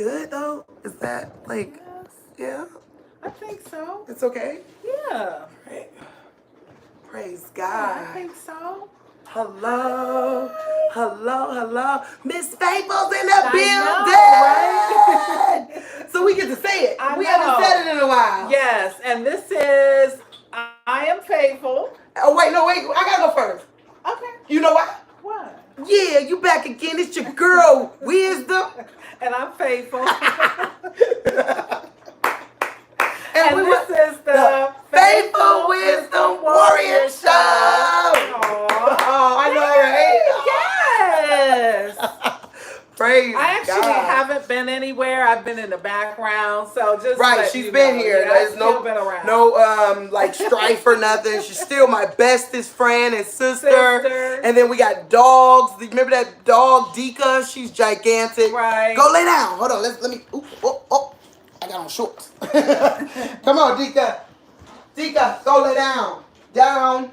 good though? Is that like, Yes, yeah? I think so. It's okay? Yeah. Right. Praise Yeah, I God. think so. Hello. Hello, hello. Miss Faithful's in the I know, building. right? So we get to say it. I We haven't said it in a while. Yes, and this is I Am Faithful. Oh, wait, no, wait. I gotta go first. Okay. You know what? What? Yeah, you back again. It's your girl, Wisdom. And I'm Faithful. And this is the Faithful Wisdom Warrior Show. Oh, I know, right? Yes. Praise I actually God. haven't been anywhere. I've been in the background, so just right. She's been here. There's no like strife or nothing. She's still my bestest friend and sister. And then we got dogs. Remember that dog Dika? She's gigantic. Right. Go lay down. Hold on. Let me. Ooh, oh. I got on shorts. Come on, Dika. Dika, go lay down. Down.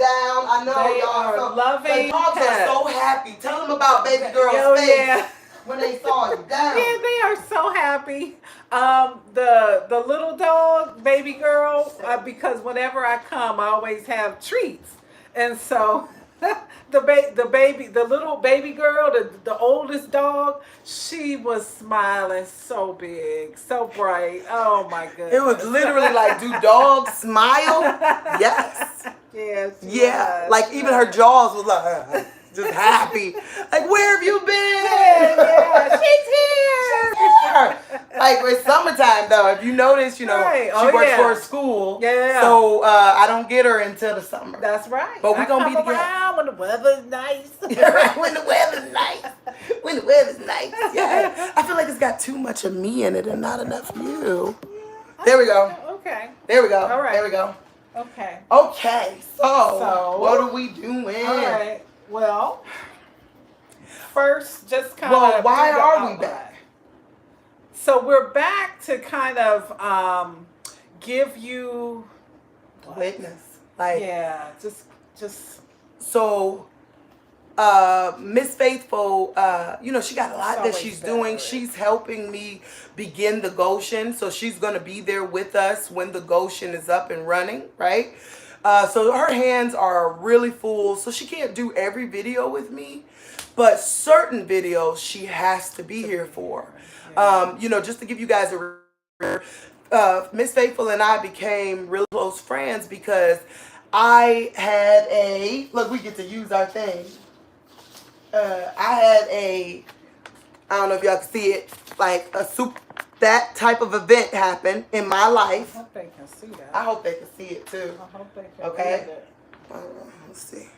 I know they y'all are so loving the dogs pets. are so happy. Tell them about baby girl's face when they saw you. Down. Yeah, they are so happy. The little dog, baby girl, because whenever I come, I always have treats, and so. The little baby girl, the oldest dog, she was smiling so big, so bright. Oh my goodness! It was literally like, do dogs smile? Yes. Yes. Yeah. Like even her jaws was like just happy. Like, where have you been? Yeah, she's here. Like it's summertime though. If you notice, she works for a school. Yeah. So I don't get her until the summer. That's right. But we're gonna be together when the weather's nice. when the weather's nice. When the weather's nice. Yeah. I feel like it's got too much of me in it and not enough of you. There we go. Okay. There we go. All right. There we go. Okay. Okay. So what are we doing? All right. Well, first, just kind of. Well, why are we back? So we're back to kind of give you witness, like just. So, Miss Faithful, she got a lot that she's doing. She's helping me begin the Goshen, so she's gonna be there with us when the Goshen is up and running, right? So her hands are really full, so she can't do every video with me, but certain videos she has to be here for. Just to give you guys Miss Faithful and I became really close friends because I had look, we get to use our thing. I don't know if y'all can see it, like that type of event happened in my life. I hope they can see that. I hope they can see it too. I hope they can okay? read it. Let's see.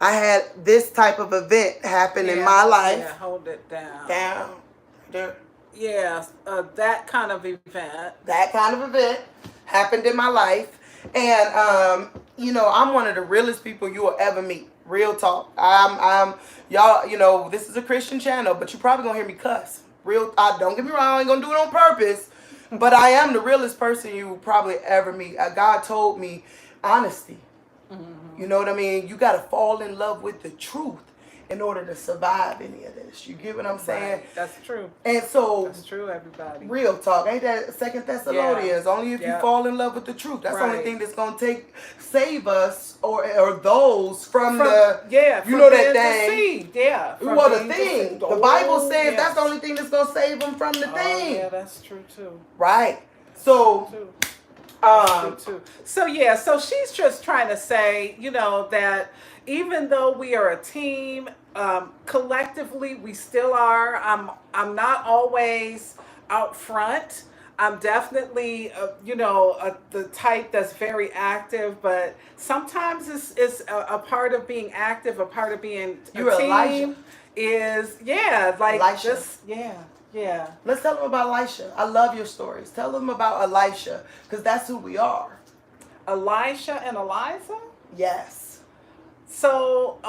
I had this type of event happen in my life. Yeah, hold it down. Down. There. Yeah, that kind of event. That kind of event happened in my life. And, I'm one of the realest people you will ever meet. Real talk. I'm y'all, this is a Christian channel, but you probably gonna hear me cuss. Don't get me wrong, I ain't gonna do it on purpose. But I am the realest person you will probably ever meet. God told me honesty. Mm-hmm. You know what I mean? You gotta fall in love with the truth in order to survive any of this. You get what I'm saying? Right. That's true. And so that's true, everybody. Real talk. Ain't that 2 Thessalonians? Yeah. Only if you fall in love with the truth. That's the only Right. thing that's gonna save us or those from that thing. Yeah. Well, the thing. The Bible says that's the only thing that's gonna save them from the thing. Yeah, that's true too. Right. So So she's just trying to say, that even though we are a team, collectively we still are. I'm not always out front. I'm definitely, the type that's very active, but sometimes it's a part of being active, a part of being a team Elijah. is, Elisha. Yeah. Let's tell them about Elisha. I love your stories. Tell them about Elisha, because that's who we are. Elisha and Eliza? Yes. So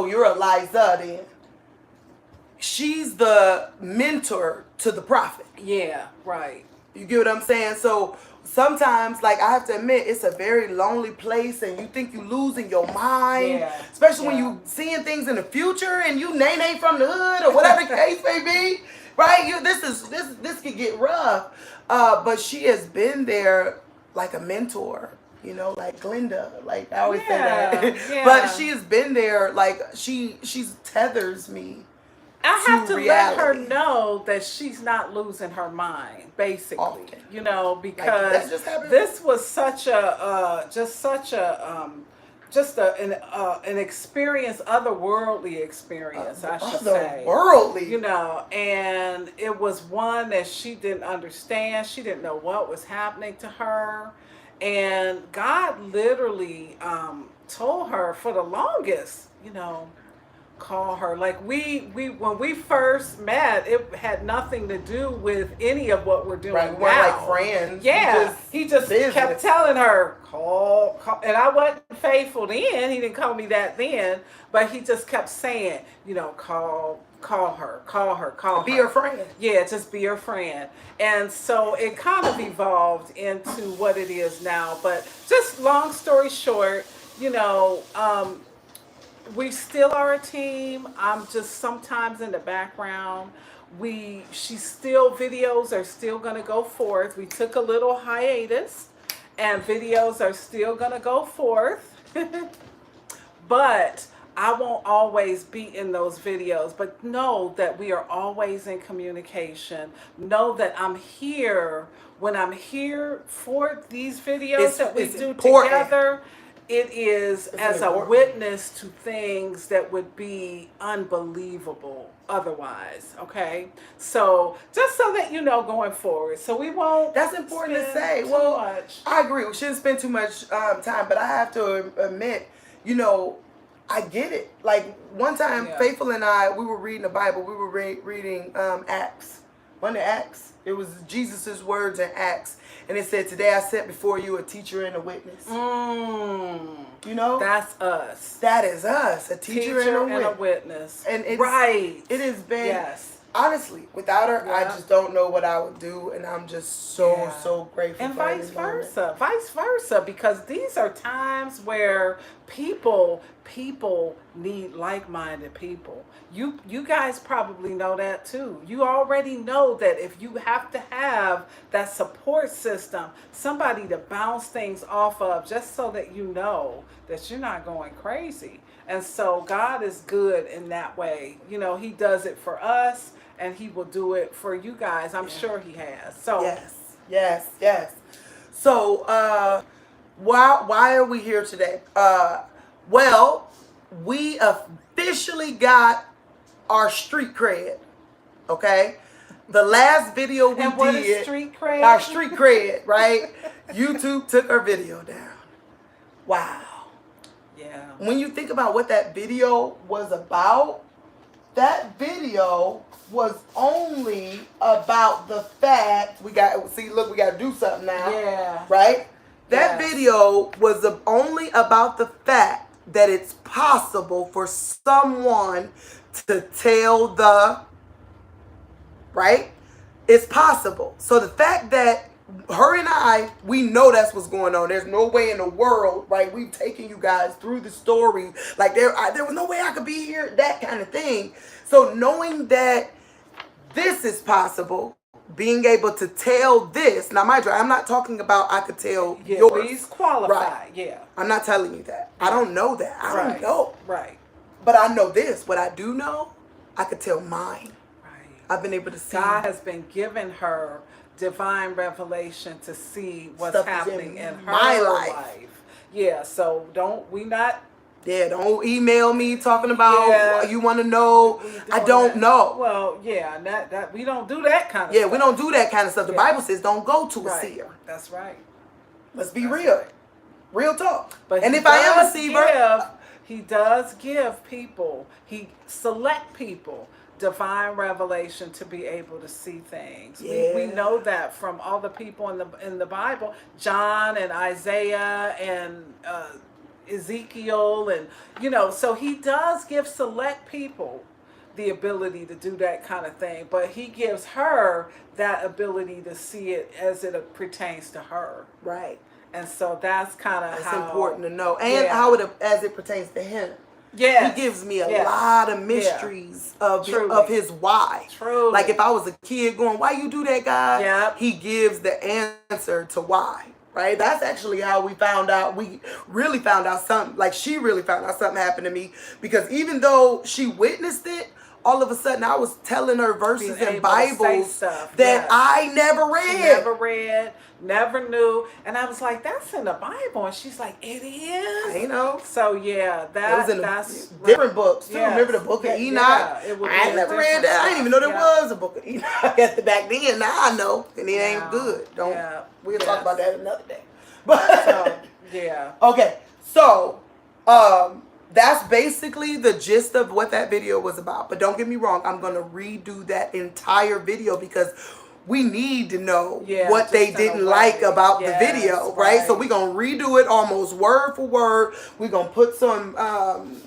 you're Eliza then. She's the mentor to the prophet. Yeah, right. You get what I'm saying? So sometimes, like, I have to admit, it's a very lonely place, and you think you losing your mind, Yeah. especially when you seeing things in the future, and you nay from the hood or whatever the case may be, right? This could get rough. But she has been there like a mentor, you know, like Glenda, like I always say that. Yeah. But she has been there, like she's tethers me. I have to reality. let her know that she's not losing her mind, basically. Often. You know, because that just happened. this was such a an experience, otherworldly experience, I should say. Otherworldly. You know, and it was one that she didn't understand. She didn't know what was happening to her. And God literally told her for the longest, you know, call her. Like we when we first met, it had nothing to do with any of what we're doing right, we now. weren't like friends. Yeah, he just kept telling her, call, and I wasn't faithful then. He didn't call me that then, but he just kept saying, you know, call her. Be her friend. Yeah, just be her friend. And so it kind of evolved into what it is now. But just long story short, you know, we still are a team. I'm just sometimes in the background. Videos are still gonna go forth. We took a little hiatus, and videos are still gonna go forth. But I won't always be in those videos. But know that we are always in communication. Know that I'm here when I'm here for these videos that we do together. It is as a witness to things that would be unbelievable otherwise. Okay, so just so that you know going forward, so we won't. That's important to say. Well, much. I agree. We shouldn't spend too much time, but I have to admit, you know, I get it. Like one time, Faithful and I, we were reading the Bible. We were reading Acts. One of Acts. It was Jesus's words in Acts. And it said, today I set before you a teacher and a witness. You know? That's us. That is us. A teacher and a witness. And it's, right. It has been, honestly, without her, I just don't know what I would do. And I'm just so grateful and for her. And vice versa. Because these are times where people need like-minded people. You guys probably know that too. You already know that if you have to have that support system, somebody to bounce things off of, just so that you know that you're not going crazy. And so God is good in that way. You know, he does it for us, and he will do it for you guys. I'm sure he has. So yes. So why are we here today? Well, we officially got our street cred. Okay? The last video we did. What is street cred? Our street cred, right? YouTube took our video down. Wow. Yeah. When you think about what that video was about, that video was only about the fact we got to do something now. Yeah. Right? That video was only about the fact that it's possible for someone to tell right? It's possible. So the fact that her and I, we know that's what's going on. There's no way in the world, right? We've taken you guys through the story. Like there was no way I could be here, that kind of thing. So knowing that this is possible, being able to tell this. Now, mind you, I'm not talking about I could tell yours. He's qualified, right. I'm not telling you that. I don't know that. I don't know. Right. But I know this. What I do know, I could tell mine. Right. I've been able to see. God has been giving her divine revelation to see what's happening in her life. Yeah, so don't email me talking about you want to know. I don't know. Well, that we don't do that kind of stuff. Yeah, we don't do that kind of stuff. The Bible says don't go to a seer. That's right. Let's be real. Right. Real talk. But and if I am a seer, he does give people, he select people divine revelation to be able to see things. We know that from all the people in the Bible, John and Isaiah and Ezekiel, and so he does give select people the ability to do that kind of thing, but he gives her that ability to see it as it pertains to her. Right. And so that's kind of It's how important to know, and how it as it pertains to him. Yes. He gives me a Yes. lot of mysteries of his why. Truly. Like if I was a kid going, "Why you do that, God?" Yep. He gives the answer to why. Right? That's actually how we found out. We really found out something. Like she really found out something happened to me, because even though she witnessed it, all of a sudden I was telling her verses in Bibles that I never read. She never read, never knew. And I was like, that's in the Bible. And she's like, it is? I know. So yeah, that's different books too. Remember the book of Enoch? Yeah, I never read that. I didn't even know there was a book of Enoch at the back then. Now I know. And it ain't good. We'll talk about that another day. But so, yeah. Okay. So that's basically the gist of what that video was about. But don't get me wrong, I'm going to redo that entire video because we need to know what they didn't like about the video, right? So we're going to redo it almost word for word. We're going to put some, it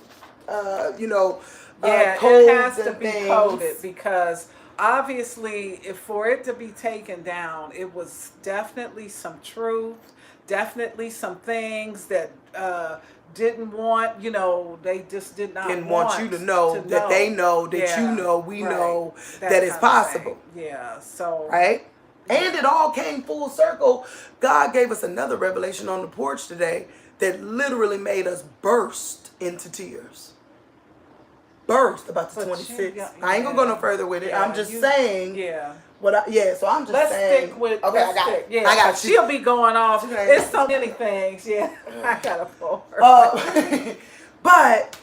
has to be things. coded, because obviously for it to be taken down, it was definitely some truth, definitely some things that didn't want, they just did not want you to know that they know that you know, we know that it's possible. Yeah, so. Right? And it all came full circle. God gave us another revelation on the porch today that literally made us burst into tears. Burst about the 26th. I ain't gonna go no further with it. I'm just saying. Yeah. So I'm just saying. Stick with. Okay, I got it. Yeah, I got it. She'll be going off. It's so many things. Yeah, I gotta pull her. But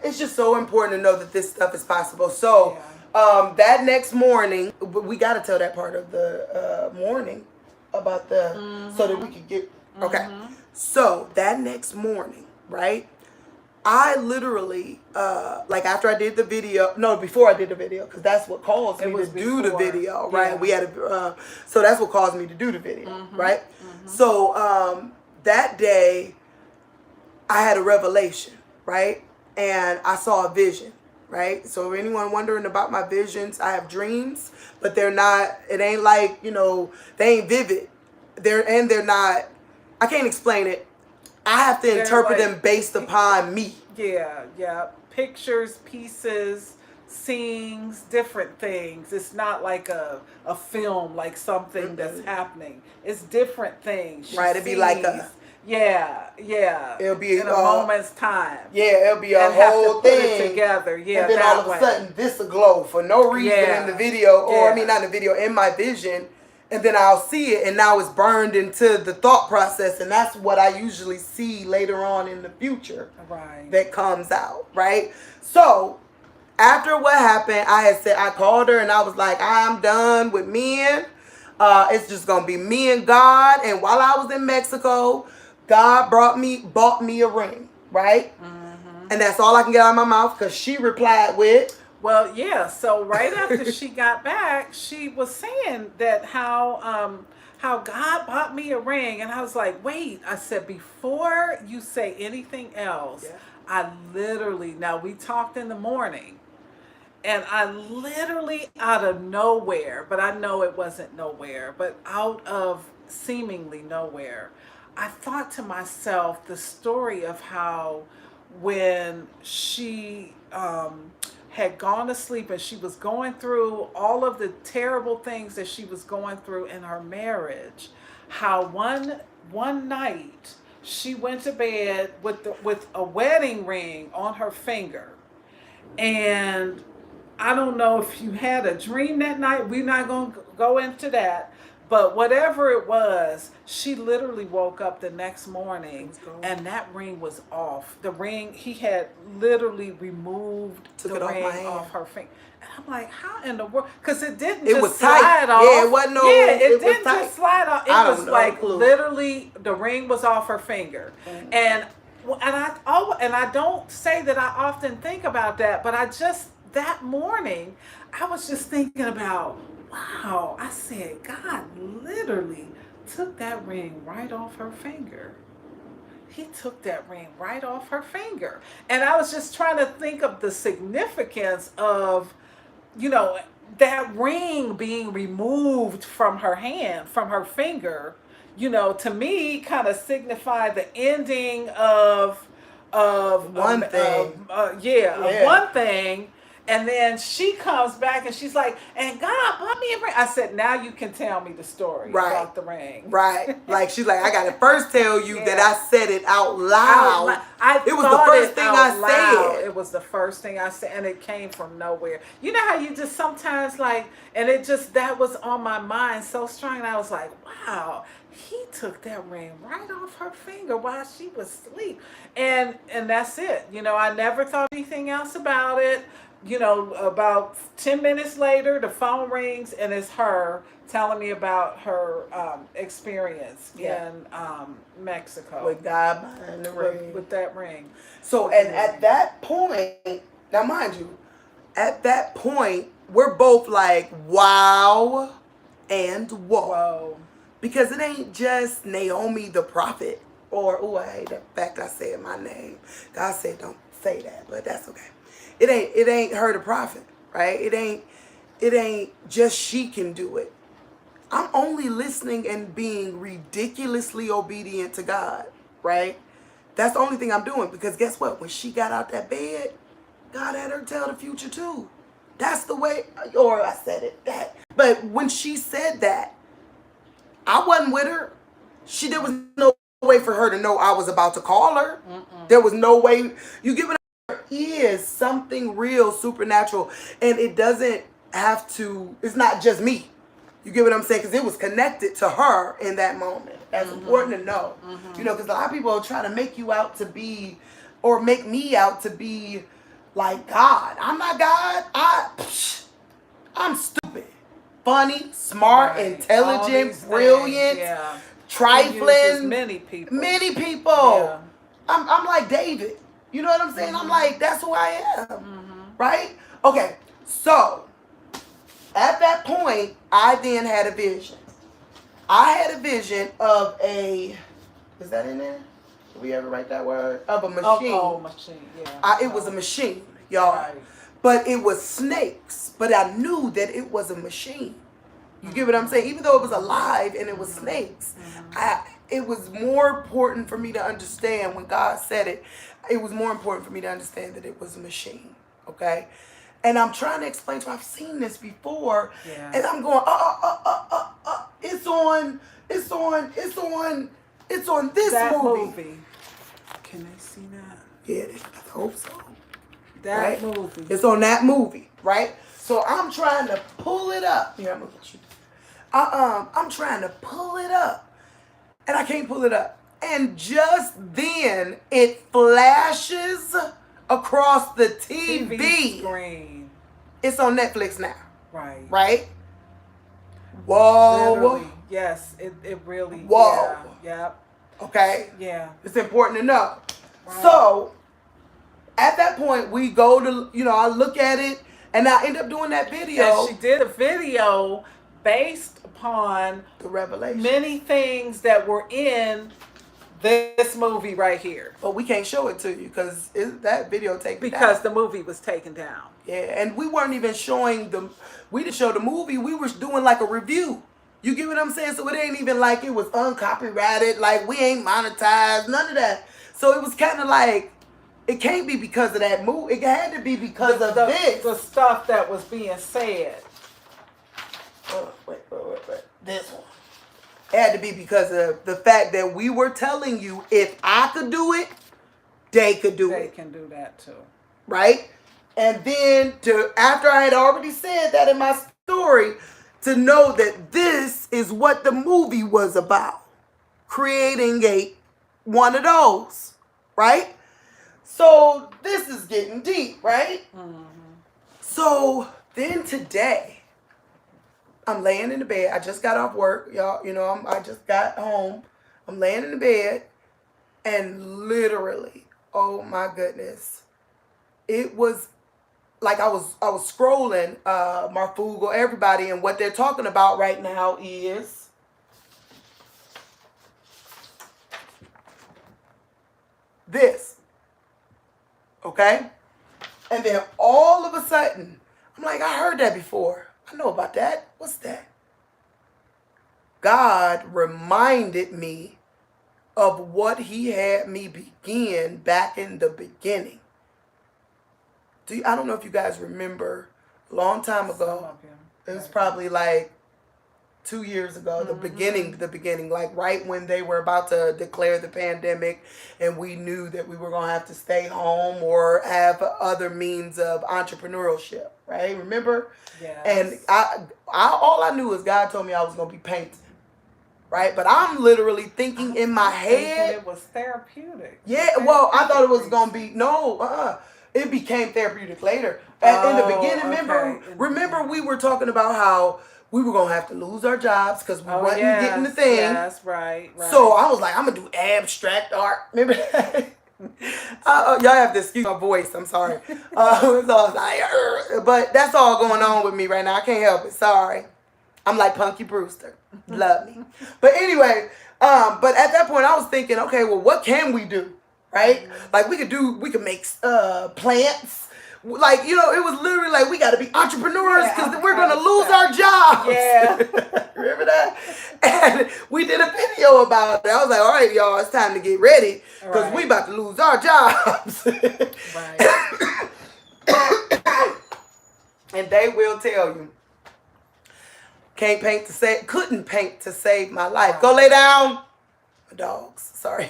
it's just so important to know that this stuff is possible. So that next morning, we got to tell that part of the morning about the so that we could get okay. So that next morning, right? I literally, after I did the video, before I did the video, because that's what caused me to do the video, right? We had so that's what caused me to do the video, right? So that day, I had a revelation, right? And I saw a vision, right? So anyone wondering about my visions, I have dreams, but they're not, it ain't like, they ain't vivid. They're not, I can't explain it. I have to interpret them based upon me. Yeah. Pictures, pieces, scenes, different things. It's not like a film, like something that's happening. It's different things. Right, it'd be like a... Yeah. It'll be in a moment's time. Yeah, it'll be a whole thing. Put it together. Yeah, and then all of a sudden, this will glow for no reason in the video, or not in the video, in my vision. And then I'll see it, and now it's burned into the thought process, and that's what I usually see later on in the future. Right. That comes out, right? So after what happened, I called her, and I was like, I'm done with men. It's just gonna be me and God. And while I was in Mexico, God bought me a ring, right? And that's all I can get out of my mouth, because she replied with, well, yeah. So right after she got back, she was saying that how God bought me a ring, and I was like, wait. I said, before you say anything else, I literally, now we talked in the morning, and I literally out of nowhere, but I know it wasn't nowhere, but out of seemingly nowhere, I thought to myself the story of how when she had gone to sleep and she was going through all of the terrible things that she was going through in her marriage, how one night she went to bed with a wedding ring on her finger. And I don't know if you had a dream that night. We're not going to go into that. But whatever it was, she literally woke up the next morning and that ring was off. The ring, he had literally removed the ring off her finger. And I'm like, how in the world? Because it didn't just slide off. Yeah, it wasn't it didn't just slide off. It was like literally the ring was off her finger. And I don't say that I often think about that, but that morning, I was just thinking about, wow, I said, God literally took that ring right off her finger. he took that ring right off her finger. And I was just trying to think of the significance of, you know, that ring being removed from her hand, from her finger, you know, to me kind of signified the ending of One thing. of one thing. And then she comes back and she's like, and God bought me a ring. I said, now you can tell me the story Right. about the ring. Right. Like, she's like, I got to first tell you Yeah. that I said it out loud. It was the first thing I said. It was the first thing I said, and it came from nowhere. You know how you just sometimes like, and it just, that was on my mind so strong. And I was like, wow, he took that ring right off her finger while she was asleep. And that's it. You know, I never thought anything else about it. You know, about 10 minutes later, the phone rings and it's her telling me about her experience in Mexico. With God behind the ring. With that ring. So, and at that point, now mind you, at that point, we're both like, wow and whoa. Because it ain't just Naomi the prophet, or, oh, I hate the fact I said my name. God said don't say that, but that's okay. It ain't her the prophet, right? It ain't just she can do it. I'm only listening and being ridiculously obedient to God, right? That's the only thing I'm doing, because guess what? When she got out that bed, God had her tell the future too. That's the way, or I said it, that. But when she said that, I wasn't with her. There was no way for her to know I was about to call her. There was no way. You give it. Is something real, supernatural, and it doesn't have to. It's not just me. You get what I'm saying? Because it was connected to her in that moment. That's important to know. You know, because a lot of people are trying to make you out to be, or make me out to be like God. I'm not God. I'm stupid, funny, smart, intelligent, brilliant, trifling. Many people. Yeah. I'm like David. You know what I'm saying? I'm like, that's who I am. Right? Okay. So, at that point, I then had a vision. I had a vision of is that in there? Did we ever write that word? Of a machine. Oh, machine, yeah. It was a machine, y'all. Right. But it was snakes. But I knew that it was a machine. You get what I'm saying? Even though it was alive and it was snakes, it was more important for me to understand when God said it. It was more important for me to understand that it was a machine. Okay? And I'm trying to explain to her, I've seen this before. Yeah. And I'm going, it's on this that movie. Can they see that? Yeah, I hope so. That movie. It's on that movie, right? So I'm trying to pull it up. Here, I'm gonna get you. I'm trying to pull it up, and I can't pull it up. And just then, it flashes across the TV screen. It's on Netflix now. Right. Right? Whoa. Literally. Yes, it really. Whoa. Yeah. Okay? Yeah. It's important to know. Right. So, at that point, we go to, I look at it, and I end up doing that video. And she did a video based upon the revelation. Many things that were in this movie right here. But we can't show it to you because that video taken down. Because the movie was taken down. Yeah, and we weren't even showing we didn't show the movie. We were doing like a review. You get what I'm saying? So it ain't even like it was uncopyrighted, like we ain't monetized, none of that. So it was kind of like, it can't be because of that movie. It had to be because of this. The stuff that was being said. Wait. This one. It had to be because of the fact that we were telling you if I could do it, they could do it. They can do that too. Right? And then after I had already said that in my story, to know that this is what the movie was about. Creating one of those. Right? So this is getting deep, right? Mm-hmm. So then today, I'm laying in the bed. I just got off work, y'all. I just got home. I'm laying in the bed, and literally, oh my goodness, it was like I was scrolling Marfugo, everybody, and what they're talking about right now is this. Okay? And then all of a sudden, I'm like, I heard that before. I know about that. What's that? God reminded me of what he had me begin back in the beginning. I don't know if you guys remember, a long time ago, it was probably like 2 years ago, the beginning, like right when they were about to declare the pandemic and we knew that we were going to have to stay home or have other means of entrepreneurship, right? Remember? Yes. And I all I knew is God told me I was going to be painting, right? But I'm literally thinking in my head. It was therapeutic. Yeah, well, I thought it was going to be, it became therapeutic later. In the beginning, remember we were talking about how we were going to have to lose our jobs because we wasn't getting the thing. Yes, right. So I was like, I'm going to do abstract art. Remember that? Y'all have to excuse my voice. I'm sorry. So I was like, but that's all going on with me right now. I can't help it. Sorry. I'm like Punky Brewster. Love me. But anyway, but at that point I was thinking, okay, well, what can we do? Right? Like we could make plants. Like, it was literally like, we got to be entrepreneurs because we're going to lose our jobs. Yeah. Remember that? And we did a video about it. I was like, all right, y'all, it's time to get ready because we about to lose our jobs. Right. And they will tell you, couldn't paint to save my life. Right. Go lay down. My dogs, sorry.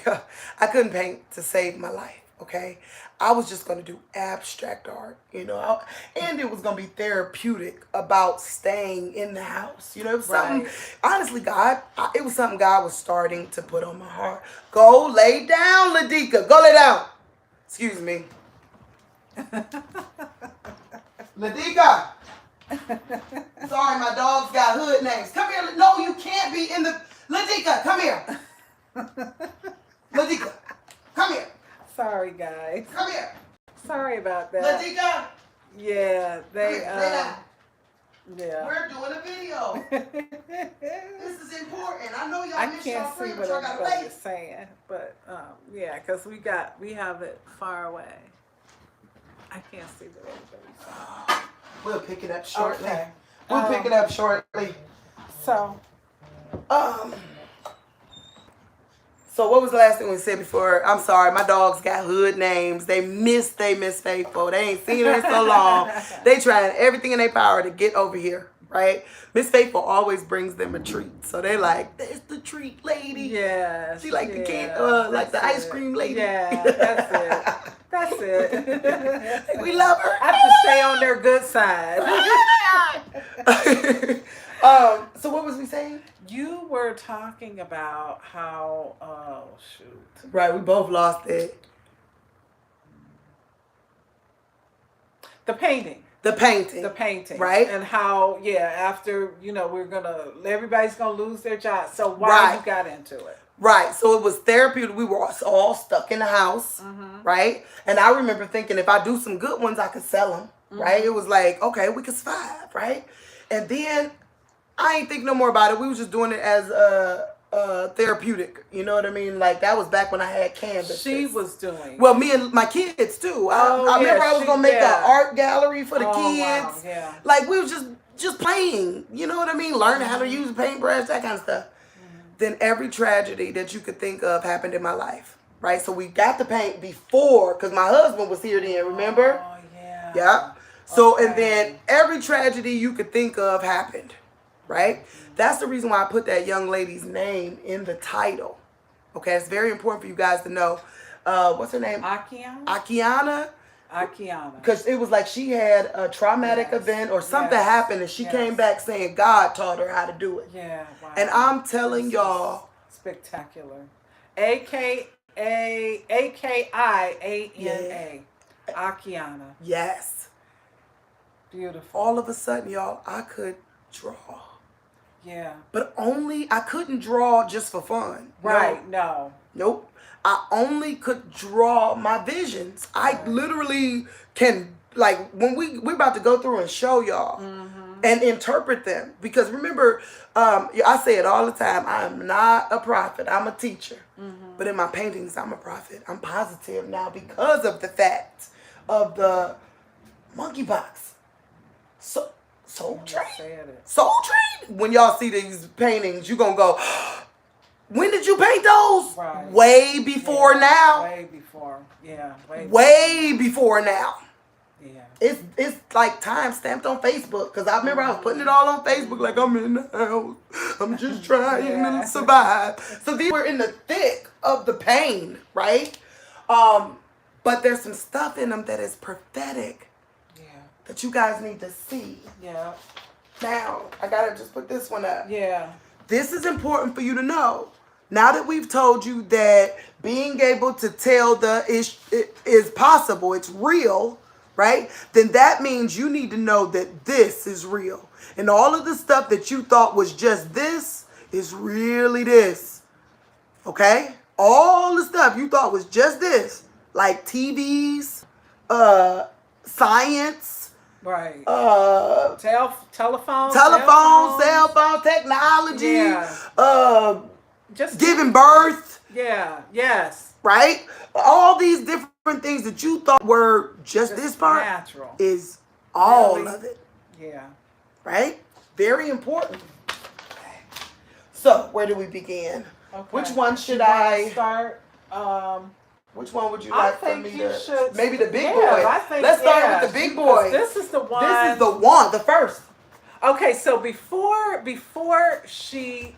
I couldn't paint to save my life, okay? I was just going to do abstract art, and it was going to be therapeutic about staying in the house. It was something, honestly, it was something God was starting to put on my heart. Go lay down, Ladika. Go lay down. Excuse me. Ladika. Sorry, my dog's got hood names. Come here. No, you can't be in the... Ladika, come here. Ladika, come here. Sorry, guys. Come here. Sorry about that. Ladika. Yeah, yeah. We're doing a video. This is important. I know y'all I miss y'all can't see friend, what but y'all gotta everybody's saying, but yeah, because we have it far away. I can't see what everybody's saying. We'll pick it up shortly. Okay. We'll pick it up shortly. So what was the last thing we said before? I'm sorry, my dogs got hood names. They miss Faithful. They ain't seen her in so long. They trying everything in their power to get over here, right? Miss Faithful always brings them a treat. So they like, there's the treat lady. Yeah. She like the the ice cream lady. Yeah, that's it. We love her. I have to stay on their good side. So what was we saying? You were talking about how, Right, we both lost it. The painting. Right. And how, after, everybody's going to lose their job. So why you got into it? Right. So it was therapeutic. We were all stuck in the house. Right. And I remember thinking if I do some good ones, I could sell them. Right. It was like, okay, we could survive. Right. And then I ain't think no more about it. We was just doing it as therapeutic. You know what I mean? Like that was back when I had canvas. She was doing. Well, me and my kids too. I remember I was gonna make an art gallery for the kids. Wow, yeah. Like we was just playing. You know what I mean? Learning how to use a paintbrush, that kind of stuff. Then every tragedy that you could think of happened in my life. Right? So we got the paint before, because my husband was here then. Remember? Oh yeah. Yeah. So and then every tragedy you could think of happened. Right? That's the reason why I put that young lady's name in the title. Okay, it's very important for you guys to know. What's her name? Akiana. Because it was like she had a traumatic event or something happened and she came back saying God taught her how to do it. Yeah, wow. And I'm telling y'all. Spectacular. Akiana. Akiana. Yes. Beautiful. All of a sudden, y'all, I could draw. Yeah. But I couldn't draw just for fun. Right, no. Nope. I only could draw my visions. I literally can like when we're about to go through and show y'all and interpret them, because remember, I say it all the time, I am not a prophet, I'm a teacher, but in my paintings I'm a prophet. I'm positive now because of the fact of the monkeypox. So Soul Train. Soul Train. When y'all see these paintings, you gonna go, when did you paint those? Right. Way before now. Way before. Yeah. Way before now. Yeah. It's like time stamped on Facebook, because I remember I was putting it all on Facebook like, I'm in the house, I'm just trying to survive. So these were in the thick of the pain, right? But there's some stuff in them that is prophetic. Yeah. That you guys need to see. Yeah. Now, I gotta just put this one up. Yeah. This is important for you to know. Now that we've told you that being able to tell it is possible, it's real, right? Then that means you need to know that this is real. And all of the stuff that you thought was just this is really this. Okay? All the stuff you thought was just this, like TVs, science, right, telephone, cell phone technology, just giving birth. Yeah, yes. Right? All these different things that you thought were just this part natural is all of it. Yeah. Right? Very important. So, where do we begin? Okay. Which one should I start? Which one would you like for me to? Should, maybe the big boy. Let's start with the big boy. This is the one. This is the one, the first. Okay, so before she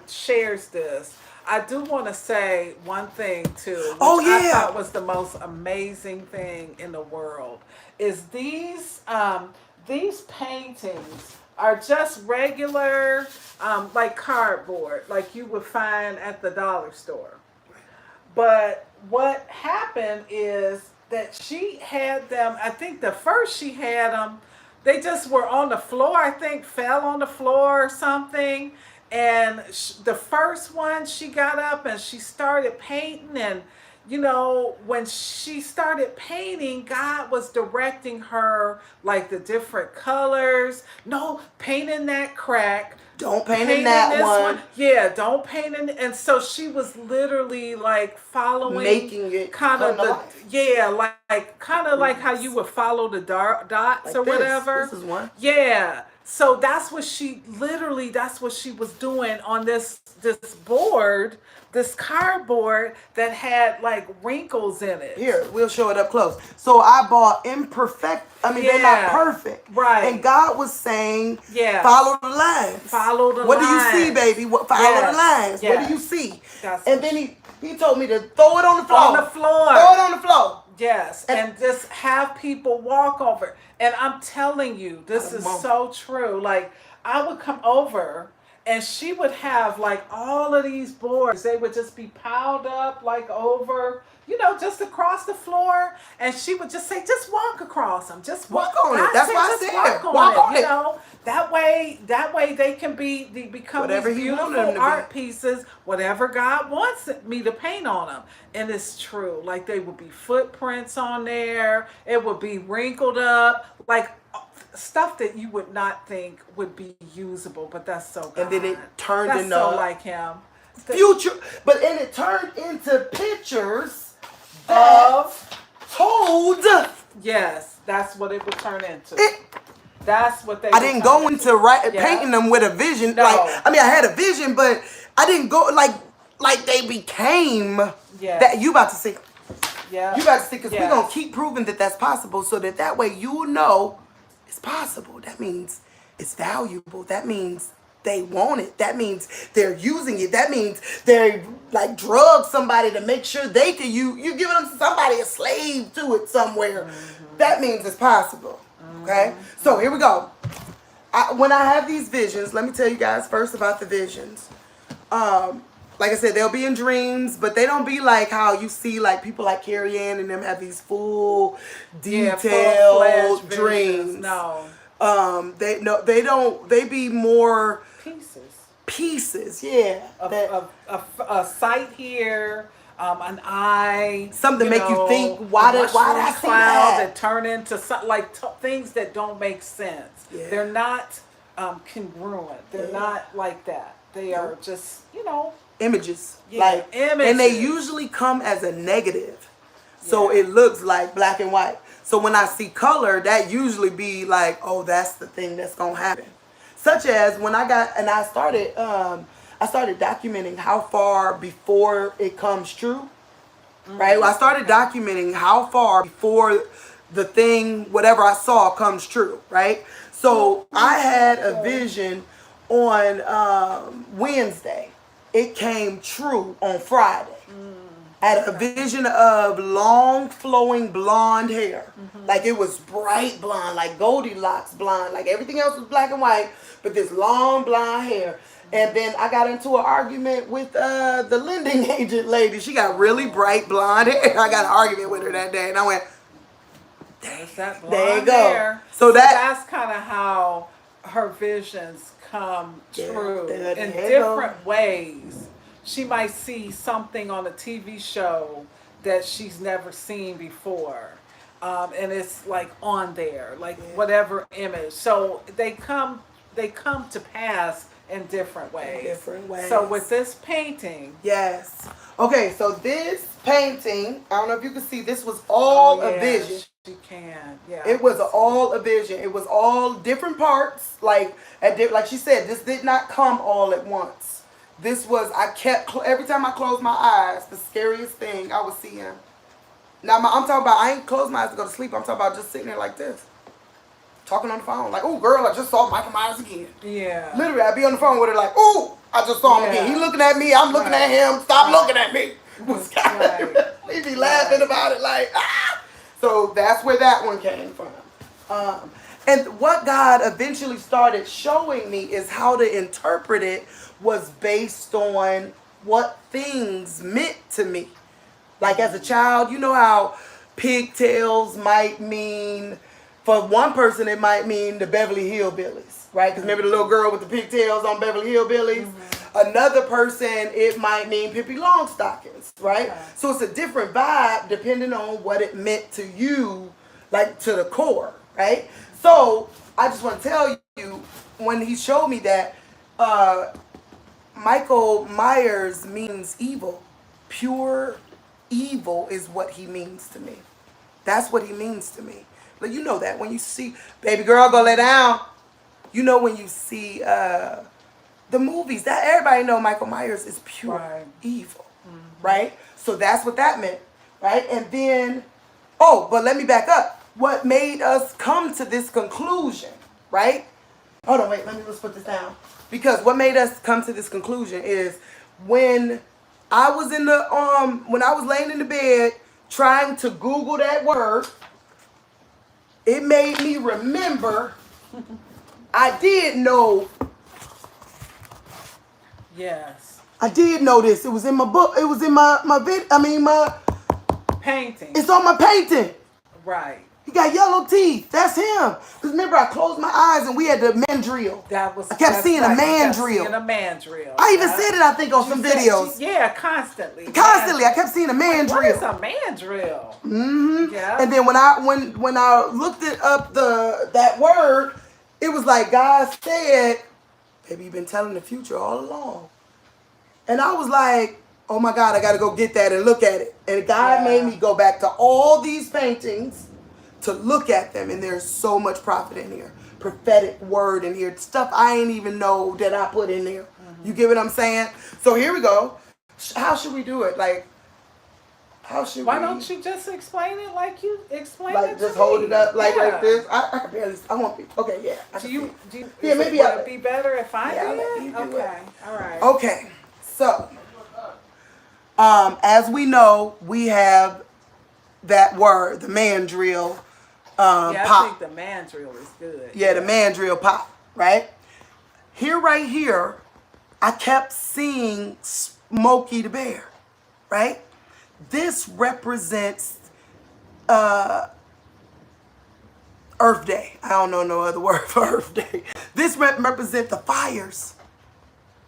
shares this, I do want to say one thing too, which I thought was the most amazing thing in the world, is these paintings are just regular, like cardboard, like you would find at the dollar store. But what happened is that she had them, I think the first she had them, they just were on the floor, I think fell on the floor or something. And the first one, she got up and she started painting. And, you know, when she started painting, God was directing her, like, the different colors. No, paint in that crack. Don't paint in that one. Yeah, don't paint in. And so she was literally, like, following. Making it kind of the, yeah, like kind of like how you would follow the dots like or whatever. This is one. Yeah. So that's what she was doing on this board, this cardboard that had like wrinkles in it. Here, we'll show it up close. So I bought they're not perfect. Right. And God was saying, follow the lines. Follow the lines. What do you see, baby? Follow the lines. What do you see? And then he told me to throw it on the floor. On the floor. Throw it on the floor. Yes, and just have people walk over. And I'm telling you, this is so true. Like, I would come over and she would have like all of these boards. They would just be piled up like over, you know, just across the floor. And she would just say, just walk across them. Just walk on it. That's why I said walk on it. You know, that way they can become whatever these beautiful art pieces, whatever God wants me to paint on them. And it's true. Like, they would be footprints on there. It would be wrinkled up, like stuff that you would not think would be usable, but that's so God. And then it turned into so like him. Future, and it turned into pictures of told. Yes, that's what it would turn into. That's what they. I didn't go into painting them with a vision. No. Like, I mean, I had a vision, but I didn't go like they became that. You about to see. Yeah. You about to see, because we're gonna keep proving that that's possible, so that way you will know it's possible. That means it's valuable. That means they want it. That means they're using it. That means they like drug somebody to make sure they can you giving them somebody a slave to it somewhere. Mm-hmm. That means it's possible. Okay? Mm-hmm. So here we go. When I have these visions, let me tell you guys first about the visions. Like I said, they'll be in dreams, but they don't be like how you see like people like Carrie Ann and them have these full detailed dreams. No. They don't. They be more pieces. Yeah. A sight here, an eye, Something make you think, a why did mushroom I see cloud that? turn into something like things that don't make sense. Yeah. They're not congruent. They're not like that. They are just, Images. yeah, And they images. usually come as a negative. So Yeah. it looks like black and white. So when I see color, that usually be like, oh, that's the thing that's gonna happen. Such as when I started documenting how far before it comes true. Right? Well, I started documenting how far before the thing, whatever I saw, comes true. Right? So I had a vision on Wednesday. It came true on Friday. I had a vision of long flowing blonde hair. Like it was bright blonde, like Goldilocks blonde. Like everything else was black and white, but this long blonde hair. And then I got into an argument with the lending agent lady. She got really bright blonde hair. I got an argument with her that day, and I went, There's that blonde there you go. hair. So that's kind of how her visions come true there in you go. different ways. She might see something on a TV show that she's never seen before. And it's like on there, like whatever image. So they come to pass in different ways. So with this painting, yes. Okay, so this painting, I don't know if you can see, this was all a vision. She can, yeah. It was all a vision. It was all different parts. Like she said, this did not come all at once. This was, every time I closed my eyes, the scariest thing I was seeing. Now, I'm talking about, I ain't closed my eyes to go to sleep. I'm talking about just sitting there like this. Talking on the phone. Like, oh, girl, I just saw Michael Myers again. Yeah. Literally, I'd be on the phone with her like, oh, I just saw him again. He looking at me. I'm looking at him. Stop looking at me. He'd be laughing about it like, ah. So that's where that one came from. And what God eventually started showing me is how to interpret it was based on what things meant to me. Like as a child, you know how pigtails might mean, for one person it might mean the Beverly Hillbillies, right? Because remember the little girl with the pigtails on Beverly Hillbillies? Another person, it might mean Pippi Longstockings, right? So it's a different vibe depending on what it meant to you, like to the core, right? So I just want to tell you, when he showed me that, Michael Myers means evil. Pure evil is what he means to me. That's what he means to me. Like, you know that when you see, baby girl, go lay down. You know when you see the movies, that everybody know Michael Myers is pure evil, right? So that's what that meant, right? And then, but let me back up. What made us come to this conclusion, right? Hold on, wait, let's put this down. Because what made us come to this conclusion is when I was when I was laying in the bed trying to Google that word, it made me remember I did know. Yes. I did know this. It was in my book. It was in my painting. It's on my painting. Right. He got yellow teeth. That's him. Because remember, I closed my eyes and we had the mandrill. I kept seeing a mandrill. I even said it, I think, on some videos. Constantly. Constantly. I kept seeing a mandrill. What is a mandrill? Mm-hmm. Yeah. And then when I looked it up that word, it was like God said, baby, you've been telling the future all along. And I was like, oh my God, I got to go get that and look at it. And God made me go back to all these paintings to look at them, and there's so much prophet in here, prophetic word in here, stuff I ain't even know that I put in there. You get what I'm saying? So here we go. How should we do it? Like, how should Why don't you just explain it like you explained like it just to hold me? it up like this? I can barely. I won't be. Okay, yeah. Do you? Yeah, maybe would it be better if I I'll did? let you do Okay. All right. Okay. So, as we know, we have that word, the mandrill. I think the mandrill is good. Yeah, the mandrill pop, right? Right here, I kept seeing Smokey the Bear, right? This represents Earth Day. I don't know no other word for Earth Day. This represents the fires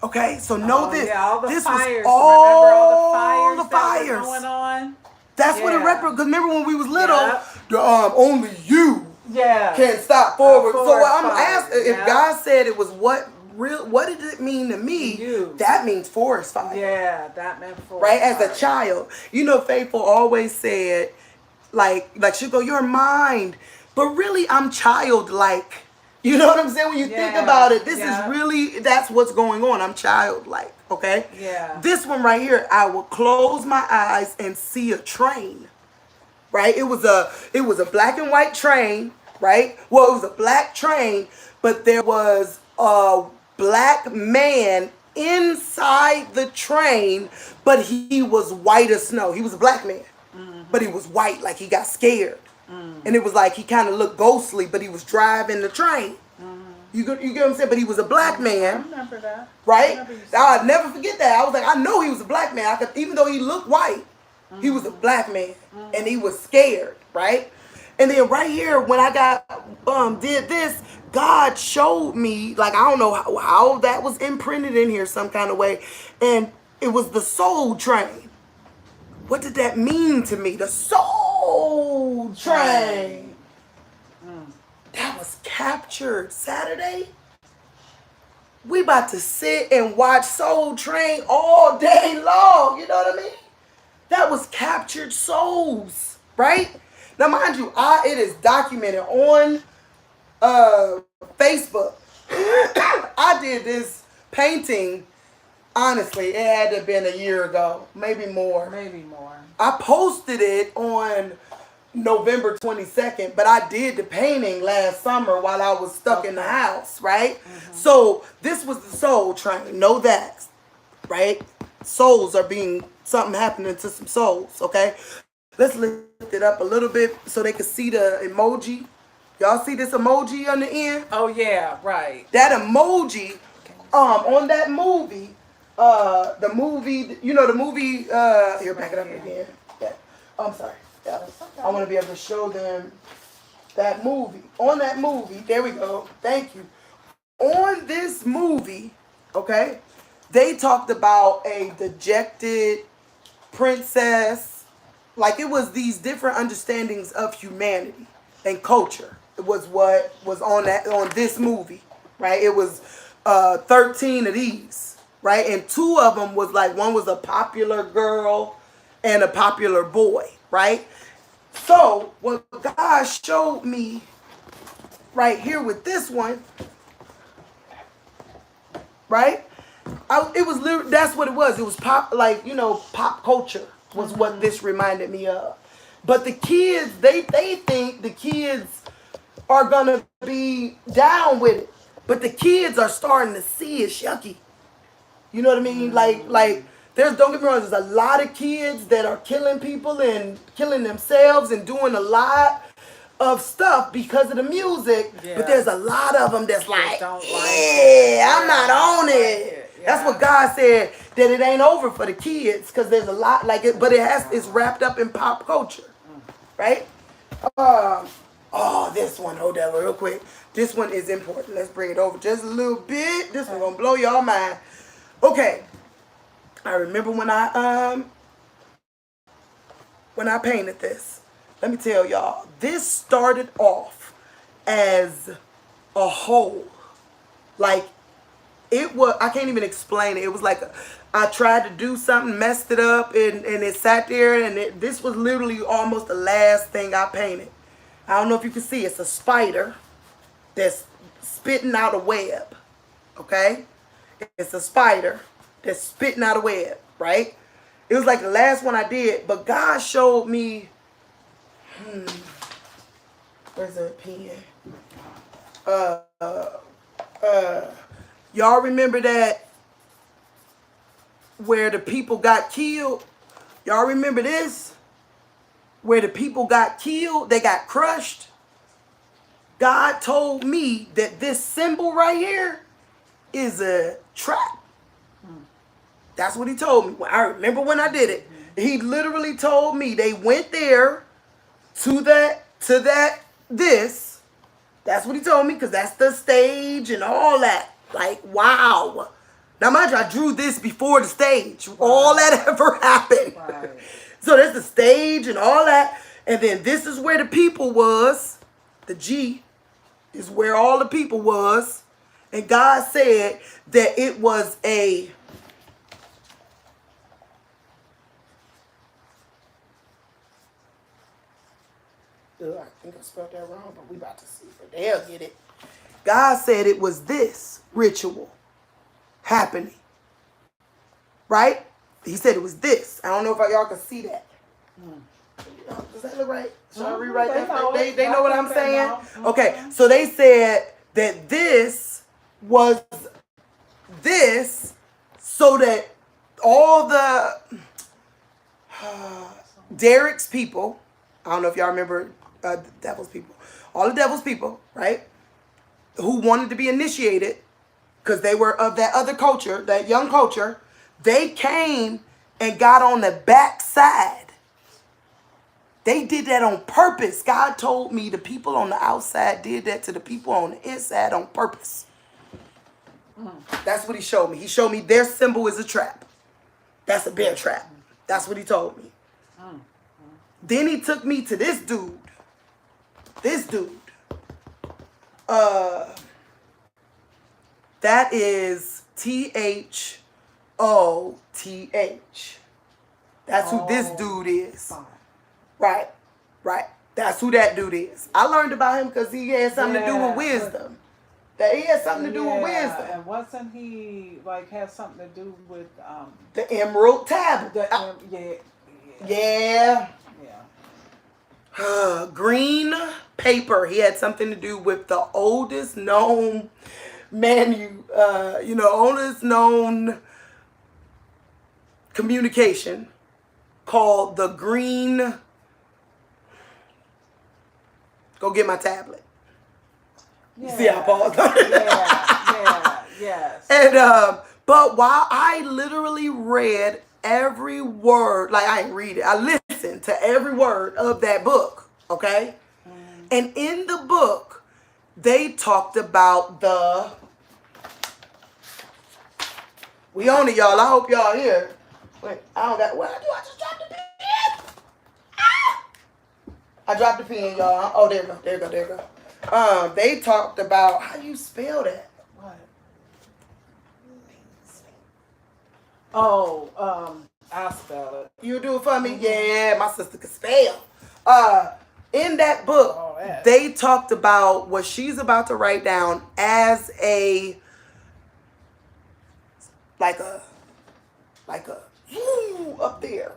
Okay, so know this. Yeah, all the This was fires. Remember all the that were fires. going on? That's what it Yeah. represents. Because remember when we was little, Yep. only you Yeah. can stop forward. So Forest I'm fire. asking, if Yep. God said it was what did it mean to me? You. That means forest fire. Yeah, that meant forest Right? As fire. a child. You know, Faithful always said, like she'll go, you're mind. But really, I'm childlike. You know what I'm saying? When you think about it, this is really, that's what's going on. I'm childlike. Okay? Yeah. This one right here, I will close my eyes and see a train. Right? It was a black and white train, right? Well, it was a black train, but there was a black man inside the train, but he was white as snow. He was a black man, but he was white, like he got scared. And it was like he kind of looked ghostly, but he was driving the train. You get what I'm saying? But he was a black man. I remember that. Right? I'll never forget that. I was like, I know he was a black man. Even though he looked white, he was a black man. And he was scared, right? And then right here, when I did this, God showed me, like, I don't know how that was imprinted in here some kind of way. And it was the soul train. What did that mean to me? The soul train. That was captured Saturday. We about to sit and watch Soul Train all day long. You know what I mean? That was captured souls, right? Now, mind you, it is documented on Facebook. I did this painting. Honestly, it had to have been a year ago, maybe more. Maybe more. I posted it on November 22nd, but I did the painting last summer while I was stuck in the house, right? So this was the soul train. Know that, right? Souls are something happening to some souls, okay? Let's lift it up a little bit so they can see the emoji. Y'all see this emoji on the end? Oh yeah, right. That emoji, on that movie, the movie, here, back it up again. Yeah. I'm sorry. Yeah. I want to be able to show them that movie. On that movie, there we go. Thank you. On this movie, okay, they talked about a dejected princess. Like, it was these different understandings of humanity and culture. It was what was on this movie, right? It was 13 of these, right? And 2 of them was like, one was a popular girl and a popular boy, right? So what God showed me right here with this one, right? It was literally, that's what it was. It was pop culture was what this reminded me of. But the kids, they think the kids are gonna be down with it. But the kids are starting to see it's yucky. You know what I mean? Like don't get me wrong, there's a lot of kids that are killing people and killing themselves and doing a lot of stuff because of the music. Yeah. But there's a lot of them that's like, I'm not on it. Yeah. That's what God said, that it ain't over for the kids, because there's a lot like it, but it's wrapped up in pop culture, right? This one, hold that real quick. This one is important. Let's bring it over just a little bit. This one gonna blow y'all mind. Okay, I remember when I painted this. Let me tell y'all, this started off as a hole. Like, it was, I can't even explain it. It was like, I tried to do something, messed it up, and it sat there, and this was literally almost the last thing I painted. I don't know if you can see, it's a spider that's spitting out a web, okay? It's a spider that's spitting out a web, right? It was like the last one I did, but God showed me, where's the pen? Y'all remember that where the people got killed? Y'all remember this? Where the people got killed, they got crushed. God told me that this symbol right here is a trap. That's what he told me. I remember when I did it. He literally told me they went there to this. That's what he told me, because that's the stage and all that. Like, wow. Now, mind you, I drew this before the stage. All that ever happened. Right. So there's the stage and all that. And then this is where the people was. The G is where all the people was. And God said that it was a... I think I spelled that wrong, but we about to see. But they'll get it. God said it was this ritual happening. Right? He said it was this. I don't know if y'all can see that. Does that look right? Should I rewrite that? They know what I'm saying? Okay, so they said that this was this so that all the Derek's people, I don't know if y'all remember the devil's people, all the devil's people, right, who wanted to be initiated because they were of that other culture, that young culture, they came and got on the backside. They did that on purpose. God told me the people on the outside did that to the people on the inside on purpose. That's what he showed me. He showed me their symbol is a trap. That's a bear trap. That's what he told me. Then he took me to this dude. This dude. That is THOTH. That's who this dude is. Right. That's who that dude is. I learned about him because he had something to do with wisdom. That he had something to do with wisdom. And wasn't he had something to do with the emerald tablet? Yeah. Green paper. He had something to do with the oldest known oldest known communication called the green. Go get my tablet. Yeah. See how I paused? Yes. And but while I literally read every word, like I didn't read it, I listened to every word of that book, okay? And in the book, they talked about we own it, y'all. I hope y'all here. Wait, I don't got, what I do? I just dropped the pen. I dropped the pen, y'all. Oh, there you go. They talked about, how do you spell that? What? Oh, I'll spell it. You do it for me? Yeah, my sister can spell. In that book, they talked about what she's about to write down as a up there,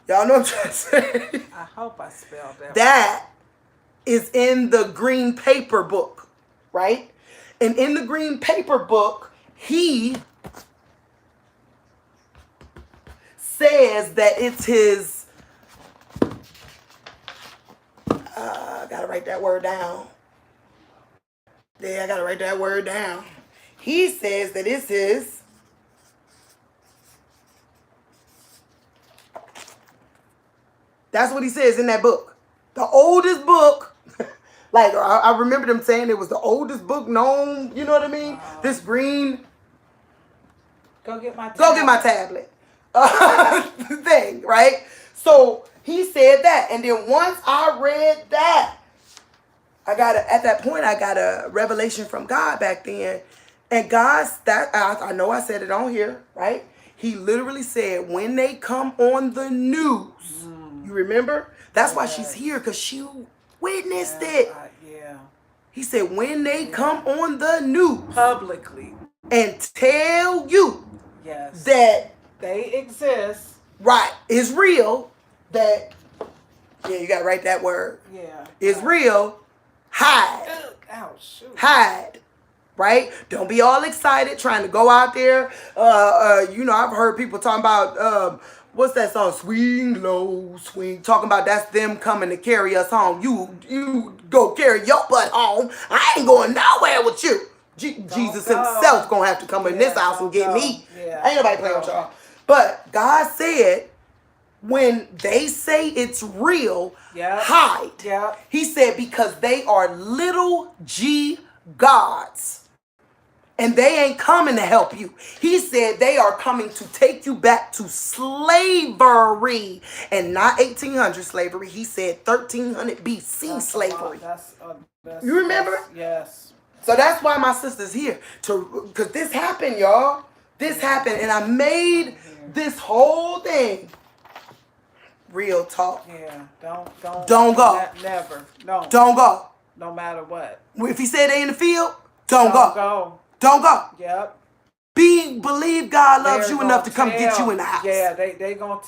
y'all know what I'm trying to say. I hope I spelled that. That is in the green paper book, right? And in the green paper book, he says that it's his. I gotta write that word down. Yeah, I gotta write that word down. He says that it's his. That's what he says in that book. The oldest book. I remember them saying it was the oldest book known. You know what I mean? This green. Go get my tablet. Thing, right? So he said that. And then once I read that, at that point, I got a revelation from God back then. And I know I said it on here, right? He literally said, when they come on the news, you remember? That's why she's here, because she witnessed it. He said, when they come on the news publicly and tell you that they exist, right, it's real, that, you got to write that word. Yeah. It's real, hide. Oh, shoot. Hide. Right? Don't be all excited trying to go out there. I've heard people talking about, what's that song? Swing low, swing. Talking about that's them coming to carry us home. You go carry your butt home. I ain't going nowhere with you. Jesus himself gonna have to come in this house and get me. Yeah. Ain't nobody playing with y'all. But God said, when they say it's real, hide. He said, because they are little g gods. And they ain't coming to help you. He said they are coming to take you back to slavery. And not 1800 slavery. He said 1300 BC slavery. You remember? Yes. So that's why my sister's here. Because this happened, y'all. This happened. And I made this whole thing. Real talk. Yeah. Don't go. Never. No. Don't go. No matter what. If he said they in the field, don't go. Don't go. Yep. Believe God loves you enough to come get you in the house. Yeah, they're gonna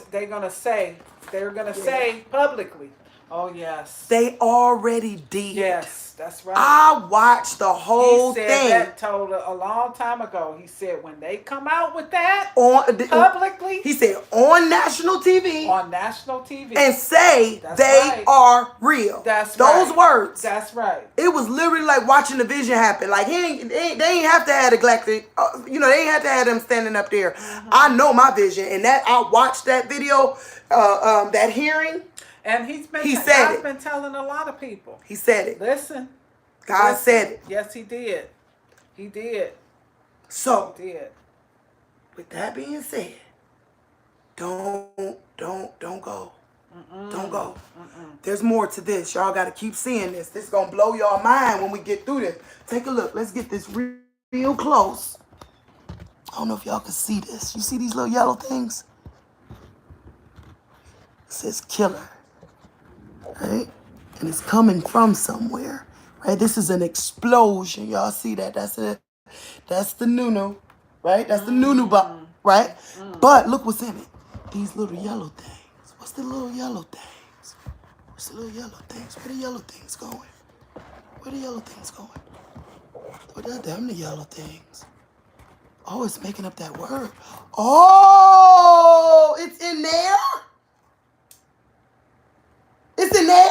say publicly. Oh yes. They already did. Yes, that's right. I watched the whole thing. That told a long time ago. He said when they come out with that publicly. He said on national TV. On national TV. And say they are real. That's those words. That's right. It was literally like watching the vision happen. Like they ain't have to have the galactic. They ain't have to have them standing up there. Mm-hmm. I know my vision, and that I watched that video, that hearing. And God's been telling a lot of people. He said it. Listen. God said it. Yes, he did. He did. So, he did. With that being said, don't go. Don't go. There's more to this. Y'all got to keep seeing this. This is going to blow y'all mind when we get through this. Take a look. Let's get this real close. I don't know if y'all can see this. You see these little yellow things? It says killer. Right? And it's coming from somewhere. Right? This is an explosion. Y'all see that? That's the Nunu. Right? That's the Nunu bomb. Right? But look what's in it. These little yellow things. What's the little yellow things? What's the little yellow things? Where the yellow things going? Where the yellow things going? What are them, the yellow things? Oh, it's making up that word. Oh, it's in there? It's in there?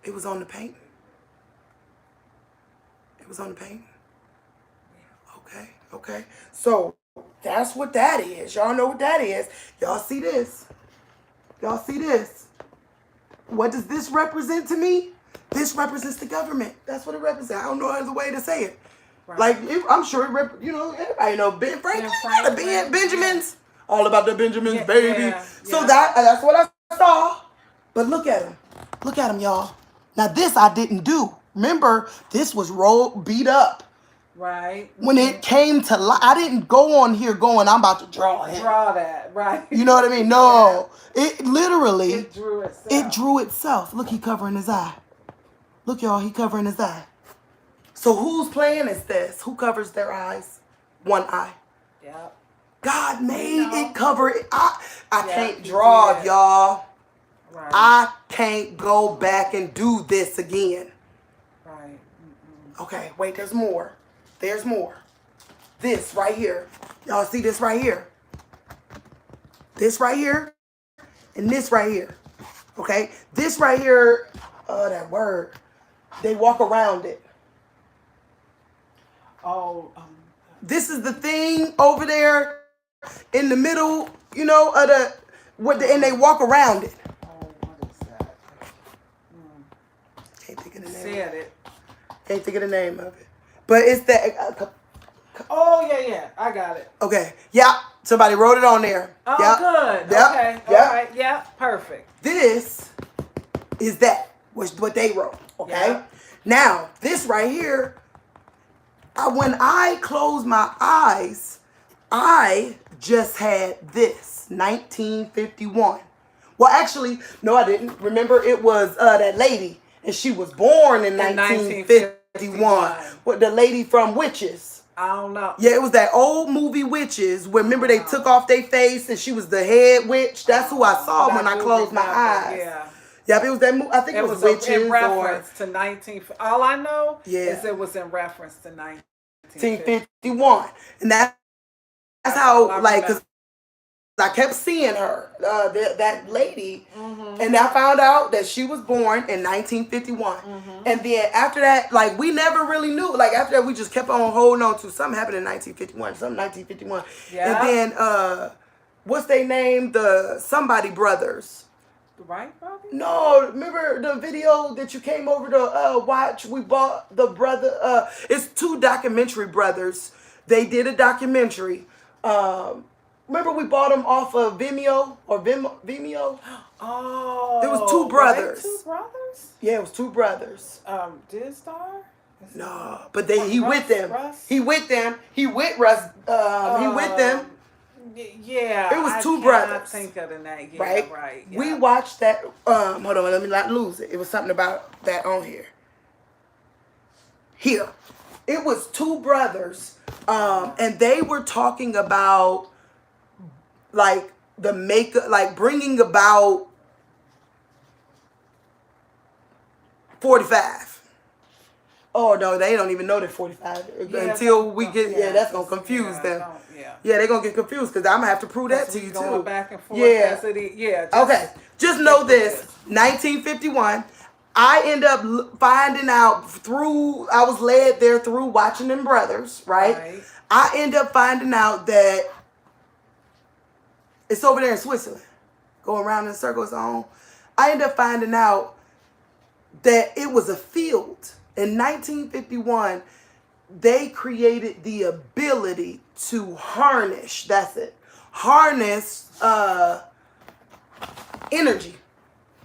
It was on the painting. It was on the painting. Okay. So that's what that is. Y'all know what that is. Y'all see this? Y'all see this? What does this represent to me? This represents the government. That's what it represents. I don't know other way to say it. Right. Like, I'm sure everybody know Ben Franklin. Benjamins. Yeah. All about the Benjamins, baby. Yeah. So that's what I saw. But look at him. Look at him, y'all. Now, this I didn't do. Remember, this was beat up. Right. When it came to life, I didn't go on here going, I'm about to draw him. Draw that, right. You know what I mean? No. Yeah. It literally. It drew itself. It drew itself. Look, he covering his eye. Look, y'all, he covering his eye. So whose plan is this? Who covers their eyes? One eye. Yep. God made it cover it. I can't draw, y'all. Right. I can't go back and do this again. Right. Okay, wait, there's more. There's more. This right here. Y'all see this right here? This right here and this right here. Okay? This right here, that word. They walk around it. Oh. This is the thing over there in the middle, of and they walk around it. Oh, what is that? Can't think of the name. Said it. Can't think of the name of it. But it's that. Oh, yeah. I got it. Okay. Yeah. Somebody wrote it on there. Oh, yep. good. Yep. Okay. Yep. All right. Yeah. Perfect. This is that. Was what they wrote. Okay. Yep. Now, this right here, when I closed my eyes, I just had this. 1951. Well, actually, no, I didn't. Remember, it was that lady. And she was born in 1951. With the lady from Witches. I don't know. Yeah, it was that old movie Witches. Remember they took off their face and she was the head witch. That's who I saw when I closed my eyes. Yeah. Yep, it was that movie. I think it was Witches. In reference to 19. All I know is it was in reference to 1951. And that's how, like, because I kept seeing her, that lady, and I found out that she was born in 1951. And then after that, like, we never really knew. Like, after that, we just kept on holding on to something happened in 1951. Yeah. And then, what's their name? The somebody brothers. The Wright brothers? No, remember the video that you came over to watch? We bought the brother. It's two documentary brothers. They did a documentary. Remember we bought them off of Vimeo or Vimeo? Oh, There was two brothers. Two brothers? Yeah, it was two brothers. Did Star? No, but he with them. Russ? He with them. He with Russ. He with them. Yeah, It was two I brothers. cannot think of the name. Yeah, Right? right. Yeah. We watched that. Hold on, let me not lose it. It was something about that on here. Here. It was two brothers. And they were talking about like the makeup, like bringing about 45. Oh no, they don't even know they're 45 until we get. Yeah, that's gonna confuse them. Yeah, they're gonna get confused because I'm gonna have to prove that to you going too. Back and forth. Yeah. Yeah. Okay. Just know this: 1951. I end up finding out through. I was led there through watching them brothers. Right. I end up finding out that it's over there in Switzerland, going around in circles on. I end up finding out that it was a field. In 1951, they created the ability to harness, that's it, harness energy.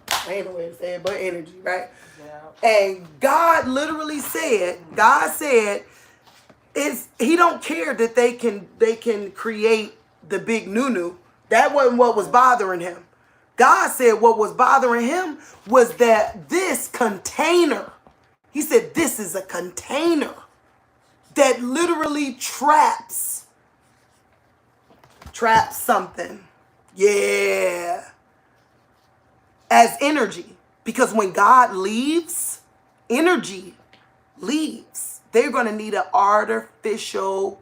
I ain't no way to say it, but energy, right? Yeah. And God literally said, he don't care that they can create the big nunu. That wasn't what was bothering him. God said what was bothering him was that this container, he said, this is a container that literally traps something. Yeah. As energy. Because when God leaves, energy leaves. They're going to need an artificial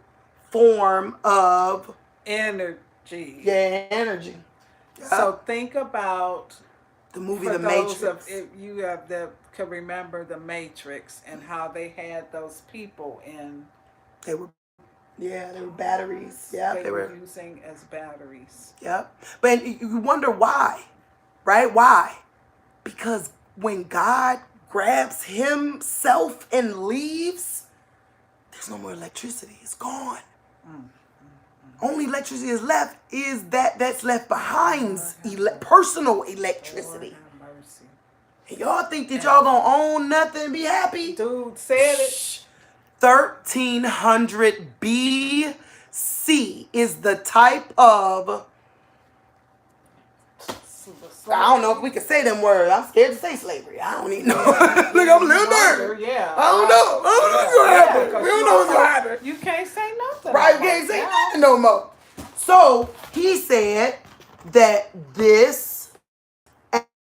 form of energy. Yeah, energy. So think about the movie The Matrix. If you have can remember The Matrix and how they had those people in. They were batteries. Yeah, they were using as batteries. Yep. But you wonder why, right? Why? Because when God grabs himself and leaves, there's no more electricity. It's gone. Only electricity is left is that's left behind personal electricity. And y'all think that y'all gonna own nothing and be happy? Dude said it. 1300 BC is the type of, I don't know if we can say them words. I'm scared to say slavery. I don't even know. Look, I'm a little nervous. Yeah. I don't know what's going to happen. We don't know what's going to happen. You can't say nothing. Right, you can't say nothing no more. So he said that this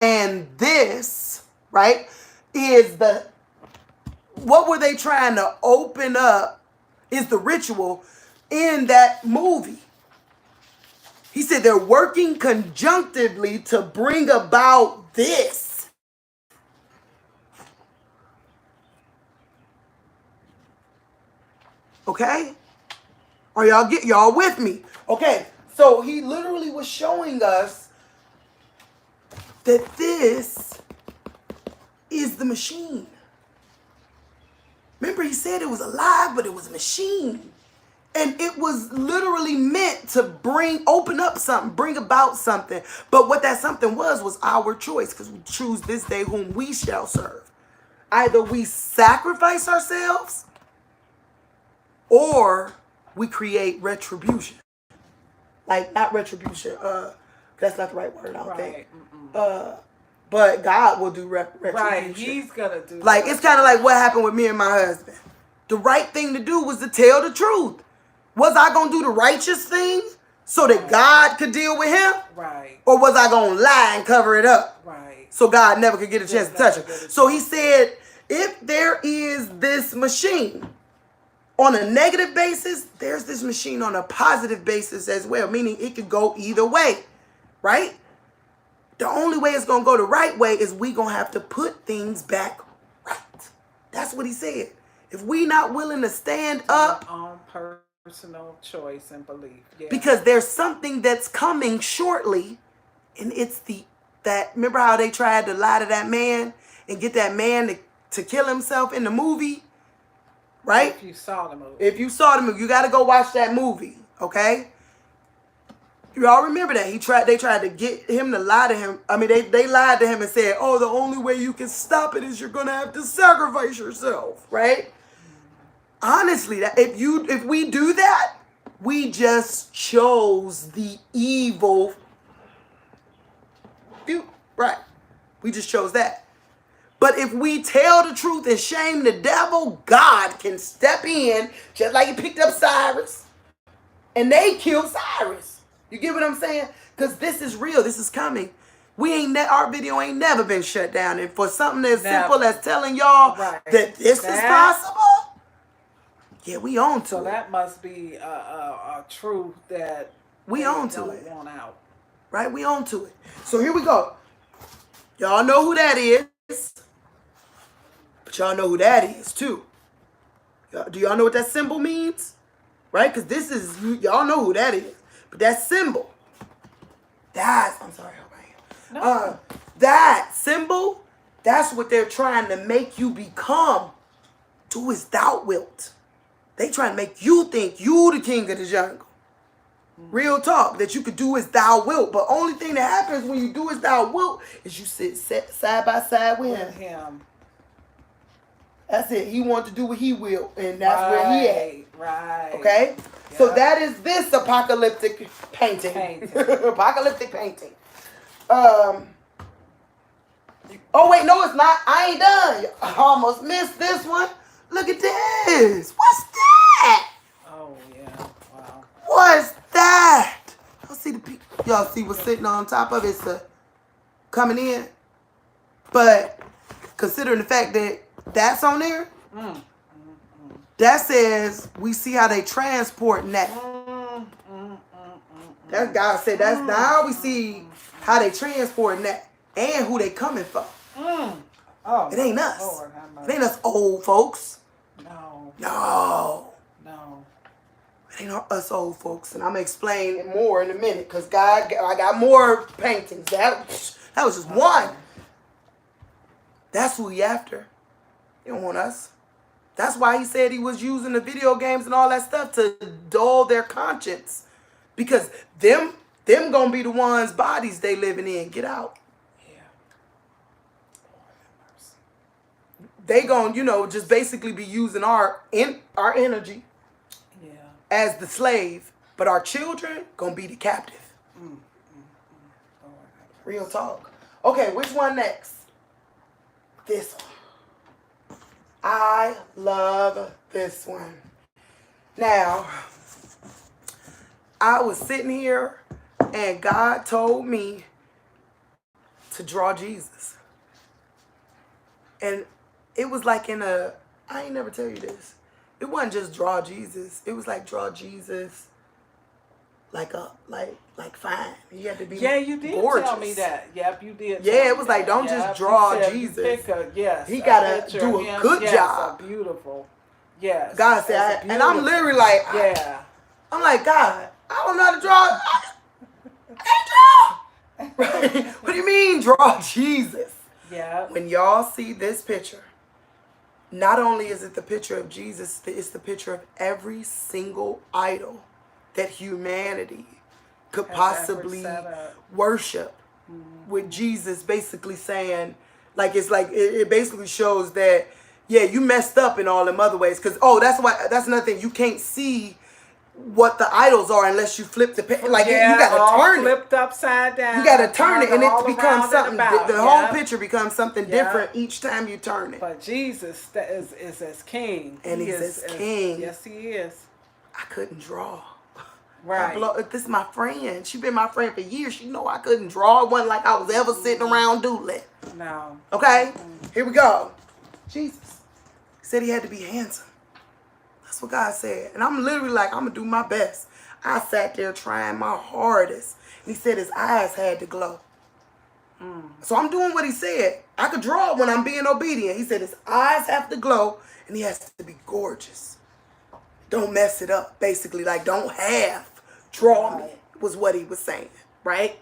and this, right, is what were they trying to open up is the ritual in that movie. He said they're working conjunctively to bring about this. Okay? Are y'all with me? Okay. So he literally was showing us that this is the machine. Remember he said it was alive, but it was a machine. And it was literally meant to open up something, bring about something. But what that something was our choice, because we choose this day whom we shall serve. Either we sacrifice ourselves or we create retribution. Like, not retribution. That's not the right word, I don't think. But God will do retribution. Right, he's going to do like, it's kind of like what happened with me and my husband. The right thing to do was to tell the truth. Was I going to do the righteous thing so that God could deal with him? Right. Or was I going to lie and cover it up? Right. So God never could get a chance to touch it. So he said, if there is this machine on a negative basis, there's this machine on a positive basis as well, meaning it could go either way, right? The only way it's going to go the right way is we going to have to put things back right. That's what he said. If we not willing to stand up on personal choice and belief. Yeah. Because there's something that's coming shortly, and it's the that, remember how they tried to lie to that man and get that man to kill himself in the movie? Right? If you saw the movie. If you saw the movie, you got to go watch that movie, okay? You all remember that. They tried to get him to lie to him. I mean, they lied to him and said, oh, the only way you can stop it is you're going to have to sacrifice yourself, right? Honestly, if we do that, we just chose the evil. Right. We just chose that. But if we tell the truth and shame the devil, God can step in, just like he picked up Cyrus. And they killed Cyrus. You get what I'm saying? Because this is real. This is coming. Our video ain't never been shut down. And for something as simple as telling y'all that this is possible, yeah, we on to it. So that must be a truth that we on to it. Want out. Right? We on to it. So here we go. Y'all know who that is. But y'all know who that is too. Do y'all know what that symbol means? Right? Because this is, y'all know who that is. But that symbol, I'm sorry, no. That symbol, that's what they're trying to make you become. Do as thou wilt. They trying to make you think you the king of the jungle. Real talk, that you could do as thou wilt. But only thing that happens when you do as thou wilt is you sit side by side with him. That's it. He wants to do what he will. And that's where he at. Right. Okay? Yep. So that is this apocalyptic painting. Apocalyptic painting. Oh, wait. No, it's not. I ain't done. I almost missed this one. Look at this. What's that? Oh, yeah. Wow. What's that? Y'all see what's sitting on top of it? It's coming in. But considering the fact that that's on there, that says we see how they transporting that. That God said that's now we see how they transporting that and who they coming for. Oh, it ain't us. Lord, it ain't us old folks. No. It ain't us old folks, and I'm gonna explain it more in a minute. Cause I got more paintings. That was just one. That's who he after. He don't want us. That's why he said he was using the video games and all that stuff to dull their conscience. Because them gonna be the ones bodies they living in. Get out. Yeah. They gonna, just basically be using our energy as the slave. But our children gonna be the captive. Real talk. Okay, which one next? This one. I love this one. Now, I was sitting here and God told me to draw Jesus. And it was like I ain't never tell you this. It wasn't just draw Jesus. It was like draw Jesus like fine. He had to be you did gorgeous. tell me that. Yep, you did. Yeah, it was like don't just draw Jesus. He gotta do a good job. Beautiful. Yes. God said, and I'm literally like, I'm like, God, I don't know how to draw. I can't draw. Right? What do you mean draw Jesus? Yeah. When y'all see this picture, not only is it the picture of Jesus, it's the picture of every single idol that humanity could possibly worship. With Jesus basically saying, it basically shows that, yeah, you messed up in all them other ways. Because, that's another thing. You can't see what the idols are unless you flip the page. You got to turn it. Flipped upside down. You got to turn it and it becomes something. The whole picture becomes something different each time you turn it. But Jesus is as king. And he's as king. Yes, he is. I couldn't draw. Right. This is my friend. She been my friend for years. She know I couldn't draw. It wasn't like I was ever sitting around doodling. No. Okay? Here we go. Jesus said he had to be handsome. That's what God said. And I'm literally like, I'm going to do my best. I sat there trying my hardest. And he said his eyes had to glow. So I'm doing what he said. I could draw when I'm being obedient. He said his eyes have to glow and he has to be gorgeous. Don't mess it up. Basically, don't draw me, was what he was saying. Right?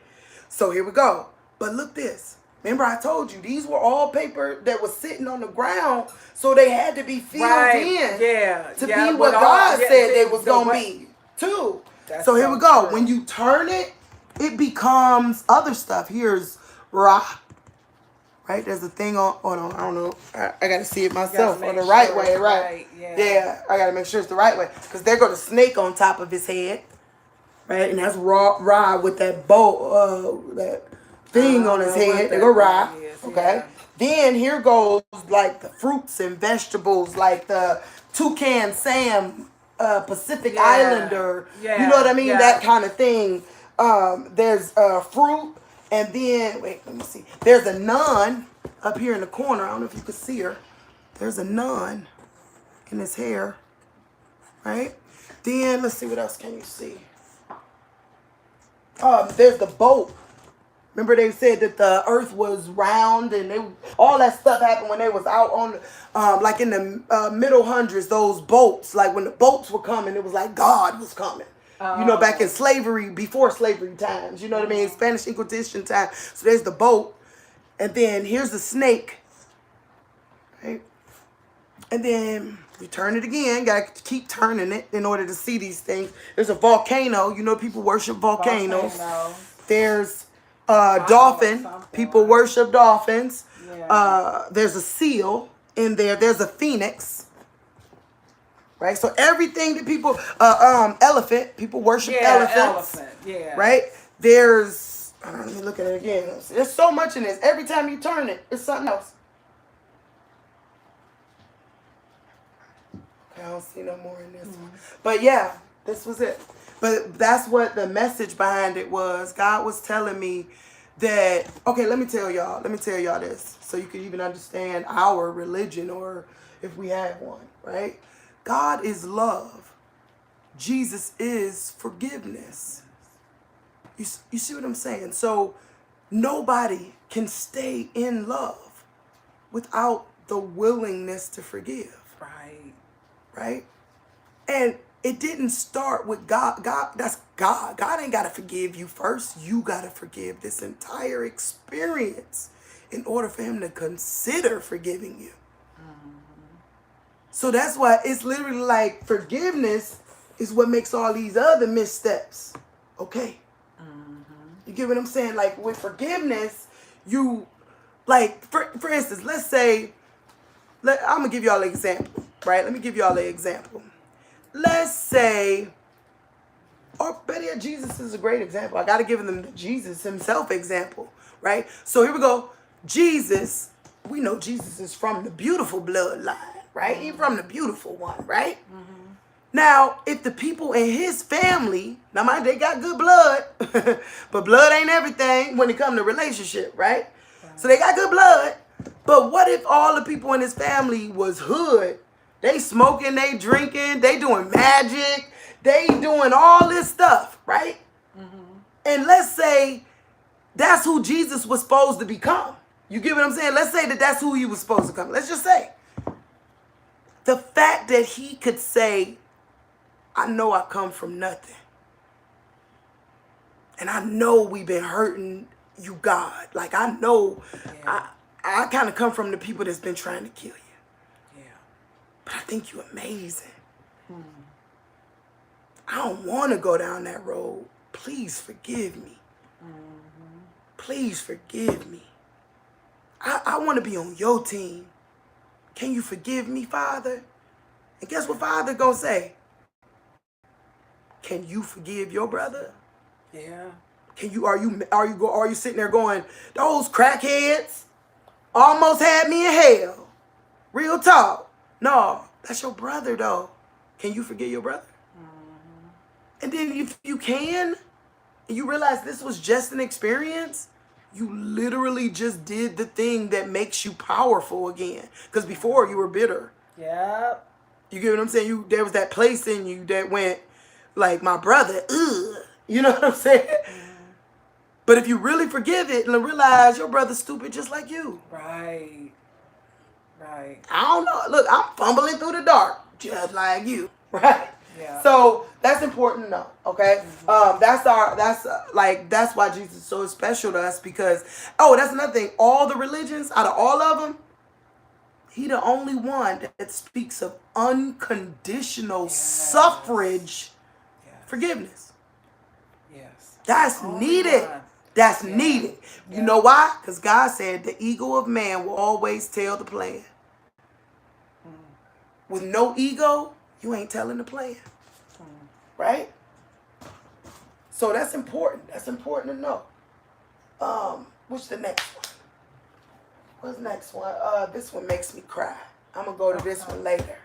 So here we go. But look this. Remember I told you, these were all paper that was sitting on the ground, so they had to be filled in to be what God said they was going to be, too. So here we go. When you turn it, it becomes other stuff. Here's Ra. Right? There's a thing on I don't know. I got to see it myself on the right way, right? Yeah, I got to make sure it's the right way. Because there go the snake on top of his head. Right? And that's Ra with that bow, that thing on his head. There go Ra. Okay? Yeah. Then here goes like the fruits and vegetables, like the Toucan Sam, Pacific Islander. Yeah. You know what I mean? Yeah. That kind of thing. There's fruit. And then, wait, let me see. There's a nun up here in the corner. I don't know if you can see her. There's a nun in his hair, right? Then, let's see, what else can you see? There's the boat. Remember they said that the earth was round and all that stuff happened when they was out on, like in the middle hundreds, those boats. Like when the boats were coming, it was like God was coming. You know, back in slavery, before slavery times, you know what I mean? Spanish Inquisition time. So there's the boat. And then here's the snake. Right? And then we turn it again. Got to keep turning it in order to see these things. There's a volcano. You know, people worship volcanoes. There's dolphin. People worship dolphins. Yeah. There's a seal in there. There's a phoenix. Right, so everything that people, elephant, people worship elephants. Yeah. Right, there's, let me look at it again. There's so much in this. Every time you turn it, it's something else. Okay, I don't see no more in this one. But yeah, this was it. But that's what the message behind it was. God was telling me that, okay, let me tell y'all this, so you can even understand our religion, or if we have one, right? God is love. Jesus is forgiveness. You see what I'm saying? So nobody can stay in love without the willingness to forgive. Right. Right? And it didn't start with God. That's God. God ain't got to forgive you first. You got to forgive this entire experience in order for him to consider forgiving you. So that's why it's literally like forgiveness is what makes all these other missteps okay. You get what I'm saying? Like with forgiveness, you, like, for instance, let's say, I'm going to give y'all an example, right? Let me give y'all an example. Let's say, or better yet, Jesus is a great example. I got to give them the Jesus himself example, right? So here we go. Jesus, we know Jesus is from the beautiful bloodline. Right? He's from the beautiful one, right? Mm-hmm. Now, if the people in his family, now mind they got good blood, but blood ain't everything when it comes to relationship, right? So they got good blood, but what if all the people in his family was hood? They smoking, they drinking, they doing magic, they doing all this stuff, right? Mm-hmm. And let's say that's who Jesus was supposed to become. You get what I'm saying? Let's say that that's who he was supposed to come. Let's just say. The fact that he could say, I know I come from nothing. And I know we've been hurting you, God. Like, I know I kind of come from the people that's been trying to kill you. Yeah. But I think you're amazing. I don't want to go down that road. Please forgive me. Please forgive me. I want to be on your team. Can you forgive me, Father? And guess what Father gonna say? Can you forgive your brother? Yeah. Can you? Are you sitting there going, those crackheads almost had me in hell? Real talk. No, that's your brother though. Can you forgive your brother? Mm-hmm. And then if you can, and you realize this was just an experience, you literally just did the thing that makes you powerful again. Because before you were bitter. Yep. You get what I'm saying? There was that place in you that went like, my brother, ugh. You know what I'm saying? Mm-hmm. But if you really forgive it and realize your brother's stupid just like you. Right. Right. I don't know. Look, I'm fumbling through the dark just like you. Right? Yeah. So that's important to know, okay? That's why Jesus is so special to us, because, that's another thing. All the religions, out of all of them, he the only one that speaks of unconditional suffrage forgiveness. Yes. That's needed. That's needed. You know why? Because God said the ego of man will always tell the plan. With no ego, you ain't telling the plan. Right? So that's important. That's important to know. What's the next one? What's the next one? This one makes me cry. I'm going to go to this one later.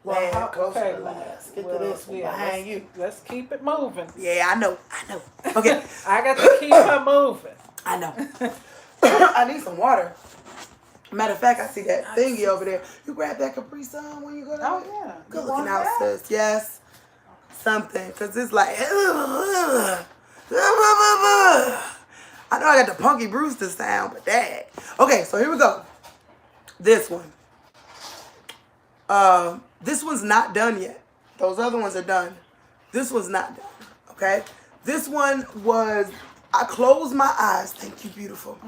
Well, closer to last. Get to this one behind you. Let's keep it moving. Yeah, I know. Okay. I got to keep her moving. I know. I need some water. Matter of fact, I see that thingy over there. You grab that Capri Sun when you go down there? Yeah. Good looking out, sis. Yes. Something. Because it's like, I know I got the Punky Brewster sound, but dang. Okay, so here we go. This one. This one's not done yet. Those other ones are done. This one's not done. Okay? This one was, I closed my eyes. Thank you, beautiful.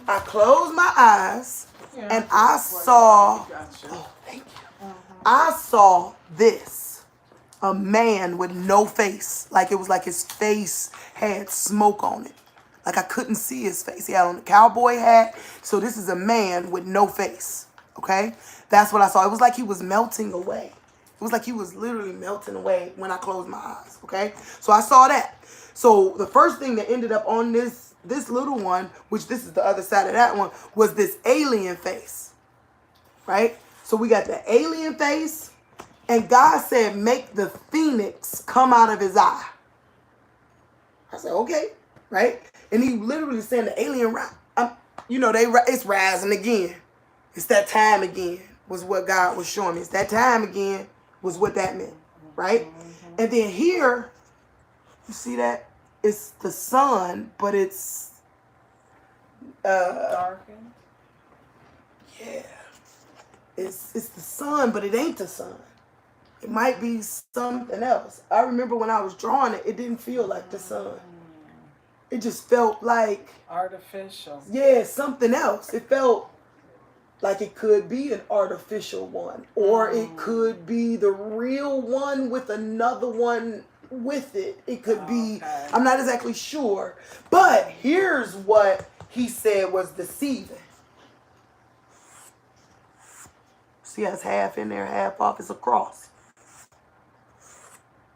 I closed my eyes and I saw, thank you. I saw this. A man with no face. Like it was like his face had smoke on it. Like I couldn't see his face. He had on a cowboy hat. So this is a man with no face. Okay? That's what I saw. It was like he was melting away. It was like he was literally melting away when I closed my eyes. Okay? So I saw that. So the first thing that ended up on this little one, which this is the other side of that one, was this alien face. Right? So we got the alien face. And God said, make the phoenix come out of his eye. I said, okay. Right? And he literally said the alien, it's rising again. It's that time again, was what God was showing me. It's that time again, was what that meant. Right? And then here, you see that? It's the sun, but it's darkened. Yeah. It's the sun, but it ain't the sun. It might be something else. I remember when I was drawing it, it didn't feel like the sun. It just felt like artificial. Yeah, something else. It felt like it could be an artificial one, or it could be the real one with another one with it. It could be, I'm not exactly sure. But here's what he said was deceiving. See how it's half in there, half off. It's a cross.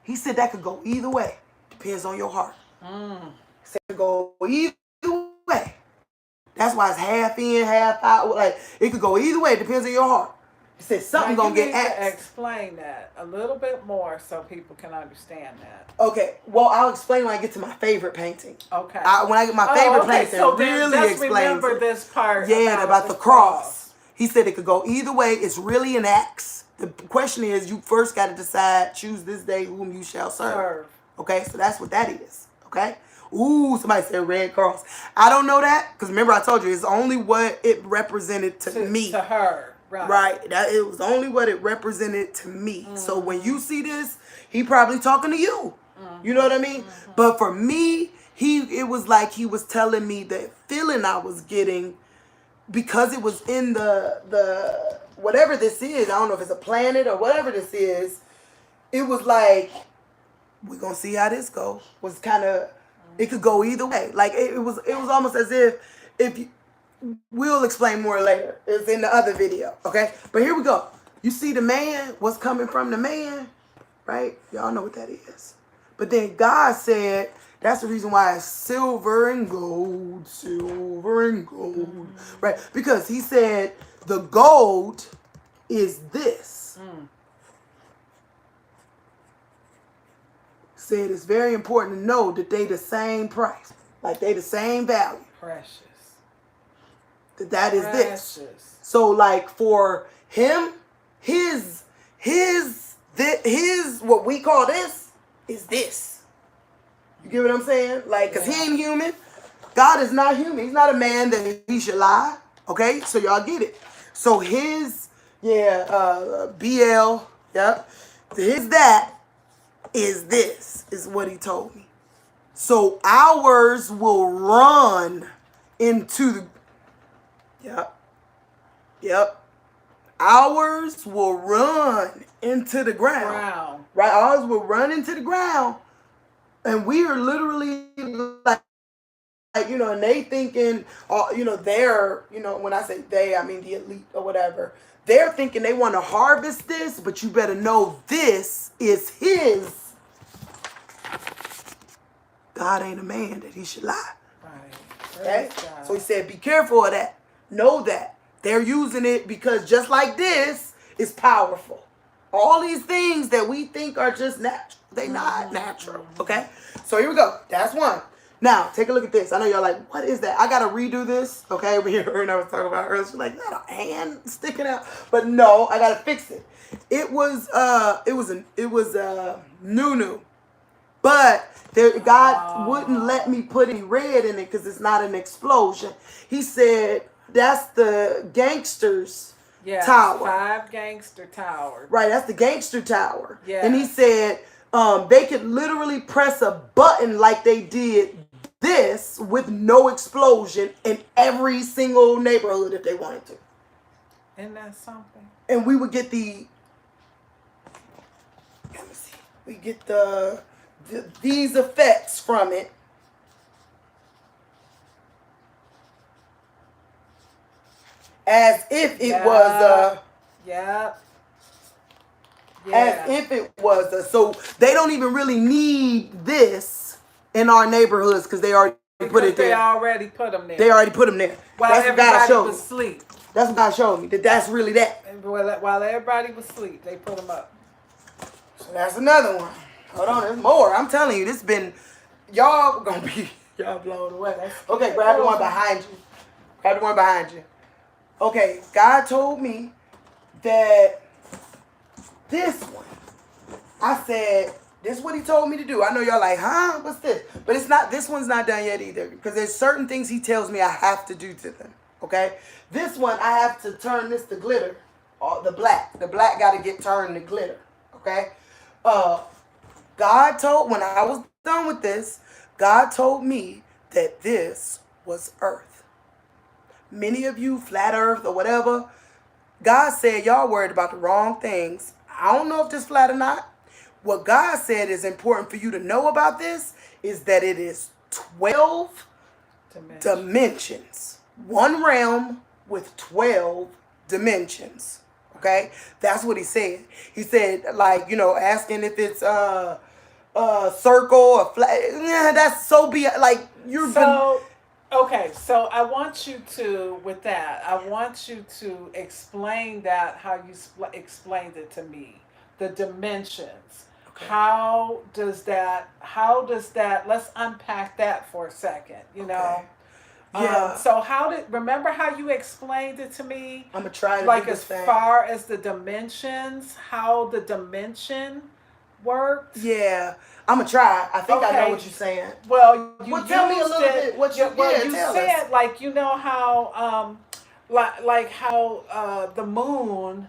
He said that could go either way. Depends on your heart. He said it could go either way. That's why it's half in, half out. Like it could go either way. It depends on your heart. He said something gonna get axed. Explain that a little bit more so people can understand that. Okay. Well, I'll explain when I get to my favorite painting. Okay. When I get my favorite painting, so really explains remember it. This part. Yeah, about the cross. He said it could go either way. It's really an axe. The question is, you first got to decide, choose this day whom you shall serve. Okay, so that's what that is. Okay? Ooh, somebody said red cross. I don't know that, because remember I told you, it's only what it represented to me. To her. Right. It was only what it represented to me. So when you see this, he probably talking to you. You know what I mean? But for me, it was like he was telling me that feeling I was getting, because it was in the whatever this is, I don't know if it's a planet or whatever this is, it was like, we're gonna see how this goes. Was kind of, it could go either way. Like it was almost as if you, we'll explain more later. It's in the other video, okay? But here we go. You see the man, what's coming from the man, right? Y'all know what that is. But then God said, that's the reason why it's silver and gold, right? Because he said the gold is this. Said it's very important to know that they the same price. Like they the same value. Precious. That is this. So like for him, his what we call this is this. You get what I'm saying? Like, cause he ain't human. God is not human. He's not a man that he should lie. Okay, so y'all get it. So his BL, his that is what he told me. So ours will run into the, yep. Ours will run into the ground. Wow. Right? Ours will run into the ground. And we are literally like, and they thinking, they're, when I say they, I mean the elite or whatever. They're thinking they want to harvest this, but you better know this is his. God ain't a man that he should lie. Right. Okay? So he said, be careful of that. Know that. They're using it because just like this, it's powerful. All these things that we think are just natural, they not natural. Okay? So here we go. That's one. Now, take a look at this. I know y'all like, what is that? I got to redo this. Okay? Over here, her and I was talking about earlier. She's like, not a hand sticking out. But no, I got to fix it. It was Nunu. But God wouldn't let me put any red in it because it's not an explosion. He said, that's the gangsters tower. 5 gangster towers. Right, that's the gangster tower. Yeah. And he said they could literally press a button like they did this with no explosion in every single neighborhood if they wanted to. Isn't that something? And we would get let me see. We get these effects from it. As if it was as if it was so they don't even really need this in our neighborhoods because they already put it there. They already put them there. They already put them there. While that's everybody was asleep. That's what God showed me. That's really that. And while everybody was asleep, they put them up. So that's another one. Hold on, there's more. I'm telling you, this been y'all gonna be blown away. Okay, grab the one behind you. Grab the one behind you. Okay, God told me that this one, I said, this is what he told me to do. I know y'all like, huh? What's this? But it's not, this one's not done yet either. Because there's certain things he tells me I have to do to them. Okay? This one, I have to turn this to glitter. The black. The black got to get turned to glitter. Okay? God told, when I was done with this, God told me that this was earth. Many of you, flat earth or whatever, God said y'all worried about the wrong things. I don't know if this flat or not. What God said is important for you to know about this is that it is 12 dimensions. One realm with 12 dimensions. Okay? That's what he said. He said, like, asking if it's a circle or flat. Yeah, that's so like you've been. Okay, so I want you to explain that how you explained it to me. The dimensions. Okay. How does that, let's unpack that for a second, Okay. Yeah. So remember how you explained it to me? I'm going to try to like do as thing. far as the dimensions, how the dimension works? Yeah. I'm going to try. I think I know what you're saying. Well, tell me a little bit what you said, us. Like, how, like how the moon.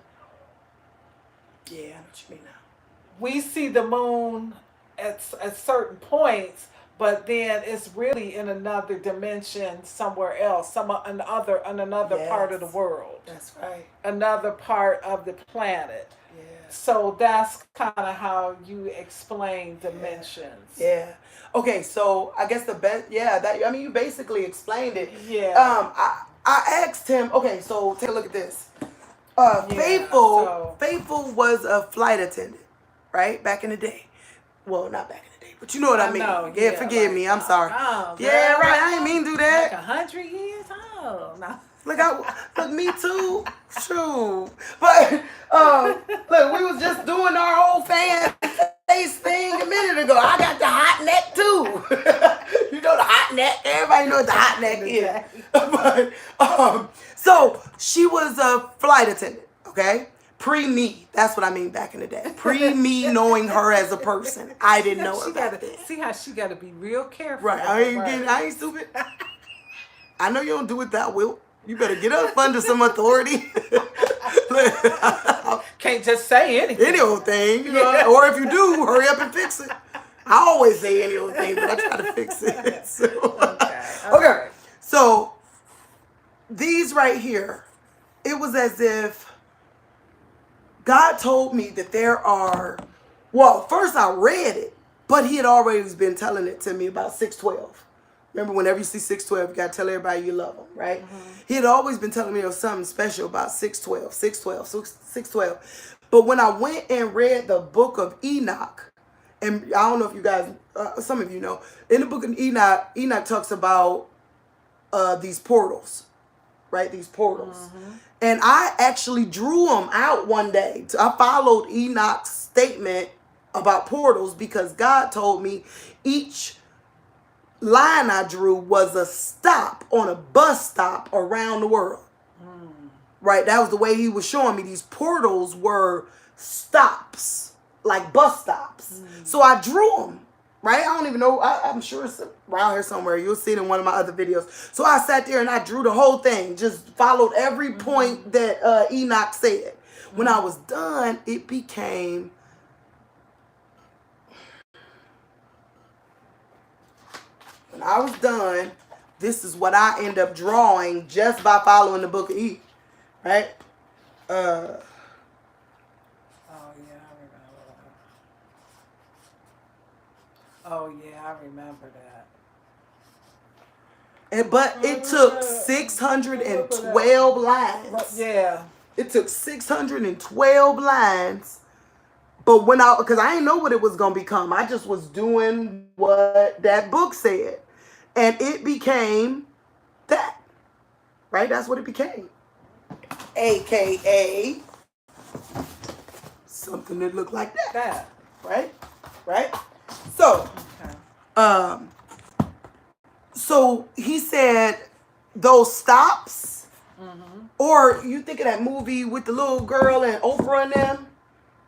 Yeah, I know what you mean now. We see the moon at certain points, but then it's really in another dimension somewhere else, in another part of the world. That's right. Another part of the planet. Yeah. So that's kind of how you explain dimensions. Yeah. Okay, so I guess the best, you basically explained it. Yeah. I asked him, okay, so take a look at this. Faithful was a flight attendant, right? Back in the day. Well, not back in the day, but you know what I mean. Yeah, forgive me. I'm sorry. Oh, yeah, right. I didn't mean to do that. Like 100 years? Oh, no. Look, me too. True. But, look, we was just doing our whole fan face thing a minute ago. I got the hot neck too. You know the hot neck? Everybody knows what the hot neck is. But, so she was a flight attendant, okay? Pre-me. That's what I mean back in the day. Pre-me knowing her as a person. I didn't know her back then. See how she got to be real careful. Right. I ain't stupid. I know you don't do it that well. You better get up under some authority. Can't can't just say anything. Any old thing, you know, or if you do, hurry up and fix it. I always say any old thing, but I try to fix it. So, okay. So these right here, it was as if God told me that there are, well, first I read it, but he had already been telling it to me about 612. Remember, whenever you see 612, you got to tell everybody you love them, right? He had always been telling me there was something special about 612, 612, 612. But when I went and read the book of Enoch, and I don't know if you guys, some of you know, in the book of Enoch, Enoch talks about these portals, right? These portals. And I actually drew them out one day. I followed Enoch's statement about portals because God told me each line I drew was a stop on a bus stop around the world. Right? That was the way he was showing me. These portals were stops, like bus stops. So I drew them. Right? I don't even know. I'm sure it's around here somewhere. You'll see it in one of my other videos. So I sat there and I drew the whole thing. Just followed every point that Enoch said. When I was done, it became... When I was done, this is what I end up drawing just by following the book of Enoch. Right? Oh, yeah, I remember that. Oh, yeah, I remember that. But it took 612 lines. Yeah. It took 612 lines. But because I didn't know what it was going to become. I just was doing what that book said. And it became that. Right? That's what it became. AKA something that looked like that. Right? Right? So, so he said those stops, or you think of that movie with the little girl and Oprah and them,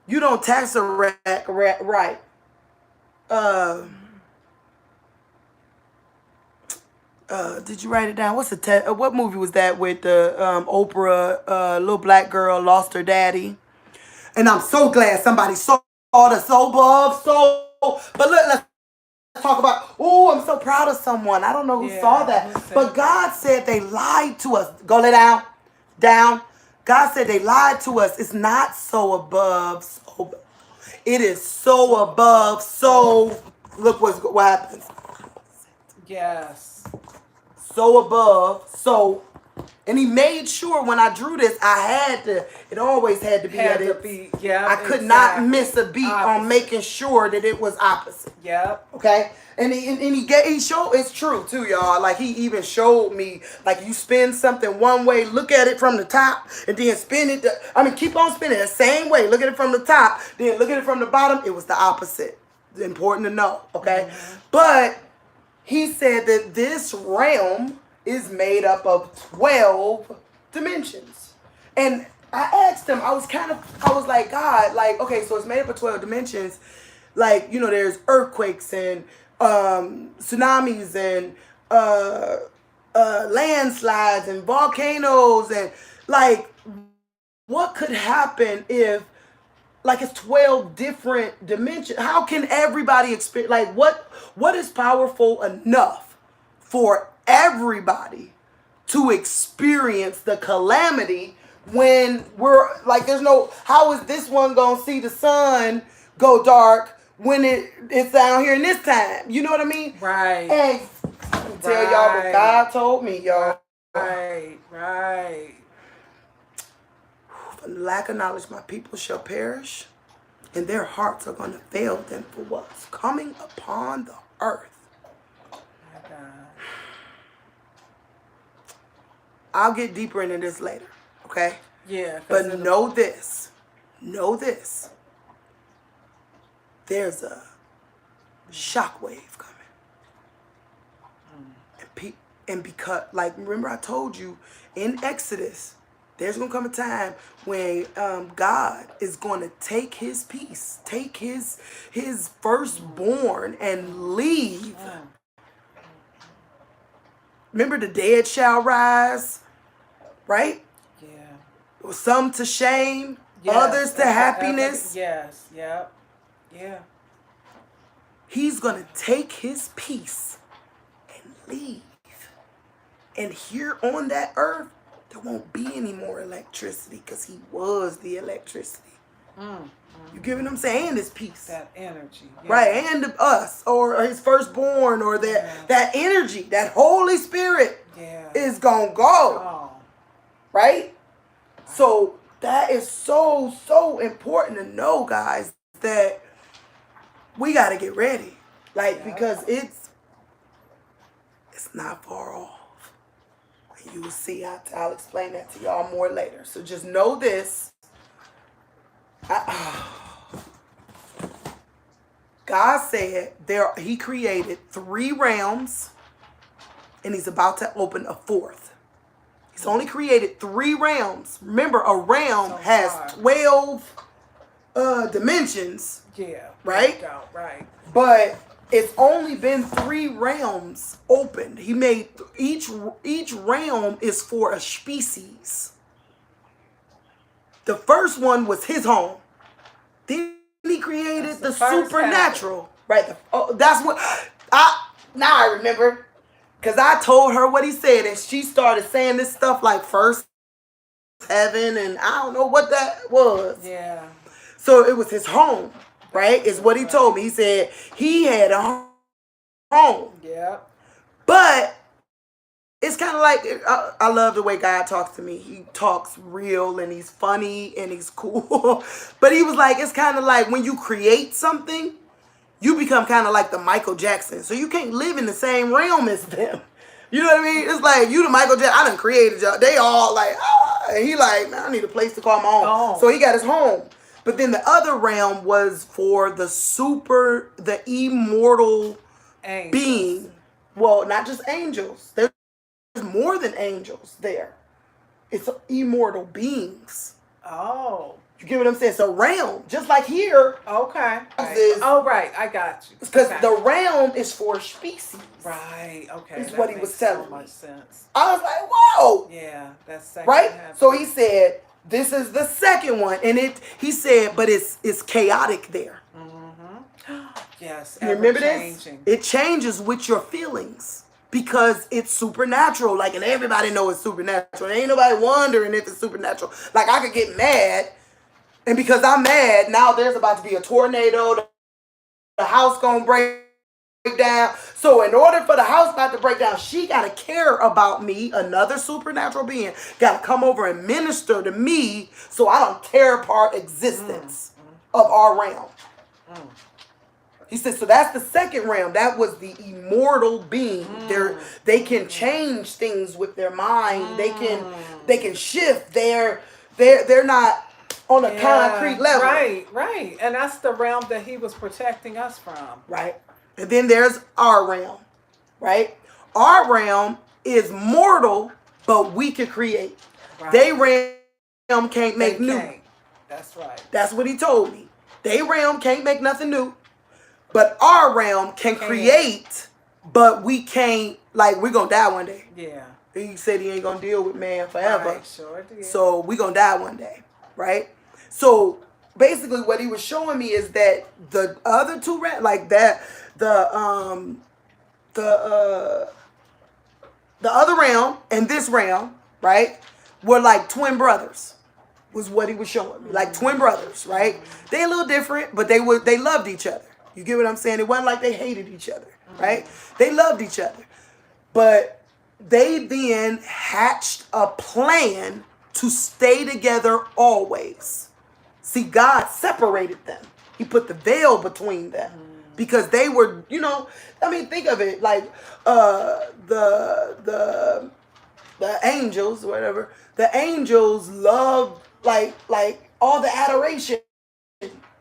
you don't tax a rack right. Did you write it down? What's the what movie was that with the Oprah, little black girl lost her daddy? And I'm so glad somebody saw the so above, so. But look, let's talk about. Oh, I'm so proud of someone. I don't know who saw that, but God said they lied to us. Go lay down, down. God said they lied to us. It's not so above, so. It is so above, so. Look what happens. Yes. So above, so, and he made sure when I drew this, it always had to be I could not miss a beat on making sure that it was opposite. Yep. Okay? And he showed, it's true too, y'all. Like, he even showed me, like, you spin something one way, look at it from the top, and then spin it, keep on spinning the same way. Look at it from the top, then look at it from the bottom. It was the opposite. It's important to know, okay? But he said that this realm is made up of 12 dimensions. And I asked him, I was like, God, like, okay, so it's made up of 12 dimensions. Like, you know, there's earthquakes and tsunamis and landslides and volcanoes. And, like, what could happen if, like, it's 12 different dimensions? How can everybody experience, like, what is powerful enough for everybody to experience the calamity when we're, like, how is this one gonna see the sun go dark when it's down here in this time? You know what I mean? Right. And I can tell y'all what God told me, y'all. Right. For lack of knowledge, my people shall perish, and their hearts are going to fail them for what's coming upon the earth. My God. I'll get deeper into this later, okay? Yeah. But know this. There's a shockwave coming. And because, like, remember I told you in Exodus, there's going to come a time when God is going to take his peace, take his firstborn and leave. Remember, the dead shall rise, right? Yeah. Some to shame, Yes. others to happiness. Yes. Yep. Yeah. He's going to take his peace and leave. And here on that earth, there won't be any more electricity because he was the electricity. You get what I'm saying? And his peace. That energy. Yeah. Right, and us, or his firstborn, or that energy, that Holy Spirit is going to go. Oh. Right? So that is so, so important to know, guys, that we got to get ready. Like, because it's not far off. And you will see, I'll explain that to y'all more later. So just know this. God said he created 3 realms, and he's about to open a 4th. He's only created 3 realms. Remember, a realm has 12 dimensions. Yeah. Right? Right. But it's only been 3 realms opened. He made each realm is for a species. The first one was his home. Then he created the supernatural. Right. That's what now I remember. Because I told her what he said, and she started saying this stuff like first heaven, and I don't know what that was. Yeah. So it was his home, right? Is what he told me. He said he had a home. Yeah. But it's kind of like, I love the way God talks to me. He talks real, and he's funny, and he's cool. But he was like, it's kind of like when you create something, you become kind of like the Michael Jackson. So you can't live in the same realm as them. You know what I mean? It's like, you the Michael Jackson. I done created y'all. They all like, and he like, man, I need a place to call my own. Oh. So he got his home. But then the other realm was for the immortal being. Well, not just angels. There's more than angels there. It's immortal beings. Oh. You get what I'm saying? So realm, just like here. Okay. Right. I got you. Because the realm is for species. Right. Okay. Is what he was telling me. Much sense. I was like, whoa. Yeah, that's right. So he said, this is the second one, and he said, but it's chaotic there. Mm-hmm. Yes. You remember this? It changes with your feelings. Because it's supernatural, like, and everybody knows it's supernatural. Ain't nobody wondering if it's supernatural. Like, I could get mad, and because I'm mad, now there's about to be a tornado. The house gonna break down. So in order for the house not to break down, she gotta care about me. Another supernatural being gotta come over and minister to me, so I don't tear apart existence of our realm. He said, so that's the second realm. That was the immortal being. They can change things with their mind. They can shift. They're not on a concrete level. Right. And that's the realm that he was protecting us from. Right. And then there's our realm. Right? Our realm is mortal, but we can create. Right. They realm can't make new. That's right. That's what he told me. They realm can't make nothing new. But our realm can create, but we can't, like, we're going to die one day. Yeah. He said he ain't going to deal with man forever. Right, sure did. So we're going to die one day, right? So basically what he was showing me is that the other 2 realms, like that, the other realm and this realm, right, were like twin brothers. Was what he was showing me. Like twin brothers, right? They a little different, but they loved each other. You get what I'm saying? It wasn't like they hated each other, right? They loved each other. But they then hatched a plan to stay together always. See, God separated them. He put the veil between them. Because they were, think of it like the angels, whatever. The angels loved like all the adoration.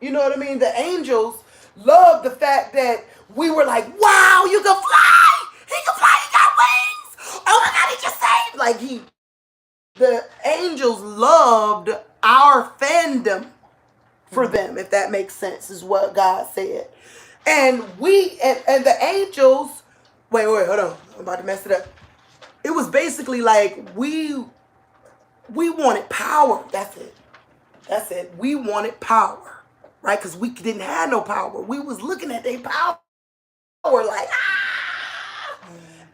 You know what I mean? The angels loved the fact that we were like, wow, you can fly! He can fly, he got wings! Oh my God, he just saved! The angels loved our fandom for them, if that makes sense, is what God said. And and the angels, wait, hold on, I'm about to mess it up. It was basically like we wanted power, that's it. That's it. We wanted power, right? Because we didn't have no power. We was looking at their power like, ah!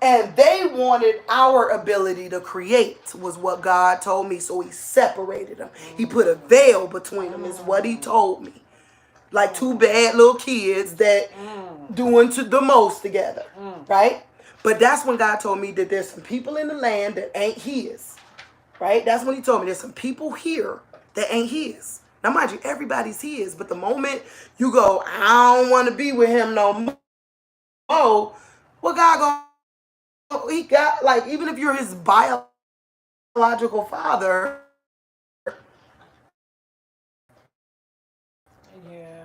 And they wanted our ability to create, was what God told me. So he separated them. He put a veil between them, is what he told me. Like two bad little kids that doing to the most together, right? But that's when God told me that there's some people in the land that ain't his, right? That's when he told me there's some people here that ain't his. Now, mind you, everybody's his, but the moment you go, I don't want to be with him no more, what God go, he got, like, even if you're his biological father, Yeah.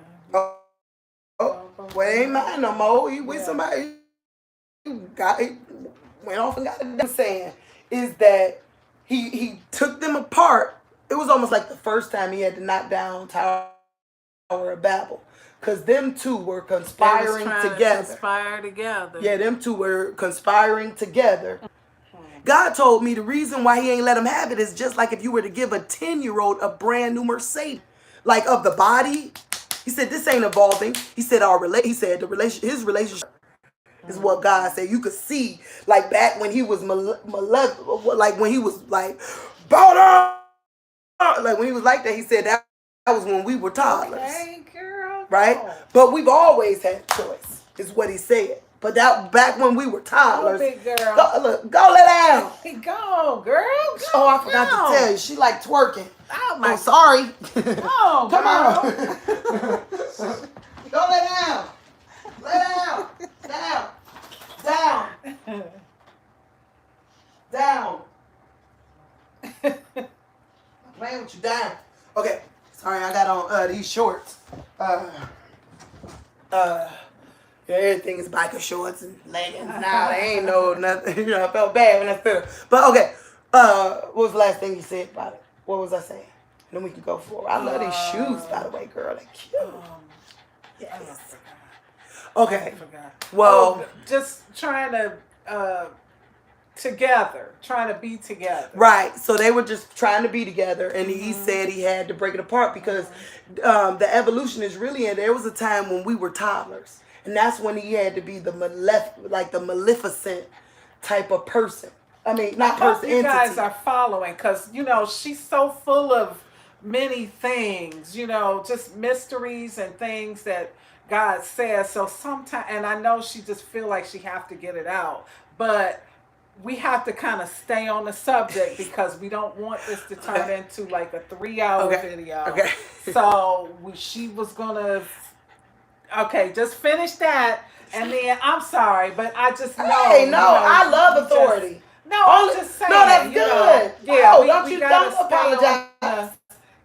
oh, well, it ain't mine no more. He with somebody. He went off and got it done. Saying is that he took them apart. It was almost like the first time he had to knock down Tower of Babel, because them two were conspiring together. Conspire together. Yeah, them two were conspiring together. God told me the reason why he ain't let him have it is just like if you were to give a 10-year-old a brand new Mercedes, like of the body. He said this ain't evolving. He said He said his relationship is what God said. You could see, like back when he was like when he was like bought up, like when he was like that. He said that was when we were toddlers. Okay, girl. Right? But we've always had choice, is what he said. But that back when we were toddlers. Go, big girl. Go lay down. Go, girl. Go, oh, I forgot to tell you. She like twerking. Oh, my. Oh, sorry. Oh, come girl. on. Go lay down. Lay down. Down. Down. Down. I'm playing with you. Down. Okay. Sorry, I got on these shorts. Yeah, everything is biker shorts and leggings. Nah, they ain't no nothing. You know, I felt bad when I said it. But okay, what was the last thing you said about it? What was I saying? And then we can go forward. I love these shoes, by the way, girl. They're cute. Yes. Okay. Well, just trying to be together. Right. So they were just trying to be together, and he said he had to break it apart because the evolution is really in. There was a time when we were toddlers. And that's when he had to be the maleficent type of person. I mean, not person, you entity. Guys are following, because, she's so full of many things, just mysteries and things that God says. So sometimes, and I know she just feel like she have to get it out, but we have to kind of stay on the subject because we don't want this to turn into like a 3-hour video. Okay. So she was going to... Okay, just finish that, and then I'm sorry, but I just know. Hey, no, I love authority. I'm just saying. No, that's good. Yeah, don't apologize.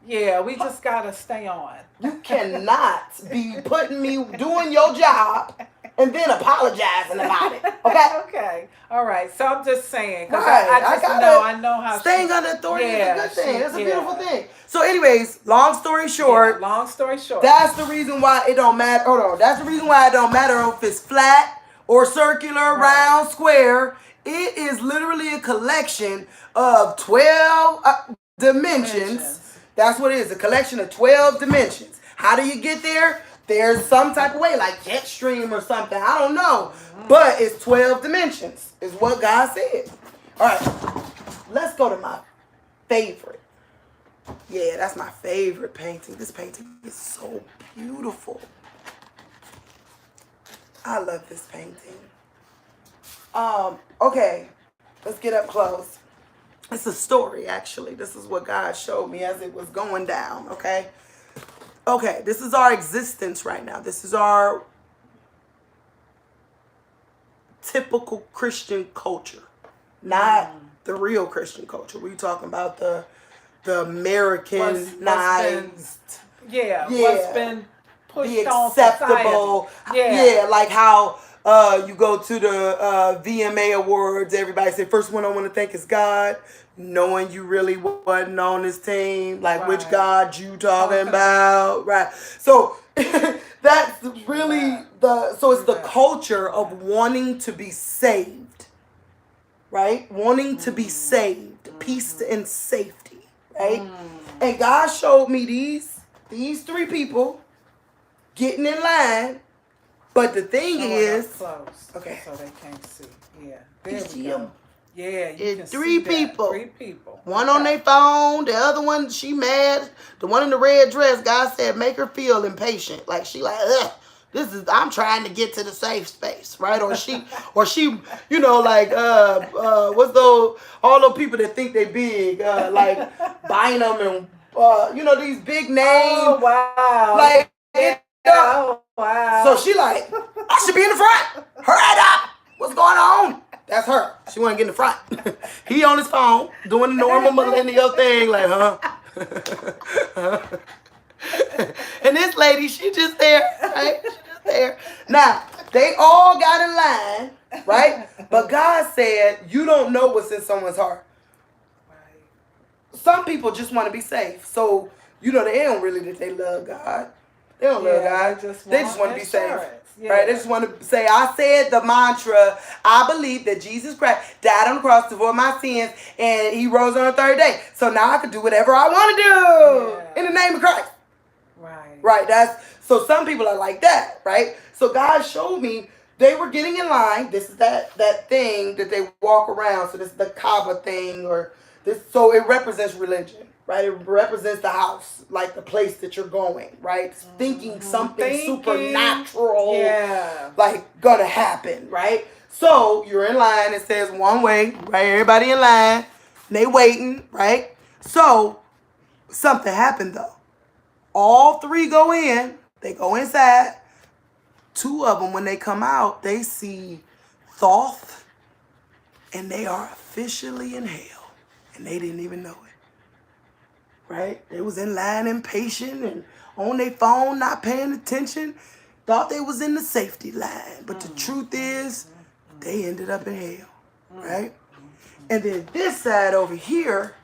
We just gotta stay on. You cannot be putting me doing your job and then apologizing about it. Okay. Okay. All right. So I'm just saying, because I know how staying under authority is a good thing. It's a beautiful thing. So, anyways, long story short. That's the reason why it don't matter. Hold on. That's the reason why it don't matter if it's flat or circular, round, square. It is literally a collection of 12 dimensions. That's what it is. A collection of 12 dimensions. How do you get there? There's some type of way, like jet stream or something. I don't know. But it's 12 dimensions, is what God said. All right. Let's go to my favorite. Yeah, that's my favorite painting. This painting is so beautiful. I love this painting. Okay. Let's get up close. It's a story, actually. This is what God showed me as it was going down, okay? Okay, this is our existence right now. This is our typical Christian culture, not the real Christian culture. We're talking about the Americanized, what's been pushed the on acceptable, society. Like how you go to the VMA Awards, everybody say, first one I want to thank is God, knowing you really wasn't on this team, like which God you talking about, right? So that's really it's the culture of wanting to be saved, right? Wanting to be saved, peace and safety, right? And God showed me these 3 people getting in line. But the thing is, close, okay, so they can't see. Yeah, there we go. go. Yeah, you it's can 3 see people. 3 people. One on their phone, the other one, she mad. The one in the red dress, God said, make her feel impatient. Like she like, ugh, I'm trying to get to the safe space, right? Or she, you know, like, what's those, all those people that think they big, like Bynum and, you know, these big names. Oh, wow. Like, oh, wow. So she like, I should be in the front. Hurry up. What's going on? That's her. She want to get in the front. He on his phone doing the normal millennial thing, like, huh? And this lady, she just there, right? She just there. Now, they all got in line, right? But God said, you don't know what's in someone's heart. Some people just want to be safe. So, you know, they don't really that they love God. They don't love God. They just want to be safe. Yeah. Right? They just want to say, I said the mantra, I believe that Jesus Christ died on the cross to avoid my sins and he rose on the 3rd day. So now I can do whatever I want to do in the name of Christ. Right. Right. So some people are like that, right? So God showed me they were getting in line. This is that thing that they walk around. So this is the Kaaba thing or this. So it represents religion. Right, it represents the house, like the place that you're going, right? Thinking something supernatural, like gonna happen, right? So you're in line. It says one way, right? Everybody in line, they waiting, right? So something happened though. All 3 go in. They go inside. 2 of them, when they come out, they see Thoth, and they are officially in hell, and they didn't even know it. Right? They was in line impatient and on their phone not paying attention. Thought they was in the safety line. But the truth is, they ended up in hell. Right? And then this side over here,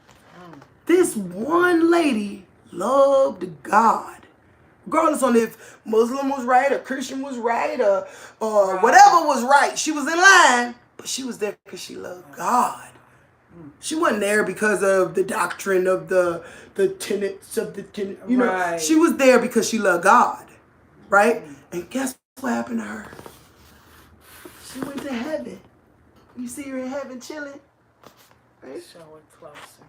this one lady loved God. Regardless on if Muslim was right or Christian was right or whatever was right. She was in line, but she was there because she loved God. She wasn't there because of the doctrine of the tenets of the tenet. You know, she was there because she loved God, right? And guess what happened to her? She went to heaven. You see her in heaven chilling, right? Show it closer.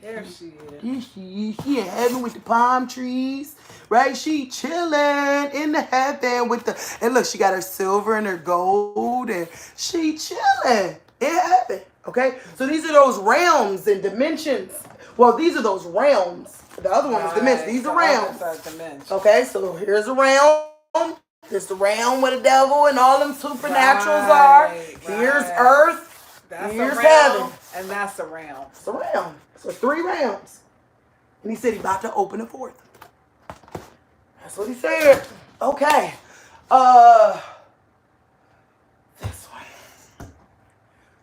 There she is. There she is. She in heaven with the palm trees, right? She chilling in the heaven with the, and look, she got her silver and her gold, and she chilling in heaven. Okay, so these are those realms and dimensions. Well, these are those realms. The other one is dimensions. These are realms. Okay, so here's a realm. There's the realm where the devil and all them supernaturals are. Here's earth. Here's heaven. And that's a realm. It's a realm. So 3 realms. And he said he's about to open a 4th. That's what he said. Okay.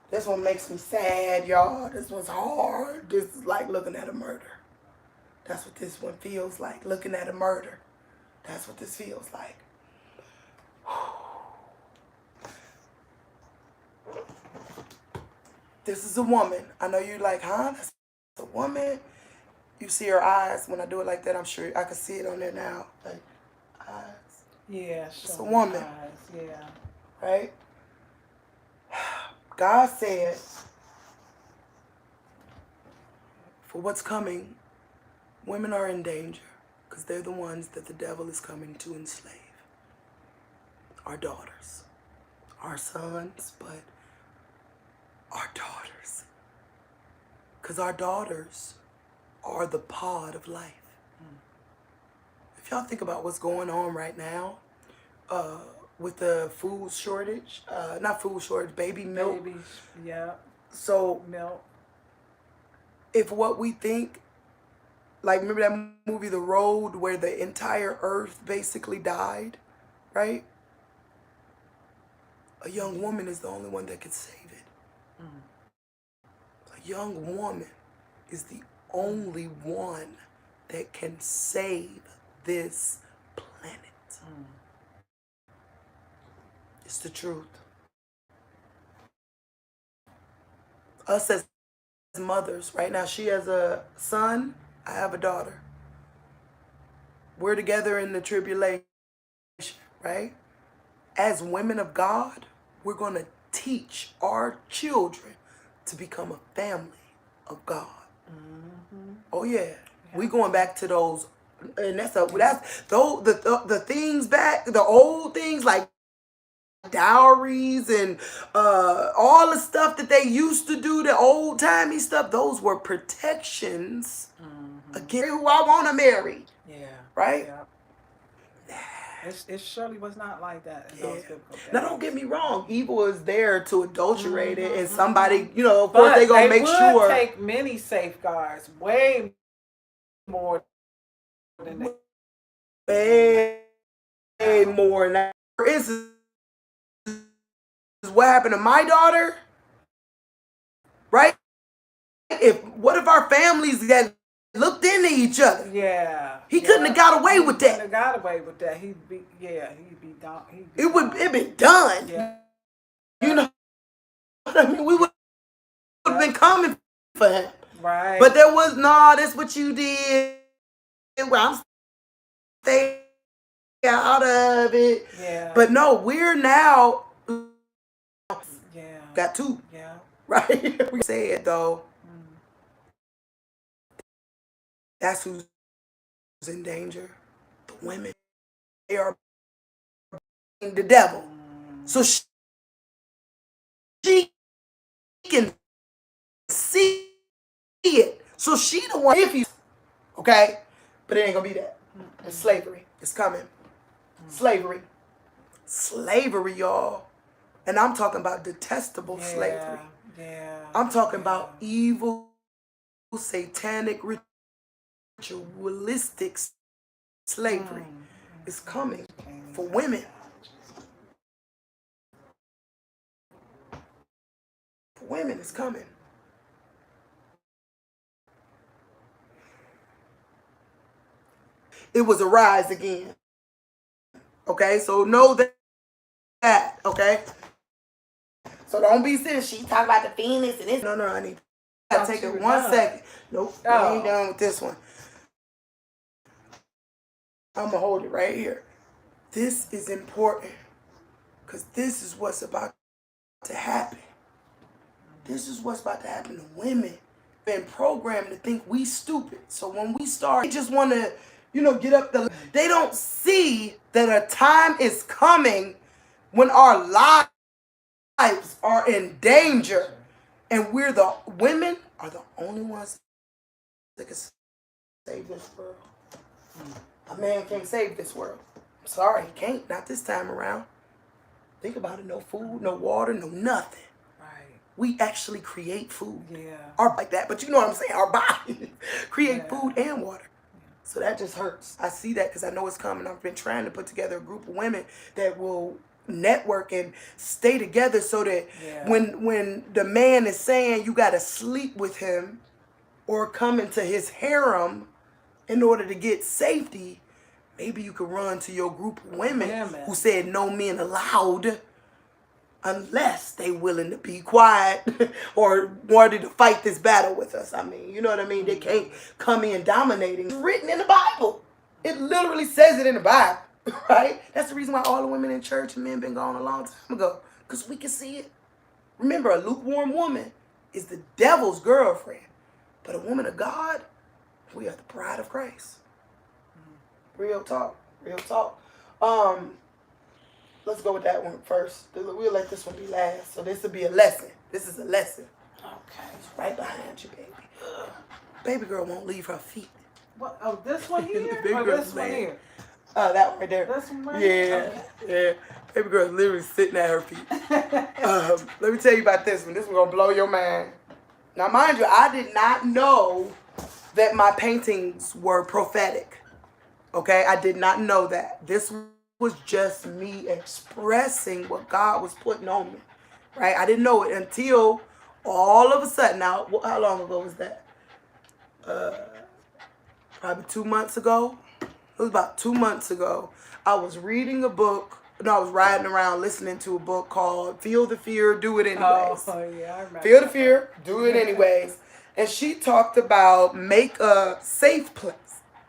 This one makes me sad, y'all. This one's hard. This is like looking at a murder. That's what this one feels like, looking at a murder. That's what this feels like. This is a woman. I know you're like, huh? That's a woman? You see her eyes. When I do it like that, I'm sure I can see it on there now. Like, eyes. Yeah, it's a woman. Eyes. Yeah. Right? God said, for what's coming, women are in danger because they're the ones that the devil is coming to enslave. Our daughters, our sons, but our daughters. Because our daughters are the pod of life. If y'all think about what's going on right now, with the food shortage, not food shortage, baby milk. Babies, yeah. So milk. If what we think, like remember that movie The Road where the entire earth basically died, right? A young woman is the only one that can save it. A young woman is the only one that can save this planet. It's the truth. Us as mothers. Right now, she has a son. I have a daughter. We're together in the tribulation, right? As women of God, we're going to teach our children to become a family of God. Mm-hmm. Oh yeah, we going back to those, and that's those the things back, the old things like dowries and all the stuff that they used to do, the old timey stuff. Those were protections against who I want to marry. Yeah. Right. Yeah. It surely was not like that in those biblical days. Now, don't get me wrong. Evil is there to adulterate it, and somebody, you know, of course, they're going to make sure. They would take many safeguards, way more than way more. Now, for instance, what happened to my daughter, right? What if our families got looked into each other? Yeah. He couldn't have got away with that. He couldn't have got away with that. He'd be done. It'd be done. Yeah. You know what I mean? We would have been coming for him. Right. But there was, that's what you did. Well, I'm staying out of it. Yeah. But no, we're now got two. Yeah. Right? We say it though. That's who's in danger. The women. They are the devil. So she can see it. So she the one, if you, okay? But it ain't gonna be that. It's slavery. It's coming. Slavery. Slavery, y'all. And I'm talking about detestable slavery. Yeah. I'm talking about evil, satanic, ritualistic slavery. It's coming for women. For women, it's coming. It was a rise again. Okay, so know that, okay? So don't be sitting, she talking about the Phoenix and this. No, I need to take it 1 second. Nope, I ain't done with this one. I'm going to hold it right here. This is important because this is what's about to happen. This is what's about to happen to women. Been programmed to think we stupid. So when we start, they just want to, get up the... They don't see that a time is coming when our lives are in danger. And women are the only ones that can save this world. A man can't save this world. I'm sorry, he can't. Not this time around. Think about it. No food, no water, no nothing. We actually create food. Like that. But you know what I'm saying? Our body create food and water. So that just hurts. I see that because I know it's coming. I've been trying to put together a group of women that will network and stay together so that when the man is saying you got to sleep with him or come into his harem in order to get safety, maybe you could run to your group of women who said no men allowed unless they willing to be quiet or wanted to fight this battle with us. I mean, you know what I mean? They can't come in dominating. It's written in the Bible. It literally says it in the Bible, right? That's the reason why all the women in church and men been gone a long time ago, because we can see it. Remember, a lukewarm woman is the devil's girlfriend, but a woman of God, we are the bride of Christ. Real talk. Let's go with that one first. We'll let this one be last. So this will be a lesson. This is a lesson. Okay. It's right behind you, baby. Baby girl won't leave her feet. What? Oh, this one here? Or this one here? That one right there. This one right here? Yeah. Baby girl's literally sitting at her feet. Let me tell you about this one. This one gonna blow your mind. Now, mind you, I did not know that my paintings were prophetic. Okay? I did not know that. This was just me expressing what God was putting on me, right? I didn't know it until all of a sudden. Now, how long ago was that? Probably 2 months ago. It was about 2 months ago. I was reading a book. No, I was riding around listening to a book called Feel the Fear, Do It Anyways. Oh, yeah, I remember. Feel the fear, do it anyways. and she talked about make a safe place,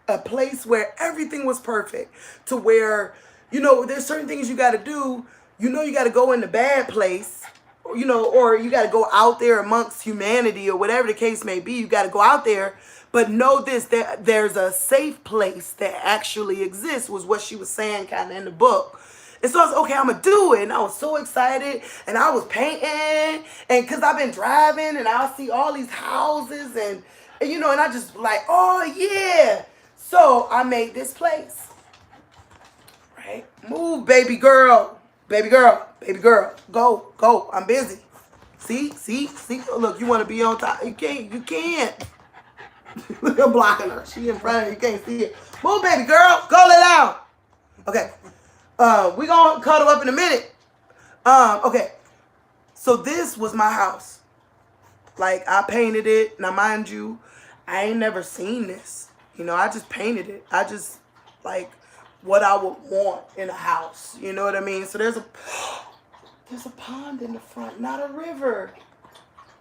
a place where everything was perfect, to where, there's certain things you got to do. You got to go in the bad place, or you got to go out there amongst humanity, or whatever the case may be. You got to go out there, but know this, that there's a safe place that actually exists, was what she was saying kind of in the book. And so I was okay, I'm going to do it. And I was so excited. And I was painting. And because I've been driving and I see all these houses. And and I just like, oh, yeah. So I made this place. Right? Move, baby girl. Baby girl. Baby girl. Go. Go. I'm busy. See? Look, you want to be on top. You can't. Look, I'm blocking her. She in front of you. You can't see it. Move, baby girl. Go lay down. Okay. We gonna cuddle up in a minute. Okay. So this was my house. Like, I painted it. Now, mind you, I ain't never seen this. I just painted it. I just, like, what I would want in a house. You know what I mean? So there's a pond in the front, not a river.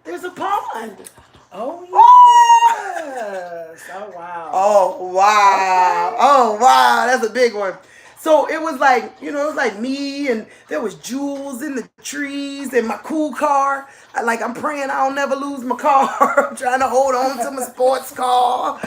There's a pond. Oh, yes. Oh, wow. Oh, wow. Okay. Oh, wow. That's a big one. So it was like, it was like me, and there was jewels in the trees and my cool car. I'm praying I don't never lose my car. I'm trying to hold on to my sports car.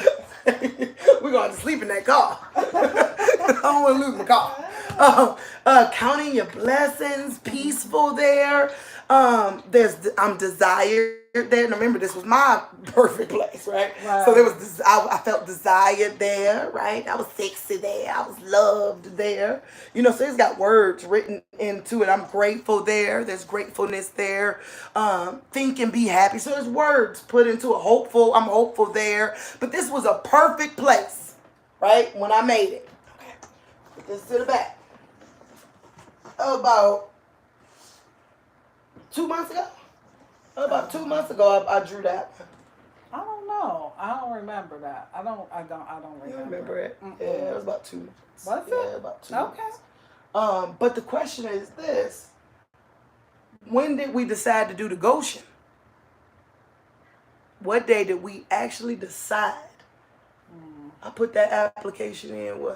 We're going to have to sleep in that car. I don't want to lose my car. Counting your blessings, peaceful there. I'm desired there. And remember, this was my perfect place, right? Wow. So there was I felt desired there, right? I was sexy there. I was loved there. So it's got words written into it. I'm grateful there. There's gratefulness there. Think and be happy. So there's words put into it. Hopeful. I'm hopeful there. But this was a perfect place, right? When I made it. Okay. Put this to the back. About 2 months ago? About 2 months ago, I drew that. I don't know. I don't remember that. I don't remember. You remember it? Mm-mm. Yeah, it was about 2 months. Was it? Yeah, about 2 months. Okay. But the question is this. When did we decide to do the Goshen? What day did we actually decide? I put that application in,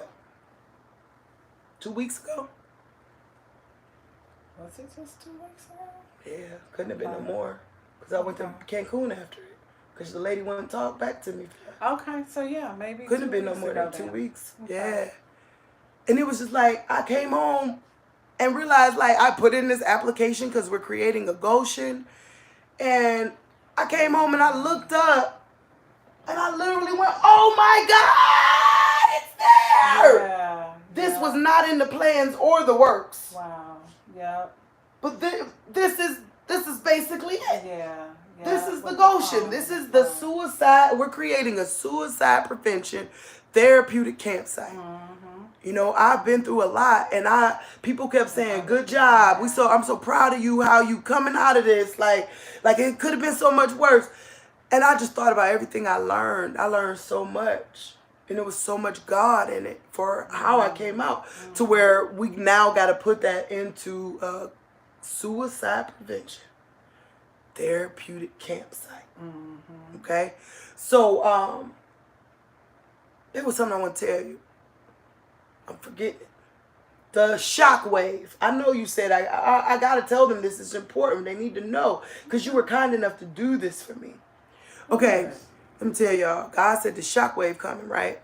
2 weeks ago? Was it just 2 weeks ago? Yeah, couldn't have been no more. Because I went to Cancun after it. Because the lady wouldn't talk back to me. Okay, so yeah, maybe couldn't have been no more than 2 weeks. Okay. Yeah. And it was just like, I came home and realized, like, I put in this application because we're creating a Goshen. And I came home and I looked up and I literally went, oh my God, it's there! Yeah. This was not in the plans or the works. Wow. Yeah. But this is basically it. Yeah. This is the Goshen. This is the suicide. We're creating a suicide prevention therapeutic campsite. Mm-hmm. I've been through a lot, and people kept saying, "Good job. I'm so proud of you. How you coming out of this? Like it could have been so much worse." And I just thought about everything I learned. I learned so much. And there was so much God in it for how I came out, to where we now got to put that into suicide prevention therapeutic campsite. Mm-hmm. Okay? So there was something I want to tell you. I'm forgetting it. The shockwave. I know you said I got to tell them this is important. They need to know, because you were kind enough to do this for me. Okay. Let me tell y'all, God said the shockwave coming, right?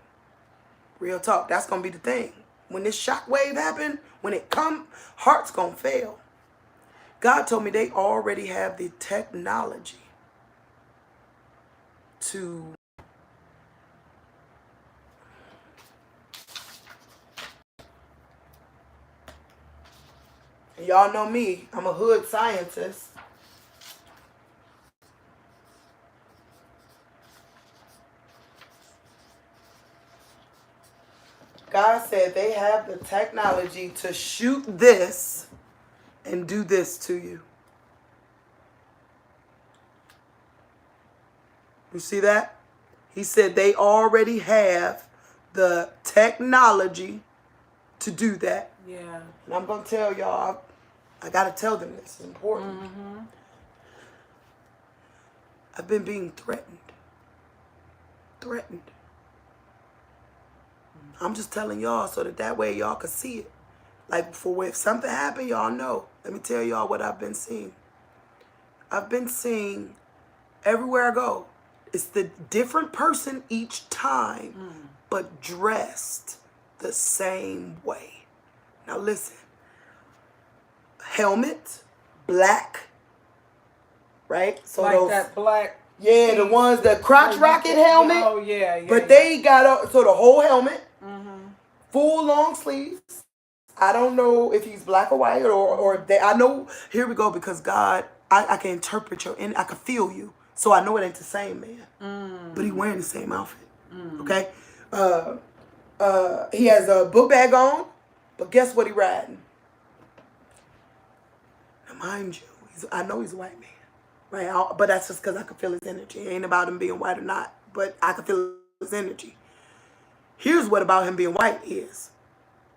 Real talk. That's going to be the thing. When this shockwave happen, when it come, heart's going to fail. God told me they already have the technology to y'all know me. I'm a hood scientist. God said they have the technology to shoot this and do this to you. You see that? He said they already have the technology to do that. Yeah. And I'm going to tell y'all, I got to tell them this. It's important. Mm-hmm. I've been being threatened. threatened. I'm just telling y'all so that way y'all can see it. Like, for if something happened, y'all know. Let me tell y'all what I've been seeing. I've been seeing everywhere I go, it's the different person each time, but dressed the same way. Now listen, helmet, black, right? So like those, that black. yeah, the ones, the crotch rocket helmet. Oh yeah. But they got, so the whole helmet, full long sleeves. I don't know if he's black or white or if they, I know, here we go, because God, I can interpret I can feel you. So I know it ain't the same man. But he wearing the same outfit. Okay? He has a book bag on, but guess what he riding? Now mind you, I know he's a white man. Right? But that's just because I can feel his energy. It ain't about him being white or not, but I can feel his energy. Here's what about him being white is.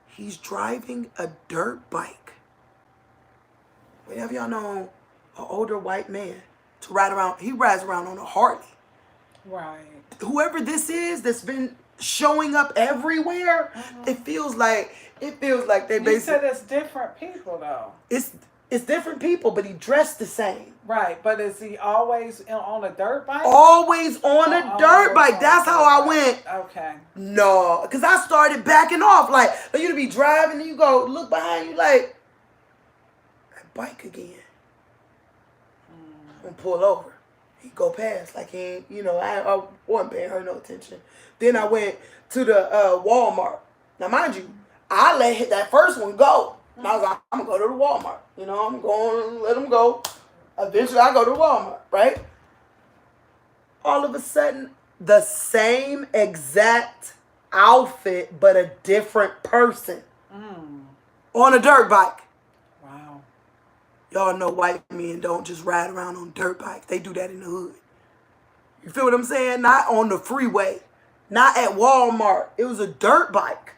He's driving a dirt bike. Whenever y'all know an older white man to ride around, he rides around on a Harley. Right. Whoever this is that's been showing up everywhere, it feels like they basically. You said it's different people though. It's different people, but he dressed the same. Right, but is he always on a dirt bike? Always on a dirt bike. That's how I went. Okay. No, because I started backing off. Like, you to be driving and you go, look behind you like, that bike again. I'm going to pull over. He go past. Like, he ain't, I wasn't paying her no attention. Then I went to the Walmart. Now, mind you, I let that first one go. And I was like, I'm going to go to the Walmart. I'm going to let him go. Eventually, I go to Walmart, right? All of a sudden, the same exact outfit, but a different person. On a dirt bike. Wow. Y'all know white men don't just ride around on dirt bikes. They do that in the hood. You feel what I'm saying? Not on the freeway. Not at Walmart. It was a dirt bike.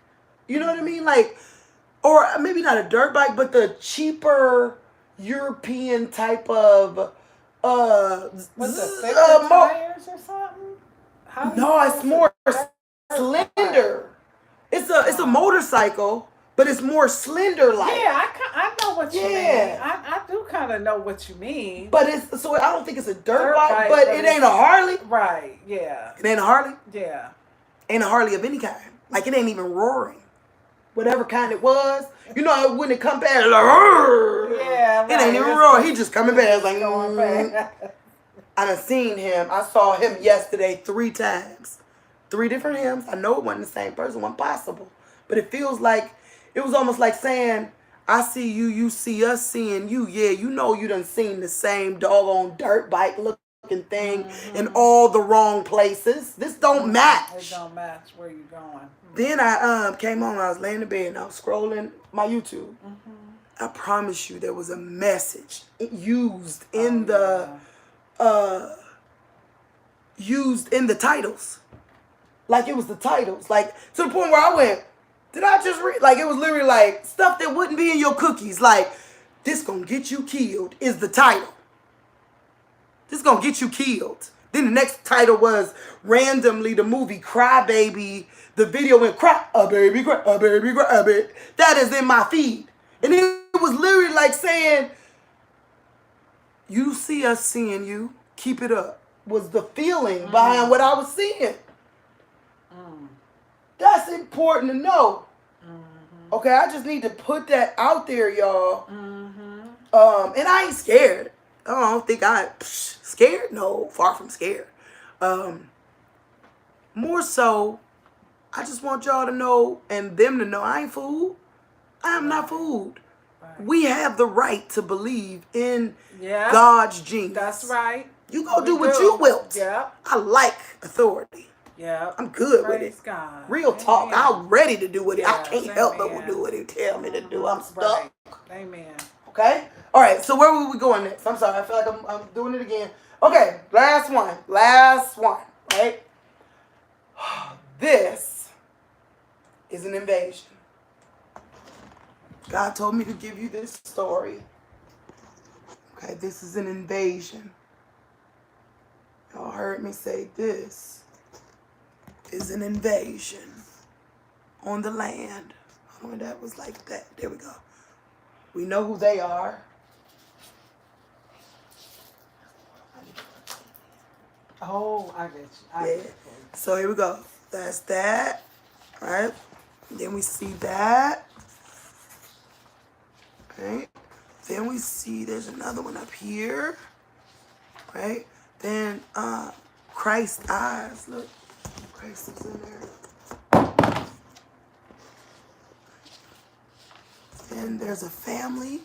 You know what I mean? Like, or maybe not a dirt bike, but the cheaper European type of What's the thicker tires or something? No, it's more slender. It's a motorcycle, but it's more slender like. Yeah, I know what you mean. I do kind of know what you mean. But I don't think it's a dirt bike, but it ain't a Harley. Right, yeah. It ain't a Harley? Yeah. Ain't a Harley of any kind. Like, it ain't even roaring. Whatever kind it was. When it come past, like, yeah, right. It ain't even roaring. He just coming past like, I done seen him. I saw him yesterday 3 times. 3 different hymns. I know it wasn't the same person. It wasn't possible. But it feels like, it was almost like saying, I see you, you see us seeing you. Yeah, you done seen the same doggone dirt bike looking thing in all the wrong places. This don't match. It don't match where you going. Then I came home, I was laying in bed and I was scrolling my YouTube. I promise you there was a message used in used in the titles. Like, it was the titles. Like, to the point where I went, did I just read? Like, it was literally like stuff that wouldn't be in your cookies. Like, this gonna get you killed is the title. This gonna get you killed. Then the next title was randomly the movie Cry Baby. The video went cry a baby, cry a baby, cry a baby. That is in my feed. And it was literally like saying, you see us seeing you, keep it up. Was the feeling behind what I was seeing. That's important to know. Okay, I just need to put that out there, y'all. And I ain't scared. I don't think I'm scared. No, far from scared. More so, I just want y'all to know and them to know I ain't fooled. I am not fooled. Right. We have the right to believe in God's genius. That's right. You go do what you will. Yeah. I like authority. Yeah. I'm good Praise with it. God. Real talk. I'm ready to do what I can't help Amen. but do what he tell me to do. I'm stuck. Right. Amen. Okay? All right, so where were we going next? I'm sorry. I feel like I'm doing it again. Okay, last one. Right? This is an invasion. God told me to give you this story. Okay, this is an invasion. Y'all heard me say this is an invasion on the land. Oh, that was like that. There we go. We know who they are. Oh, I get you. Yeah. So here we go. That's that. Right? Then we see that. Right? Then we see there's another one up here. Right? Then Christ's eyes. Look. Christ is in there. And there's a family.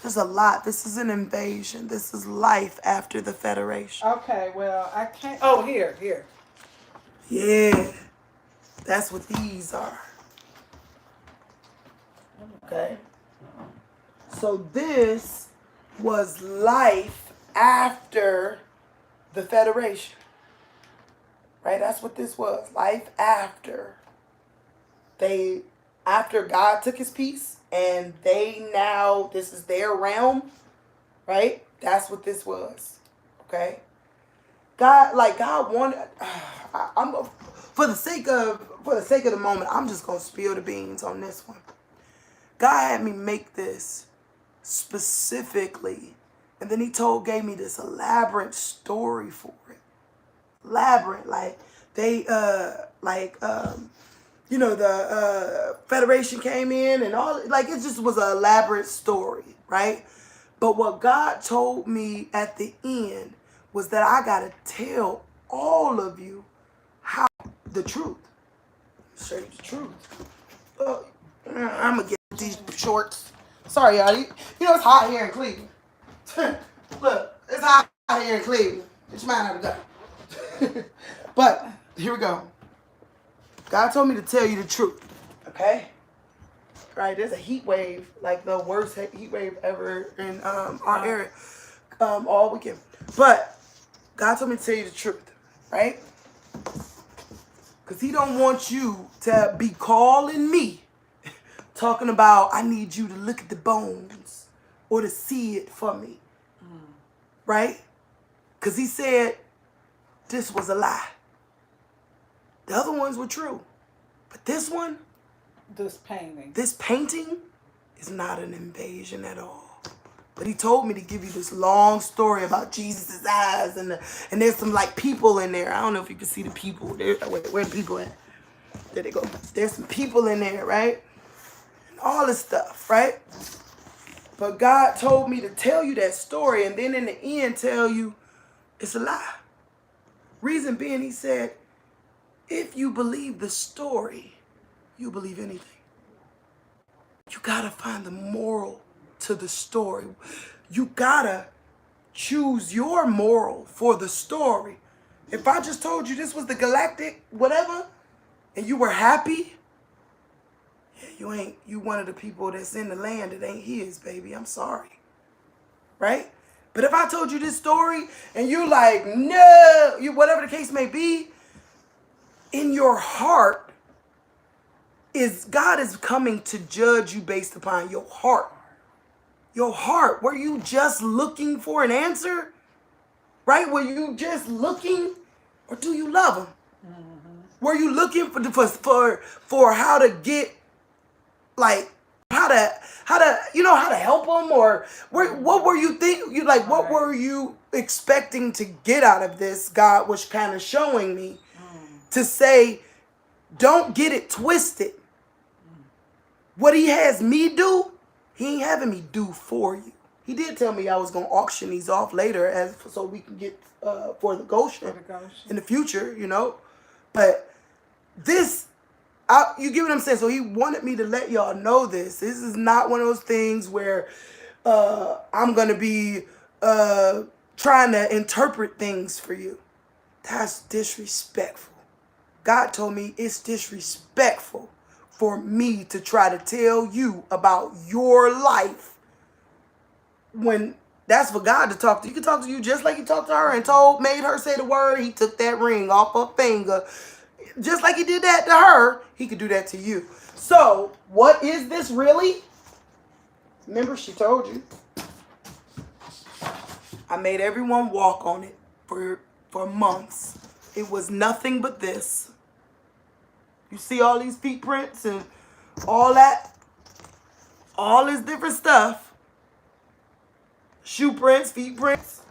There's a lot. This is an invasion. This is life after the Federation. Okay, well, I can't. Oh, here. Yeah. That's what these are. Okay. So this was life after the Federation. Right? That's what this was. Life after. After God took his peace and this is their realm. Right? That's what this was. Okay? God wanted, for the sake of the moment, I'm just going to spill the beans on this one. God had me make this specifically, and then he gave me this elaborate story for it. Elaborate, the Federation came in and all, it just was an elaborate story, right? But what God told me at the end was that I gotta tell all of you the truth. Show you the truth. I'm gonna get these shorts. Sorry, y'all. You know it's hot here in Cleveland. Look, it's hot here in Cleveland. Get your mind out of the gutter. But here we go. God told me to tell you the truth. Okay? Right, there's a heat wave, like the worst heat wave ever in our area all weekend. But God told me to tell you the truth, right? Because he don't want you to be calling me, talking about, I need you to look at the bones or to see it for me, right? Because he said this was a lie. The other ones were true. But this one, this painting is not an invasion at all. But he told me to give you this long story about Jesus' eyes, and there's some people in there. I don't know if you can see the people. Where the people at? There they go. There's some people in there, right? And all this stuff, right? But God told me to tell you that story, and then in the end tell you it's a lie. Reason being, he said, if you believe the story, you believe anything. You gotta find the moral to the story. You gotta choose your moral for the story. If I just told you this was the galactic whatever, and you were happy, you one of the people that's in the land that ain't his, baby. I'm sorry. Right? But if I told you this story and you like, no, whatever the case may be, in your heart, God is coming to judge you based upon your heart. Your heart. Were you just looking for an answer? Right? Were you just looking, or do you love him? Mm-hmm. Were you looking for how to get, how to help them, or what were you thinking? What were you expecting to get out of this? God was kind of showing me to say, don't get it twisted. What he has me do, he ain't having me do for you. He did tell me I was going to auction these off later so we can get for the Goshen in the future, But this, you get what I'm saying? So he wanted me to let y'all know this. This is not one of those things where I'm going to be trying to interpret things for you. That's disrespectful. God told me it's disrespectful for me to try to tell you about your life when that's for God to talk to. He can talk to you just like he talked to her and made her say the word. He took that ring off her finger. Just like he did that to her, he could do that to you. So, what is this really? Remember, she told you. I made everyone walk on it for months. It was nothing but this. You see all these feet prints and all that, all this different stuff. Shoe prints, feet prints.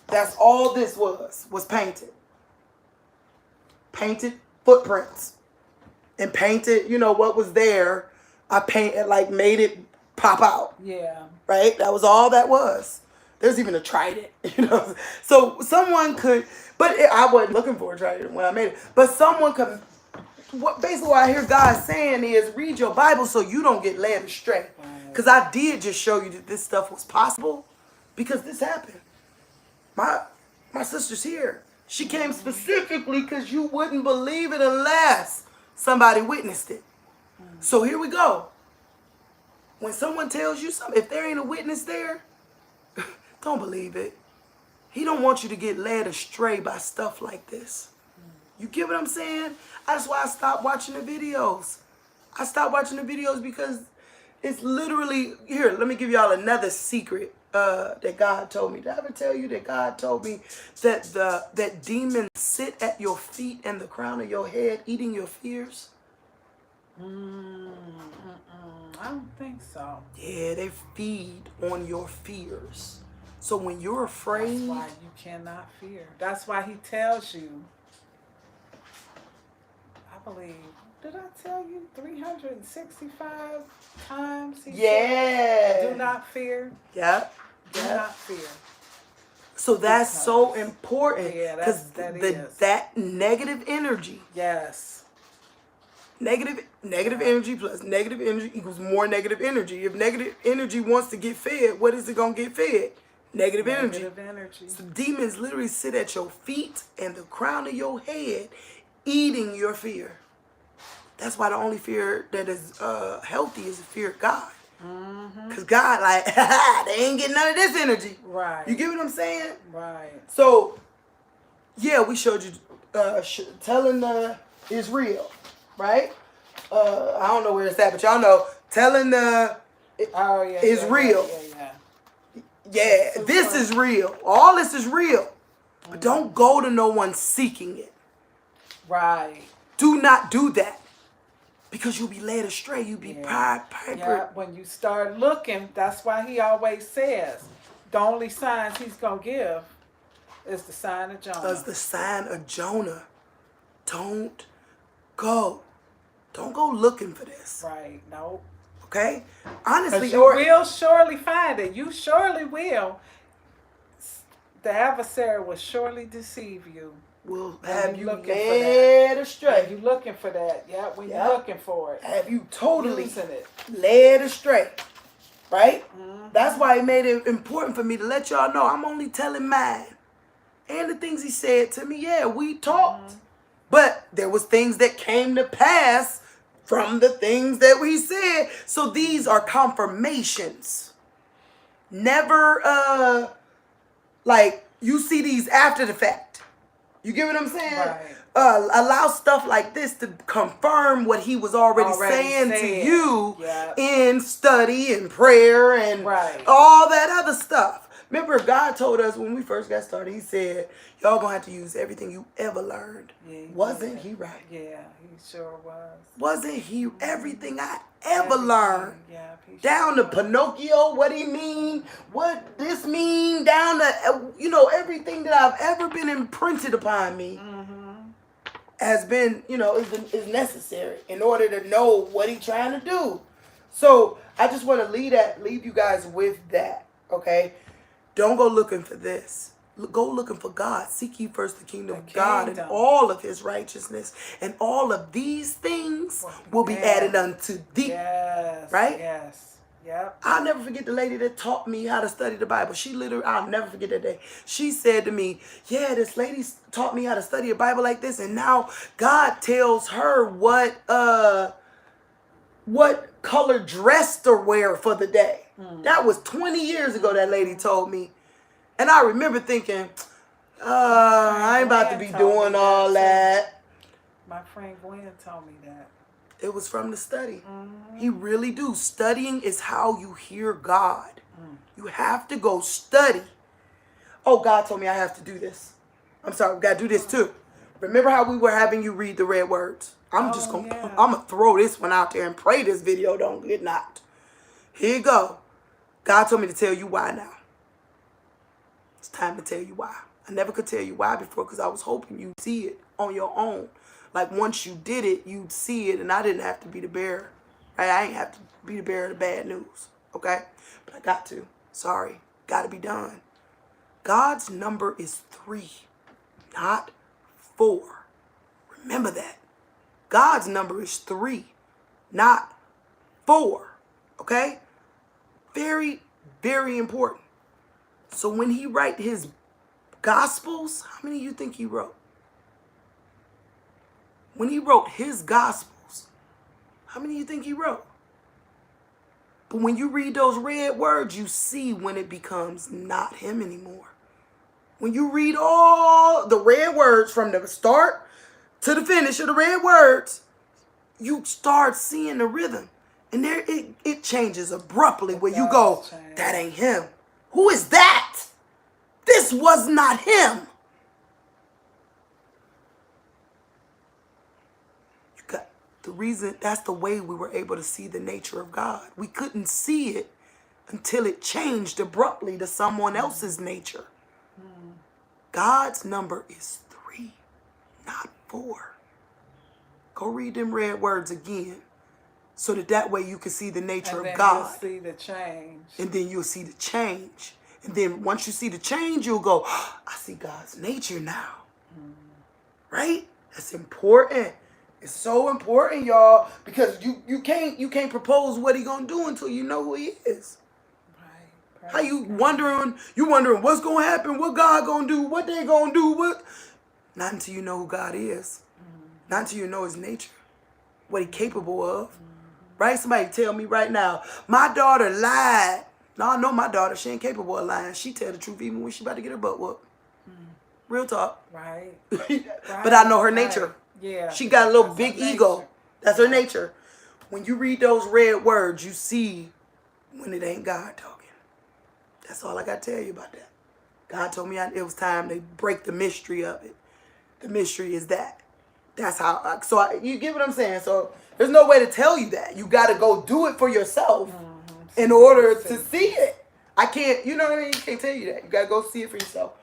That's all this was painted. Painted footprints. And painted, you know, what was there. I painted, like, made it pop out. Yeah. Right? That was all that was. There's even a trident, you know. So someone could, but I wasn't looking for a trident when I made it. But someone could, basically what I hear God saying is read your Bible so you don't get led astray. Because I did just show you that this stuff was possible because this happened. My sister's here. She came specifically because you wouldn't believe it unless somebody witnessed it. So here we go. When someone tells you something, if there ain't a witness there, don't believe it. He don't want you to get led astray by stuff like this. You get what I'm saying? That's why I stopped watching the videos. I stopped watching the videos because it's literally, here, let me give y'all another secret that God told me. Did I ever tell you that God told me that that demons sit at your feet and the crown of your head eating your fears? I don't think so. Yeah, they feed on your fears. So when you're afraid, that's why you cannot fear. That's why he tells you. I believe. Did I tell you 365 times? He said, do not fear. Yeah. Do not fear. So that's so important. Yeah, because that negative energy. Yes. Negative energy plus negative energy equals more negative energy. If negative energy wants to get fed, what is it going to get fed? Negative energy. So demons literally sit at your feet and the crown of your head eating your fear. That's why the only fear that is healthy is the fear of God. Because God, like, they ain't getting none of this energy. Right. You get what I'm saying? Right. So, yeah, we showed you telling is real. Right? I don't know where it's at, but y'all know telling is real. Yeah, this is real. All this is real. But don't go to no one seeking it. Right. Do not do that. Because you'll be led astray. You'll be piper. Yeah, when you start looking, that's why he always says, the only signs he's going to give is the sign of Jonah. Because the sign of Jonah. Don't go. Don't go looking for this. Right. No. Okay? Honestly. You will surely find it. You surely will. The adversary will surely deceive you. Will have you led astray. When you're looking for that. Yeah, when you're looking for it. Have you totally using it. Led astray. Right? That's why he made it important for me to let y'all know I'm only telling mine. And the things he said to me, yeah, we talked. But there was things that came to pass from the things that we said. So these are confirmations. Never, like, you see these after the fact. You get what I'm saying? Right. Allow stuff like this to confirm what he was already saying to you in study and prayer and all that other stuff. Remember, God told us when we first got started, he said, y'all gonna have to use everything you ever learned. Yeah, Wasn't he right? Yeah, he sure was. Wasn't he everything I ever learned? Yeah, down to Pinocchio, what he mean, what this mean, down to, you know, everything that I've ever been imprinted upon me has been, you know, is necessary in order to know what he's trying to do. So I just want to leave you guys with that, okay? Don't go looking for this. Go looking for God. Seek ye first the kingdom of God and all of his righteousness. And all of these things will be added unto thee. Yes. Right? Yes. Yep. I'll never forget the lady that taught me how to study the Bible. She literally, I'll never forget that day. She said to me, yeah, this lady taught me how to study a Bible like this. And now God tells her what color dress to wear for the day. That was 20 years ago that lady told me. And I remember thinking, I ain't about to be doing all that. My friend Gwen told me that. It was from the study. He really do. Studying is how you hear God. You have to go study. Oh, God told me I have to do this. I'm sorry, we got to do this too. Remember how we were having you read the red words? I'm gonna throw this one out there and pray this video don't get knocked. Here you go. God told me to tell you why now. It's time to tell you why. I never could tell you why before because I was hoping you'd see it on your own. Like once you did it, you'd see it and I didn't have to be the bearer. Right? I ain't have to be the bearer of the bad news. Okay? But I got to. Sorry. Gotta be done. God's number is 3, not 4. Remember that. God's number is 3, not 4. Okay? Very, very important. So when he write his Gospels, how many of you think he wrote? When he wrote his Gospels, how many of you think he wrote? But when you read those red words, you see when it becomes not him anymore. When you read all the red words from the start to the finish of the red words, you start seeing the rhythm. And there it changes abruptly where you go, that ain't him. Who is that? This was not him. You got the reason, that's the way we were able to see the nature of God. We couldn't see it until it changed abruptly to someone else's nature. God's number is 3, not 4. Go read them red words again so that way you can see the nature of God. And then you'll see the change. And then you'll see the change. And then once you see the change, you'll go, oh, I see God's nature now. Right? That's important. It's so important, y'all, because you can't propose what he gonna do until you know who he is. How you wondering what's going to happen, what God going to do, what they going to do, what? Not until you know who God is. Not until you know his nature, what he's capable of. Right? Somebody tell me right now, my daughter lied. No, I know my daughter, she ain't capable of lying. She tell the truth even when she about to get her butt whooped. Real talk. Right. But I know her nature. Yeah. She got a little big ego. That's her nature. When you read those red words, you see when it ain't God talking. That's all I got to tell you about that. God told me it was time to break the mystery of it. The mystery is that. That's how. You get what I'm saying? So there's no way to tell you that. You got to go do it for yourself in order to see it. I can't, you know what I mean? You can't tell you that. You got to go see it for yourself.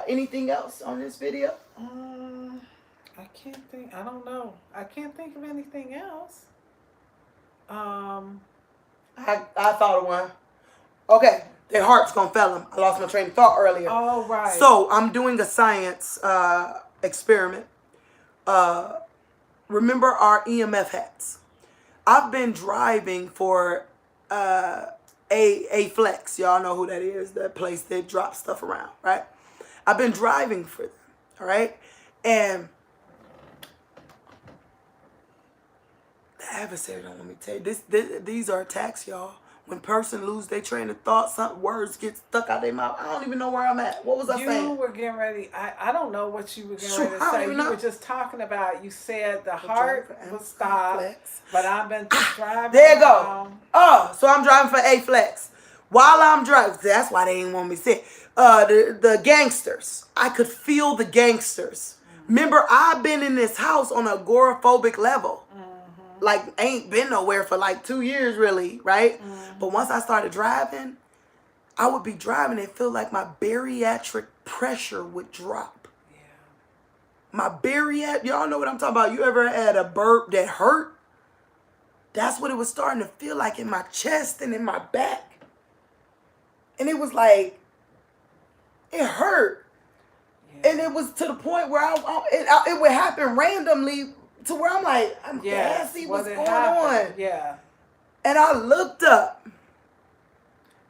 Anything else on this video? I can't think. I don't know. I can't think of anything else. I thought of one. Okay. Their heart's gonna fail them. I lost my train of thought earlier. Oh, right. So I'm doing a science experiment. Remember our EMF hats. I've been driving for a Flex. Y'all know who that is. That place that drops stuff around, right? I've been driving for them, all right? And the adversary don't want me to tell you. These are attacks, y'all. When person lose their train of thought, some words get stuck out their mouth. I don't even know where I'm at. What was I saying? You were getting ready. I don't know what you were getting ready to say. You were just talking about, you said the heart will stop, but I've been driving. There you go. Oh, so I'm driving for A Flex. While I'm driving, that's why they didn't want me to say the gangsters. I could feel the gangsters. Remember, I've been in this house on an agoraphobic level. Like, ain't been nowhere for like 2 years, really, right? But once I started driving, I would be driving and feel like my bariatric pressure would drop. Yeah. My y'all know what I'm talking about. You ever had a burp that hurt? That's what it was starting to feel like in my chest and in my back. And it was like, it hurt. Yeah. And it was to the point where it would happen randomly to where I'm like, I'm gassy, what's going on? Yeah. And I looked up.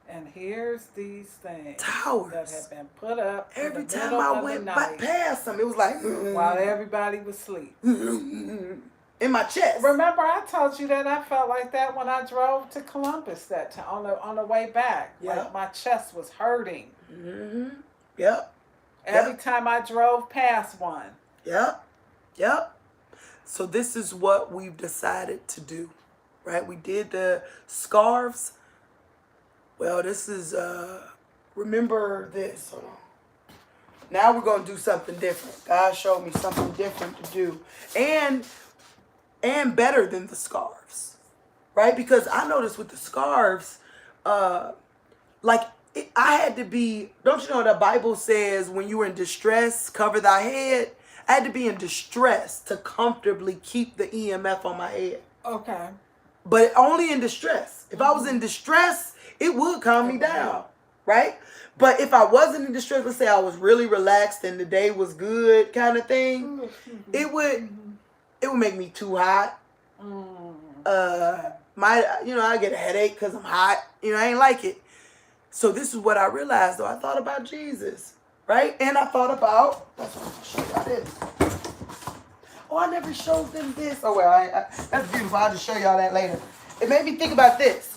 And here's these things towers that have been put up every time I went past them. It was like while everybody was asleep. In my chest. Remember, I told you that I felt like that when I drove to Columbus that time on the way back. Yep. Like my chest was hurting. Yep. Every time I drove past one. Yep. So this is what we've decided to do, right? We did the scarves. Well, this is, remember this. Hold on. Now we're gonna do something different. God showed me something different to do, and better than the scarves, right? Because I noticed with the scarves, like I had to be. Don't you know the Bible says when you were in distress, cover thy head. I had to be in distress to comfortably keep the EMF on my head. Okay. But only in distress. If I was in distress, it would calm me down, right? But if I wasn't in distress, let's say I was really relaxed and the day was good, kind of thing, it would make me too hot. I get a headache because I'm hot. I ain't like it. So this is what I realized, though. I thought about Jesus, right? And I thought about, that's what I'm show y'all this. Oh, I never showed them this. Oh, well, that's beautiful. I'll just show y'all that later. It made me think about this.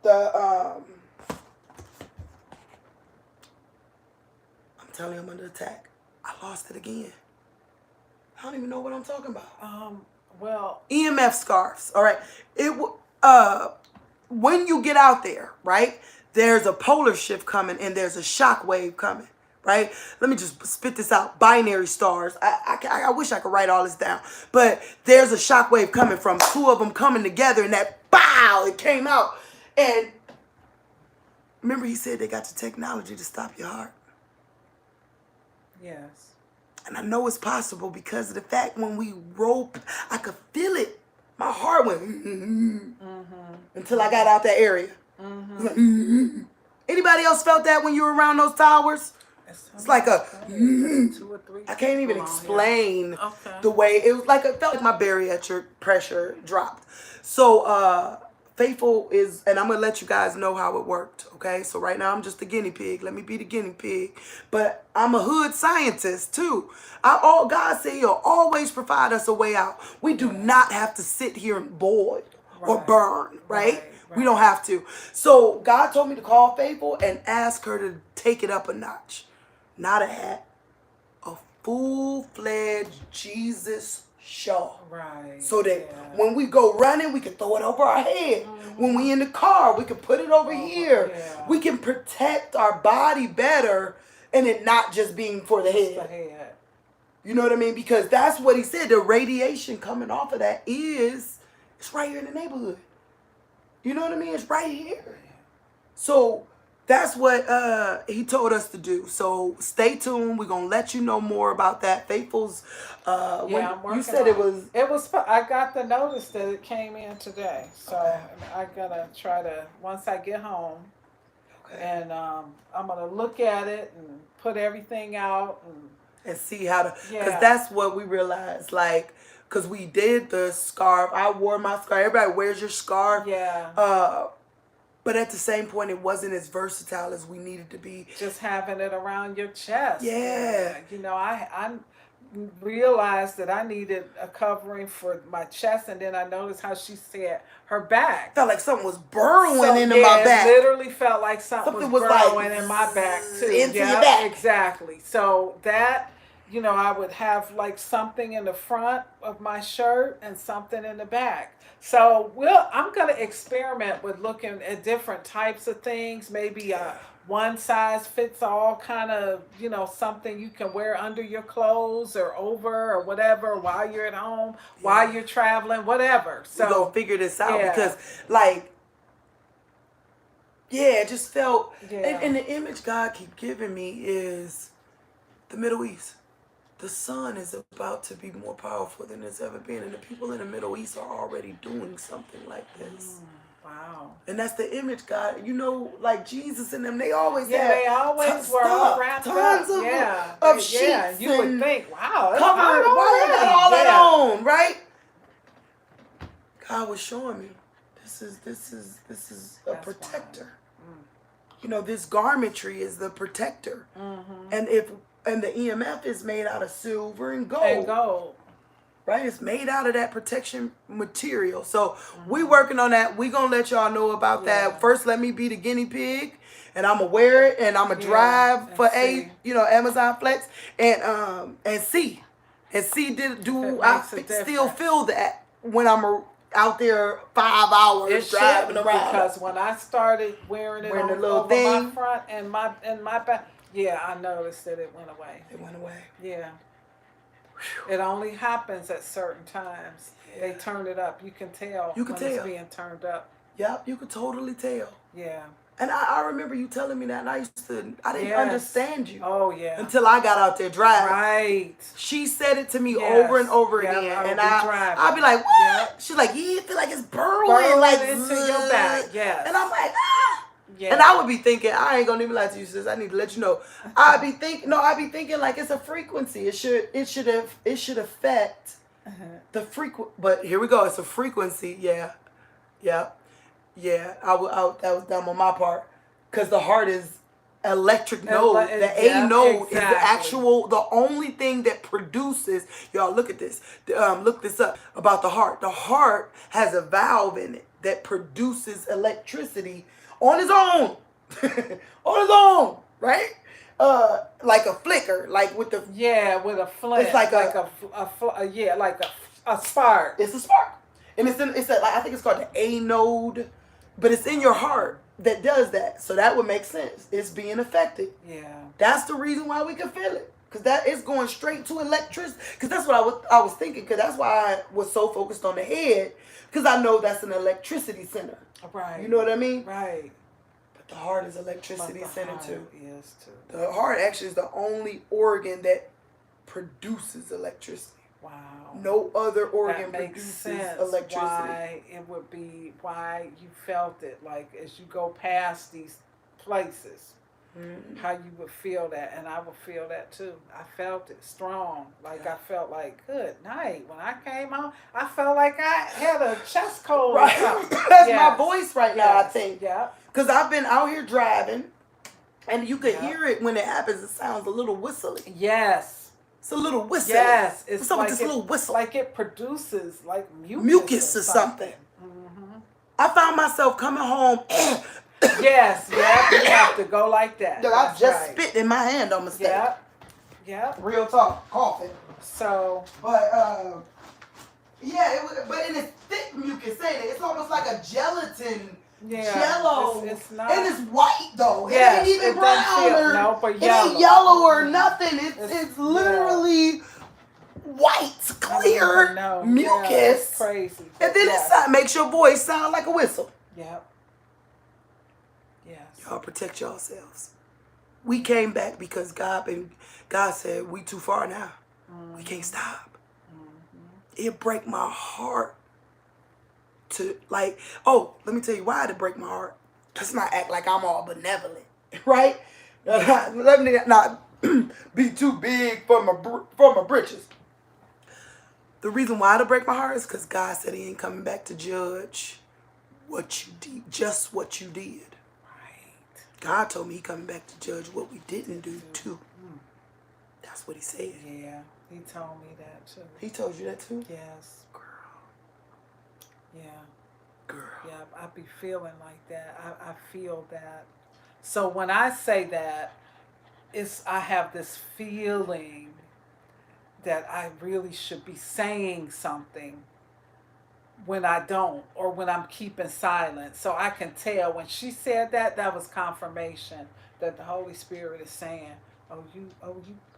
I'm telling you, I'm under attack. I lost it again. I don't even know what I'm talking about. EMF scarves. All right. When you get out there, right, there's a polar shift coming and there's a shock wave coming, right? Let me just spit this out. Binary stars. I wish I could write all this down. But there's a shock wave coming from two of them coming together, and that, bow, it came out. And remember he said they got the technology to stop your heart. Yes. And I know it's possible because of the fact when we rope, I could feel it. My heart went until I got out that area. Anybody else felt that when you were around those towers? It's like a 2 or 3. I can't even explain the way it was like. It felt like my bariatric pressure dropped. So faithful is, and I'm gonna let you guys know how it worked. Okay, so right now I'm just a guinea pig. Let me be the guinea pig, but I'm a hood scientist too. God said He'll always provide us a way out. We do not have to sit here and boil or burn, right? We don't have to. So God told me to call Faithful and ask her to take it up a notch. Not a hat, a full-fledged Jesus shawl. Right. So that when we go running, we can throw it over our head. When we in the car, we can put it over here. Yeah. We can protect our body better and it not just being for the head. You know what I mean? Because that's what He said. The radiation coming off of that it's right here in the neighborhood. You know what I mean? It's right here. So that's what He told us to do. So stay tuned. We're gonna let you know more about that. Faithful's I'm working. You said it was. I got the notice that it came in today. So I gotta try to, once I get home, and I'm gonna look at it and put everything out and see how to, because that's what we realized, like, because we did the scarf. I wore my scarf. Everybody wears your scarf. But at the same point, it wasn't as versatile as we needed to be. Just having it around your chest. Yeah. I realized that I needed a covering for my chest, and then I noticed how she said her back. Felt like something was burrowing into my back. It literally felt like something was burrowing in my back too. Into your back. Exactly. So that, I would have like something in the front of my shirt and something in the back. So I'm going to experiment with looking at different types of things. Maybe a one size fits all kind of, something you can wear under your clothes or over or whatever while you're at home, while you're traveling, whatever. So we're going to figure this out because it just felt, and the image God keep giving me is the Middle East. The sun is about to be more powerful than it's ever been. And the people in the Middle East are already doing something like this. Wow. And that's the image, God. Like Jesus and them, they always they always were all wrapped tons up. Of sheets. You would think, wow, covered. Why they got all that on, right? God was showing me, this is a protector. This garmentry is the protector. And the EMF is made out of silver and gold. Right? It's made out of that protection material. So we working on that. We going to let y'all know about that. First, let me be the guinea pig. And I'm going to wear it. And I'm going to drive for Amazon Flex. And see. And see, do I still feel that when I'm out there 5 hours driving around. Because when I started wearing it Wearing the on, little over thing. my front and my back, yeah, I noticed that it went away. It went away. Yeah. It only happens at certain times. Yeah. They turn it up. You can tell You can when tell. it's being turned up. Yep, you could totally tell. Yeah. And I remember you telling me that, and I didn't Yes. understand you. Oh, yeah. Until I got out there driving. Right. She said it to me Yes. over and over Yeah, again, and driving. I'd be like, "What?" Yeah. She's like, "Yeah, I feel like it's burrowing like into your back." Yes. And I'm like, "Ah." Yeah. And I would be thinking, I ain't gonna even lie to you, sis. I need to let you know. I'd be thinking like it's a frequency. It should affect the frequency. But here we go. It's a frequency. Yeah. That was dumb on my part, because the heart is electric node. The A node is the only thing that produces. Y'all look at this. Look this up about the heart. The heart has a valve in it that produces electricity on its own. On its own, right? Like a flicker, like with the with a flint. It's like a spark. It's a spark, and I think it's called the A node, but it's in your heart that does that. So that would make sense. It's being affected. Yeah. That's the reason why we can feel it, because that is going straight to electricity. Because that's what I was thinking. Because that's why I was so focused on the head, because I know that's an electricity center. Right. You know what I mean? Right. The heart is electricity center too. Is too. The heart actually is the only organ that produces electricity. Wow. No other organ that makes produces sense electricity. Why you felt it, like as you go past these places, how you would feel that, and I would feel that too. I felt it strong. Like I felt like, good night. When I came home, I felt like I had a chest cold. Right. That's my voice right now, I think. Yeah. Because I've been out here driving, and you could hear it when it happens. It sounds a little whistly. Yes. It's a little whistle. Yes. What's up with this little whistle? Like it produces like mucus or something. Mm-hmm. I found myself coming home. Yes. You have to go like that. I just spit in my hand on mistake. Yeah. Real talk. Coughing. So. But, but it's thick mucus, ain't it? It's almost like a gelatin. Yeah, Jello. It's not. And it's white though. Yes, it ain't even brown or it ain't yellow or nothing. It's literally white, clear mucus. Yeah, it's crazy. And then it makes your voice sound like a whistle. Yep. Yes. Y'all protect yourselves. We came back because God said we too far now. We can't stop. It break my heart. Let me tell you why it break my heart. Let's not act like I'm all benevolent, right? Let me not be too big for my britches. The reason why it break my heart is because God said He ain't coming back to judge what you did, just what you did. Right. God told me He coming back to judge what we didn't do too. That's what He said. Yeah, He told me that too. He told you that too? Yes. Yeah. Girl. Yeah, I be feeling like that. I feel that. So when I say that, I have this feeling that I really should be saying something when I don't, or when I'm keeping silent. So I can tell when she said that was confirmation that the Holy Spirit is saying, you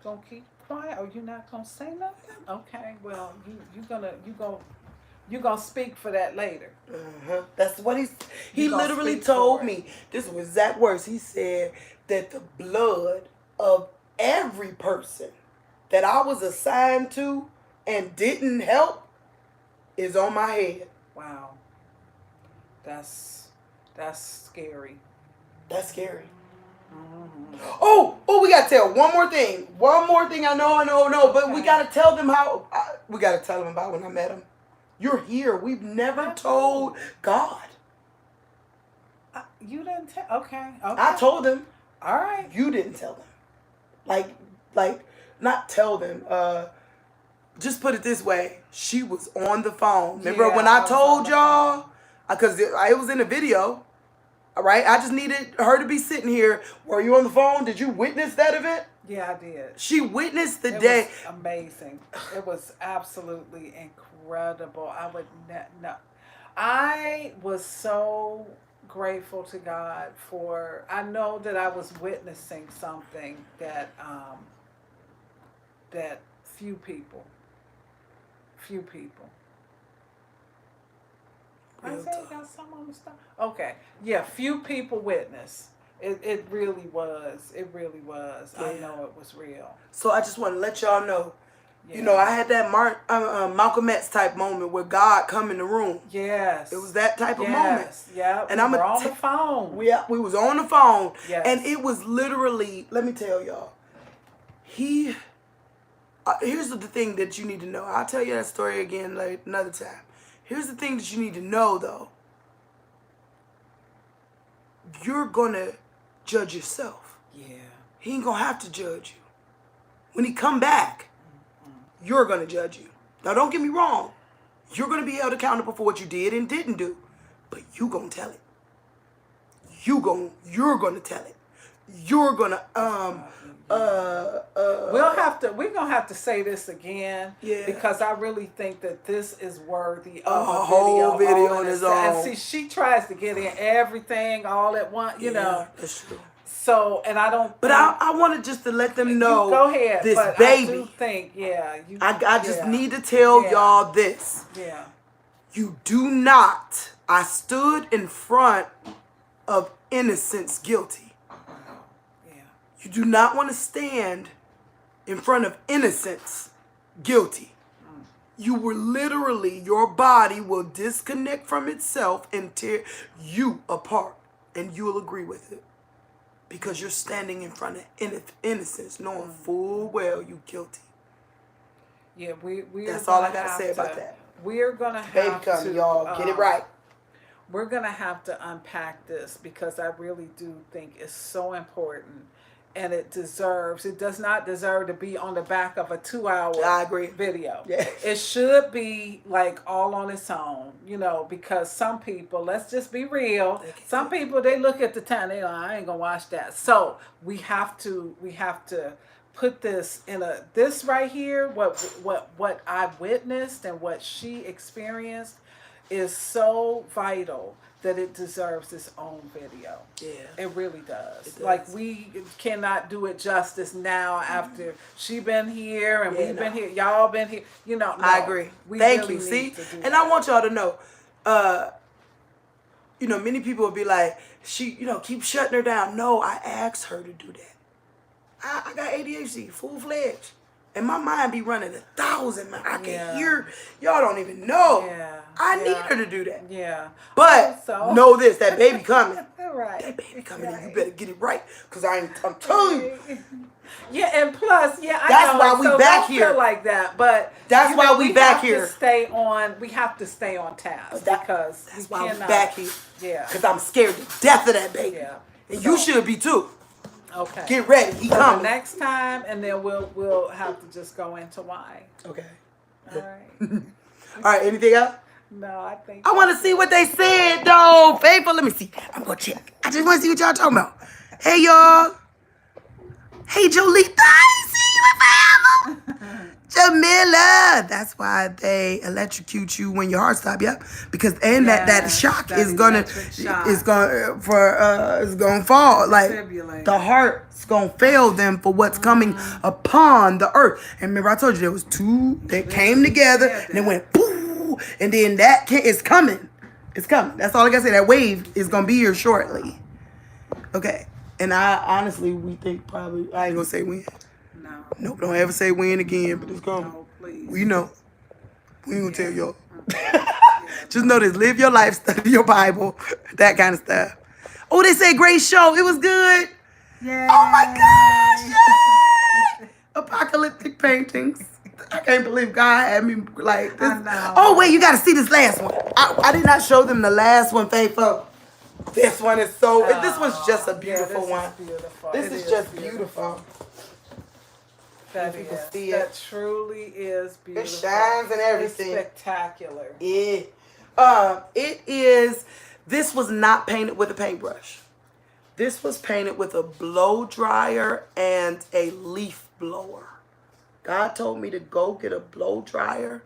gonna keep quiet? Oh, you not gonna say nothing? Okay, well, you gonna speak for that later. That's what he literally told me. This was exact words. He said that the blood of every person that I was assigned to and didn't help is on my head. Wow. That's scary. That's scary. Oh, we gotta tell one more thing. I know, but we gotta tell them we gotta tell them about when I met him. You're here. We've never told God. You didn't tell. Okay. I told them. All right. You didn't tell them. Like, not tell them. Just put it this way. She was on the phone. Remember when I told y'all? Because it was in the video. All right. I just needed her to be sitting here. Were you on the phone? Did you witness that event? Yeah, I did. She witnessed the day. Was amazing. It was absolutely incredible. I would no. I was so grateful to God for. I know that I was witnessing something that that few people. I Real say talk. got some on the stuff. Okay, yeah, few people witness. It really was. It really was. I Yeah. know it was real. So I just want to let y'all know. Yeah. You know, I had that Malcolm X type moment where God come in the room. Yes. It was that type of moment. Yes. Yeah. And we were on the phone. We was on the phone. Yes. And it was literally, let me tell y'all, here's the thing that you need to know. I'll tell you that story again like another time. Here's the thing that you need to know though. You're gonna judge yourself. Yeah. He ain't gonna have to judge you. When he come back, you're gonna judge you. Now don't get me wrong. You're gonna be held accountable for what you did and didn't do. But you gonna tell it. You're gonna tell it. You're gonna we're gonna have to say this again. Yeah. Because I really think that this is worthy A of a whole video all on in its itself. own. And see, she tries to get in everything all at once, you know. That's true. So, and I don't. But I wanted just to let them know. You go ahead. This but baby. I do think, yeah. I just need to tell y'all this. Yeah. You do not. I stood in front of innocence guilty. Yeah. You do not want to stand in front of innocence guilty. You were literally, your body will disconnect from itself and tear you apart. And you'll agree with it. Because you're standing in front of innocence, knowing full well you guilty. Yeah, we. That's all I gotta say about that. We're gonna Baby have coming, to, y'all. Get it right. We're gonna have to unpack this because I really do think it's so important, and it does not deserve to be on the back of a 2-hour I agree. video. Yeah. It should be like all on its own, you know, because some people, let's just be real, some people, they look at the time, they like, I ain't gonna watch that. So we have to put this in this right here, what I witnessed and what she experienced is so vital that it deserves its own video. Yeah. It really does. It does. Like, we cannot do it justice now after she been here and we've been here, y'all been here. You know, no, I agree. We Thank really you. need See? to do And that. I want y'all to know, you know, many people will be like, keep shutting her down. No, I asked her to do that. I got ADHD, full-fledged. And my mind be running 1,000, man. I can hear. Y'all don't even know. Yeah. I need her to do that. Yeah. But know this, that baby coming. Right. That baby coming, and you better get it right. Because I'm telling you. Yeah, and plus, I that's know. why we so back don't here. Feel like that, but that's why we back here. We have to stay on task because that's we why cannot. we back here. Yeah. Because I'm scared to death of that baby. Yeah. And you should be too. Okay. Get ready. He coming. The next time, and then we'll have to just go into why. Okay. All right. All right. Anything else? No, I think. I want to see what they said, though. Faithful, let me see. I'm going to check. I just want to see what y'all talking about. Hey, y'all. Hey, Jolita. I ain't seen you in forever. Jamila. That's why they electrocute you when your heart stops. Yep. Because that shock is gonna fall. Like the heart's gonna fail them for what's coming upon the earth. And remember, I told you there was two that came together and they went boom, and then that is coming. It's coming. That's all I gotta say. That wave is gonna be here shortly. Okay. And we think probably, I ain't gonna say when. No. Nope, don't ever say when again, but it's coming. No, please. We know. We ain't gonna tell y'all. Just know this, live your life, study your Bible, that kind of stuff. Oh, they say great show. It was good. Yeah. Oh my gosh. Yay. Apocalyptic paintings. I can't believe God had me like this. I know. Oh, wait, you gotta see this last one. I did not show them the last one, Faithful. This one is this one's just a beautiful one. Beautiful. This is just beautiful. That truly is beautiful. It shines and everything. It's spectacular. This was not painted with a paintbrush. This was painted with a blow dryer and a leaf blower. God told me to go get a blow dryer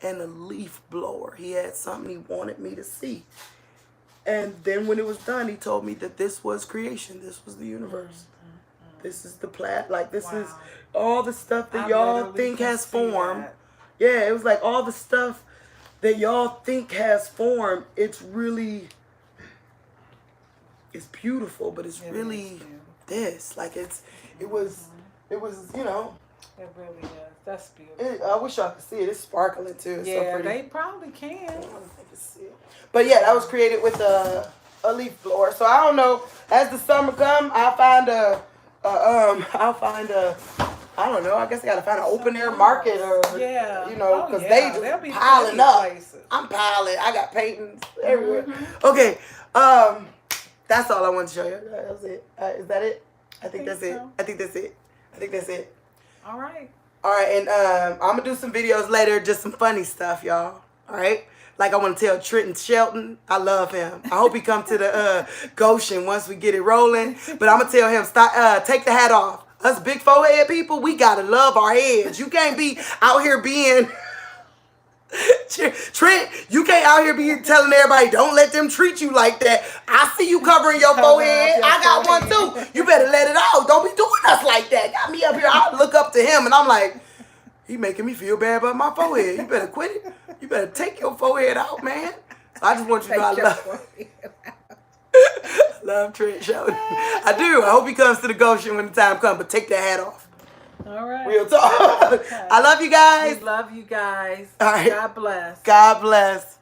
and a leaf blower. He had something he wanted me to see. And then when it was done, he told me that this was creation. This was the universe. This is the this is all the stuff that y'all think has formed. Yeah, it was like all the stuff that y'all think has formed. It's really, it's beautiful, but it's really this. Like it was, you know. It really is. That's beautiful. I wish y'all could see it. It's sparkling too. It's so pretty. They probably can. I don't think it's see it. But yeah, that was created with a leaf blower. So I don't know. As the summer come, I'll find I don't know. I guess I gotta find an open air market or you know, because they just piling up. I'm piling. I got paintings everywhere. Okay, that's all I wanted to show you. That's it. Is that it? I think that's it. I think that's it. I think that's it. All right. All right, and I'm gonna do some videos later, just some funny stuff, y'all. All right. Like I want to tell Trenton Shelton, I love him. I hope he come to the Goshen once we get it rolling. But I'm gonna tell him, stop, take the hat off. Us big forehead people, we gotta love our heads. You can't be out here being Trent. You can't out here be telling everybody don't let them treat you like that. I see you covering your forehead. I got one too. You better let it out. Don't be doing us like that. Got me up here. I look up to him and I'm like, he making me feel bad about my forehead. You better quit it. You better take your forehead out, man. I just want you to know I love Trent Shelton. I do. I hope he comes to the Goshen when the time comes, but take that hat off. All right. Real talk. Okay. I love you guys. We love you guys. All right. God bless. God bless.